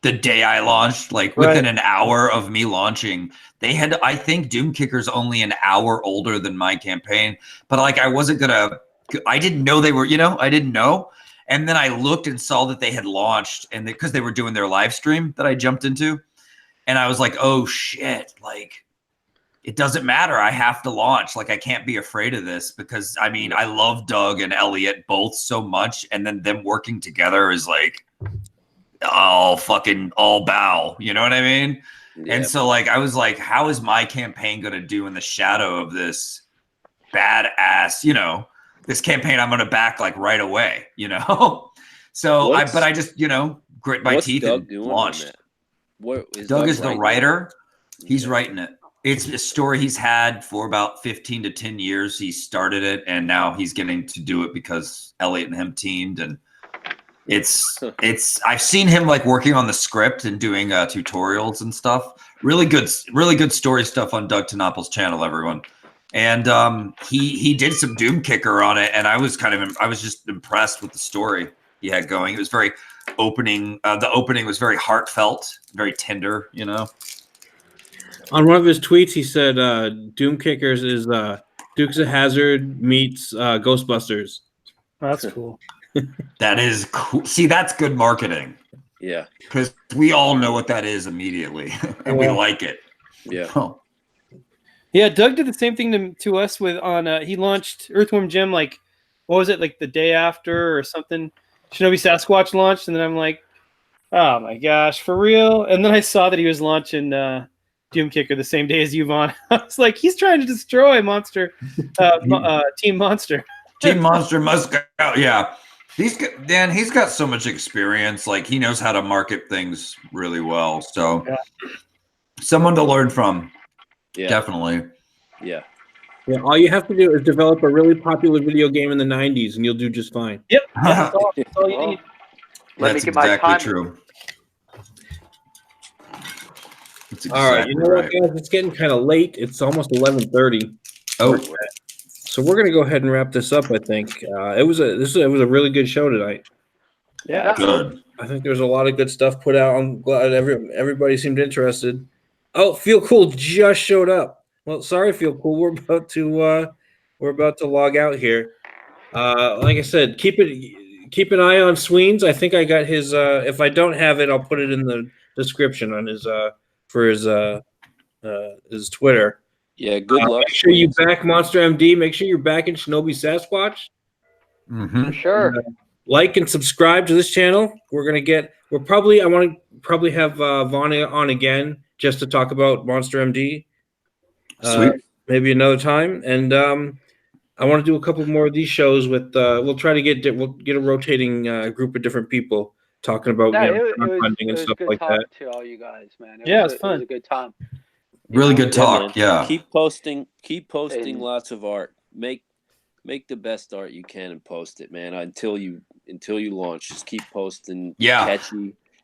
the day I launched, like within an hour of me launching. They had, I think Doom Kicker's only an hour older than my campaign, but like I didn't know they were, I didn't know. And then I looked and saw that they had launched, and because they were doing their live stream that I jumped into, and I was like, oh shit, like it doesn't matter. I have to launch. Like I can't be afraid of this, because I mean, I love Doug and Elliot both so much. And then them working together is like, all bow, you know what I mean? Yeah. And so like I was like, how is my campaign gonna do in the shadow of this badass, this campaign I'm gonna back like right away, So I just, grit my teeth and launched. Doug is the writer. He's writing it. It's a story he's had for about 15 to 10 years. He started it, and now he's getting to do it because Elliot and him teamed, and I've seen him like working on the script and doing tutorials and stuff. Really good story stuff on Doug Tenople's channel, everyone. And he did some Doom Kicker on it, and I was just impressed with the story he had going. It was very opening. The opening was very heartfelt, very tender, On one of his tweets, he said Doom Kickers is Dukes of Hazzard meets Ghostbusters. That's cool. That is cool. See, that's good marketing. Yeah. Because we all know what that is immediately, and we like it. Yeah. Oh. Yeah, Doug did the same thing to us he launched Earthworm Jim, like, what was it, like the day after or something? Shinobi Sasquatch launched, and then I'm like, oh my gosh, for real? And then I saw that he was launching Doom Kicker the same day as Yvonne. I was like, he's trying to destroy Team Monster. Team Monster must go out. Yeah. He's got so much experience. Like he knows how to market things really well. So someone to learn from. Yeah. Definitely. Yeah. Yeah. All you have to do is develop a really popular video game in the 90s and you'll do just fine. Yep. That's all you need. That's exactly true. That's exactly all right. You know what, guys? It's getting kind of late. It's almost 11:30. Oh. So we're gonna go ahead and wrap this up. I think it was a really good show tonight. Yeah, good. I think there's a lot of good stuff put out. I'm glad everybody seemed interested. Oh, Feel Cool just showed up. Well, sorry, Feel Cool. We're about to log out here. Like I said, keep an eye on Sweens. I think I got his. If I don't have it, I'll put it in the description on his for his Twitter. Yeah, good luck. Make sure you back Monster MD. Make sure you're backing Shinobi Sasquatch. Mm-hmm. For sure. Like and subscribe to this channel. I want to have Vaughn on again just to talk about Monster MD. Sweet. Maybe another time. And I want to do a couple more of these shows with. We'll try to get a rotating group of different people talking about crowdfunding and stuff like that. To all you guys, man. It's fun. It was a good time. Really good talk. Yeah. Keep posting lots of art. Make the best art you can and post it, man. Until you launch, just keep posting. Yeah.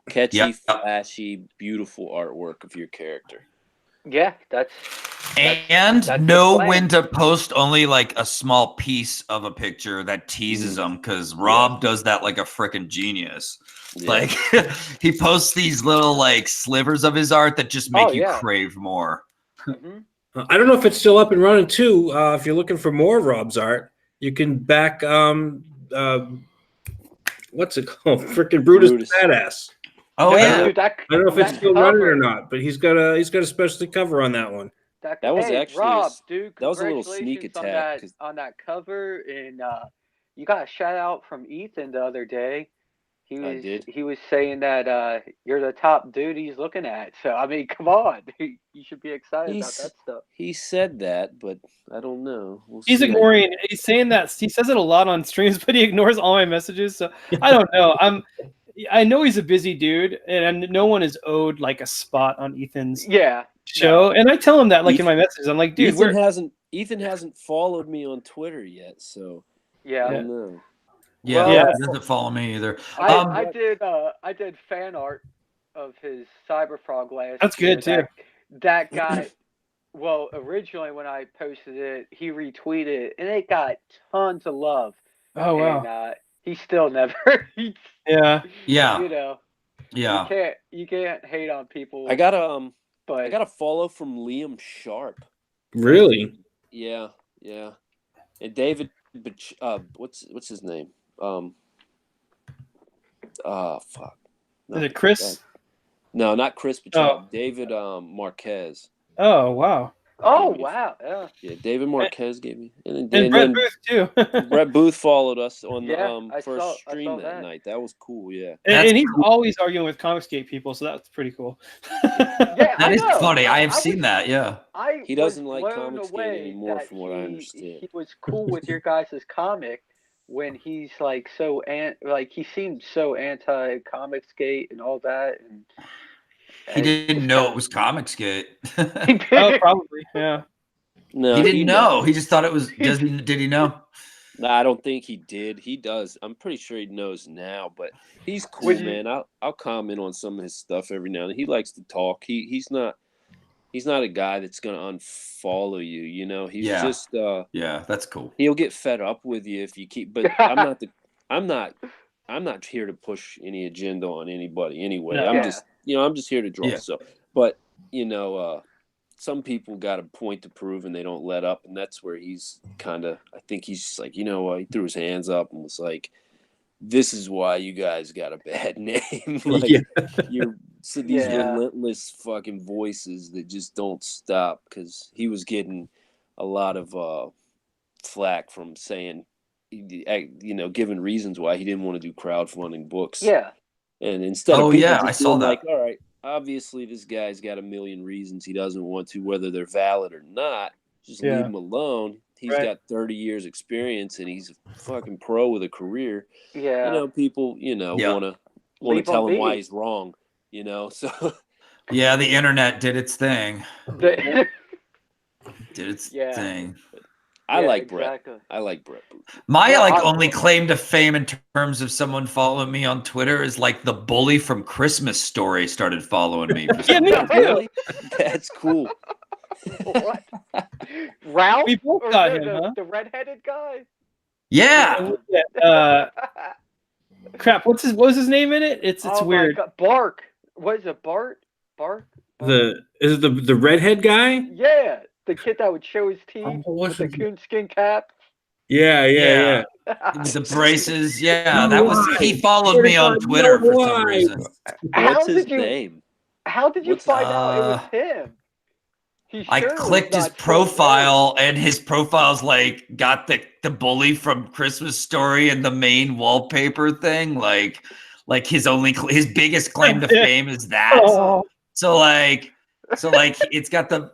Catchy, flashy, beautiful artwork of your character. Yeah, that's know the plan. when to post only like a small piece of a picture that teases them, because Rob does that like a freaking genius. Yeah. Like he posts these little like slivers of his art that just make you crave more. Mm-hmm. I don't know if it's still up and running too. If you're looking for more Rob's art, you can back what's it called? Freaking Brutus Badass. Oh yeah. Dude, I don't know if it's still running or not, but he's got a specialty cover on that one. That was actually Rob, dude. that was a little sneak attack on that cover, and you got a shout out from Ethan the other day. He was saying that you're the top dude he's looking at. So I mean, come on, you should be excited about that stuff. He said that, but I don't know. He's ignoring. He's saying that he says it a lot on streams, but he ignores all my messages. So I don't know. I know he's a busy dude, and no one is owed like a spot on Ethan's show. And I tell him that like in my messages. I'm like, dude, Ethan hasn't followed me on Twitter yet, so I don't know. Yeah, he doesn't follow me either. I did fan art of his Cyberfrog last. That's good too. That guy. Well, originally when I posted it, he retweeted it, and it got tons of love. Oh wow! And, he still never. You know. Yeah. You can't hate on people. I got a follow from Liam Sharp. Really? Yeah. And David, what's his name? Fuck. Is it Chris? No, not Chris Bachar. David Marquez. Oh wow! Oh wow! Yeah, David Marquez gave me, and Brett Booth too. Brett Booth followed us on the first stream that night. That was cool. Yeah, and he's always arguing with Comicsgate people, so that's pretty cool. That is funny. I have seen that. Yeah, he doesn't like Comicsgate anymore, from what I understand. He was cool with your guys' comic when he's like he seemed so anti Comicsgate and all that, and he didn't know it was Comicsgate. Oh, probably, yeah. No, he didn't know. He just thought it was. Did he know? No, I don't think he did. He does. I'm pretty sure he knows now. But he's cool, man. I'll comment on some of his stuff every now and then. He likes to talk. He's not a guy that's gonna unfollow you. You know, he's just that's cool. He'll get fed up with you if you keep. But I'm not here to push any agenda on anybody anyway. No, I'm just here to draw. So, but some people got a point to prove and they don't let up, and that's where he's kind of. I think he's just like, he threw his hands up and was like, "This is why you guys got a bad name. You're these relentless fucking voices that just don't stop." Because he was getting a lot of flack from saying, giving reasons why he didn't want to do crowdfunding books. Yeah. And instead of I saw that. Like, all right, obviously this guy's got a million reasons he doesn't want to, whether they're valid or not. Just leave him alone. He's got 30 years experience and he's a fucking pro with a career. Yeah. People, want to tell him why he's wrong, so. Yeah, the internet did its thing. Thing. I like Brett. I like Brett Booth. My only claim to fame in terms of someone following me on Twitter is like the bully from Christmas Story started following me. Really? That's cool. What? Ralph? We both got him, the redheaded guy? Yeah. Crap, what was his name in it? It's weird. Bark. What is it? Bark? Is it the redhead guy? Yeah. The kid that would show his teeth with the coonskin cap. Yeah. The braces. Yeah, that was. He followed me on Twitter for some reason. What's his name? How did you find out it was him? I clicked his profile, and his profile's like got the bully from Christmas Story and the main wallpaper thing. Like his biggest claim to fame is that. Oh. So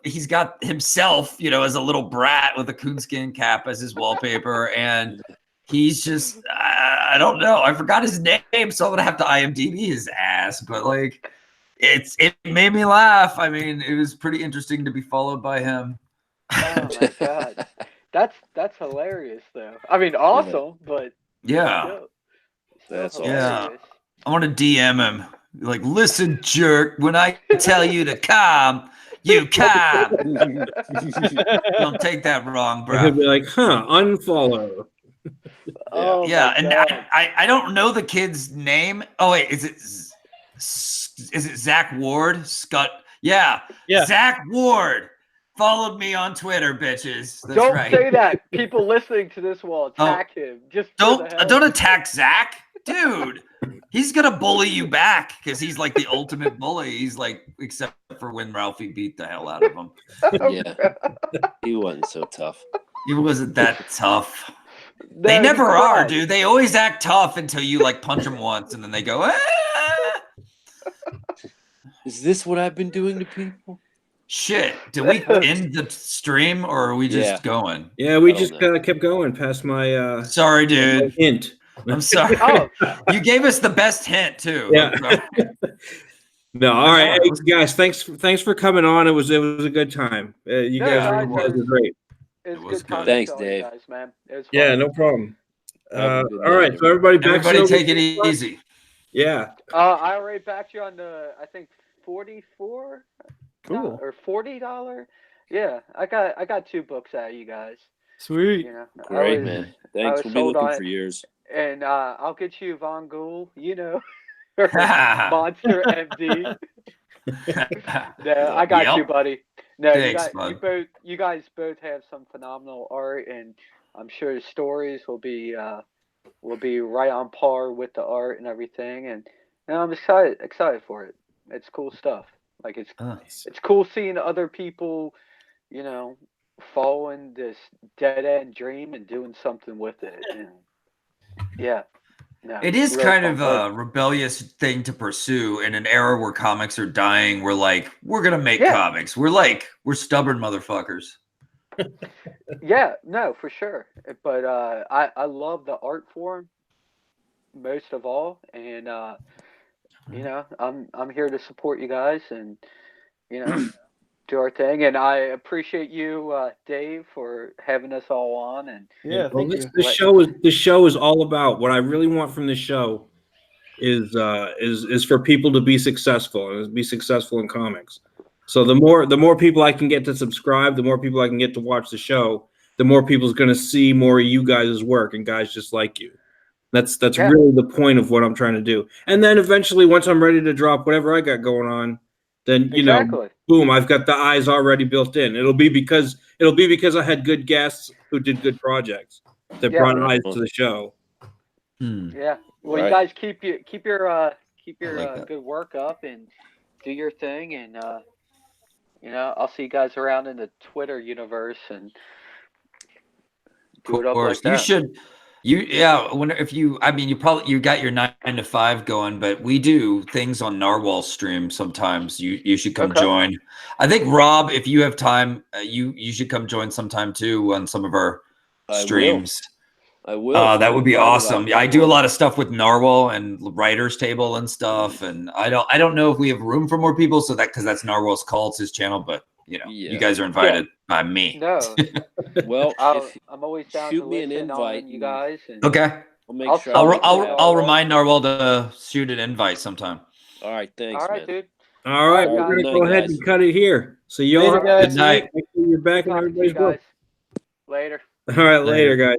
he's got himself, as a little brat with a coonskin cap as his wallpaper, and he's just I don't know. I forgot his name, so I'm gonna have to IMDb his ass. But it made me laugh. I mean, it was pretty interesting to be followed by him. Oh my god, that's hilarious though. I mean, awesome, but that's awesome. Yeah. I want to DM him. Like, listen, jerk, when I tell you to calm, You cop. Don't take that wrong, I could bro. be like, unfollow. Oh Yeah, my and God. I don't know the kid's name. Oh wait, is it Zach Ward? Scott? Yeah, Yeah. Zach Ward followed me on Twitter, bitches. That's Don't right. say that. People listening to this will attack him. Just for the hell. Don't attack Zach, dude. He's gonna bully you back because he's like the ultimate bully. He's like, except for when Ralphie beat the hell out of him. Yeah, he wasn't so tough. He wasn't that tough. No, They he never are, cried. dude. They always act tough until you like punch them once, and then they go, ah! Is this what I've been doing to people? Shit. Did we end the stream or are we just Yeah. going? Yeah, we I just don't know. kept going past my Sorry, dude. hint. I'm sorry. Oh. You gave us the best hint too. Yeah. I'm sorry. No, all right, hey, guys. Thanks for coming on. It was a good time. You No, guys were great. It's was good time good. Thanks, to you Dave. guys, man. It was fun. Yeah, no problem. Have a good All right, night, so everybody back. Everybody take it easy. Yeah. I already backed you on the, I think, 44 Cool. or $40. Yeah, I got 2 books out of you guys. Sweet. You know, Great, I was, man. Thanks. was We'll be sold looking on for it. yours. And I'll get you Von Ghoul, you know, or Monster MD. No, I got Yep. you, buddy. No, Thanks, bud. you guys both have some phenomenal art, and I'm sure the stories will be right on par with the art and everything. And I'm excited for it. It's cool stuff. Like it's cool seeing other people, you know, following this dead end dream and doing something with it. And yeah. No, It is really kind fun. of a rebellious thing to pursue in an era where comics are dying. We're like, we're gonna make comics. We're stubborn motherfuckers. Yeah, no, for sure. But I love the art form most of all, and you know, I'm here to support you guys, and you know, do our thing. And I appreciate you, Dave, for having us all on. And Yeah, Well, thank you. this show is all about what I really want from this show is for people to be successful and be successful in comics. So the more people I can get to subscribe, the more people I can get to watch the show, the more people's going to see more of you guys' work and guys just like you. That's really the point of what I'm trying to do. And then eventually, once I'm ready to drop whatever I got going on, then you know, boom, I've got the eyes already built in. It'll be because I had good guests who did good projects that brought eyes to the show. Yeah. Well, Right. you guys keep your like good work up and do your thing, and you know, I'll see you guys around in the Twitter universe and do it up like that. You should. You got your 9 to 5 going, but we do things on Narwhal stream sometimes. You should come join. I think Rob, if you have time, you should come join sometime too on some of our streams. I will. That would be awesome. I do a lot of stuff with Narwhal and Writers Table and stuff, and I don't know if we have room for more people, so because that's Narwhal's Call, it's his channel, but you know, you guys are invited by me. No. Well, I'm always down shoot to me an listen invite, on you guys. And Okay. I'll make sure. I'll remind Narwhal to shoot an invite sometime. All right, thanks. All right, man. dude. All right, we're gonna go ahead and cut it here. So you all Later, guys. good night. Make sure you're back in everybody's book. Later. All right, later, guys.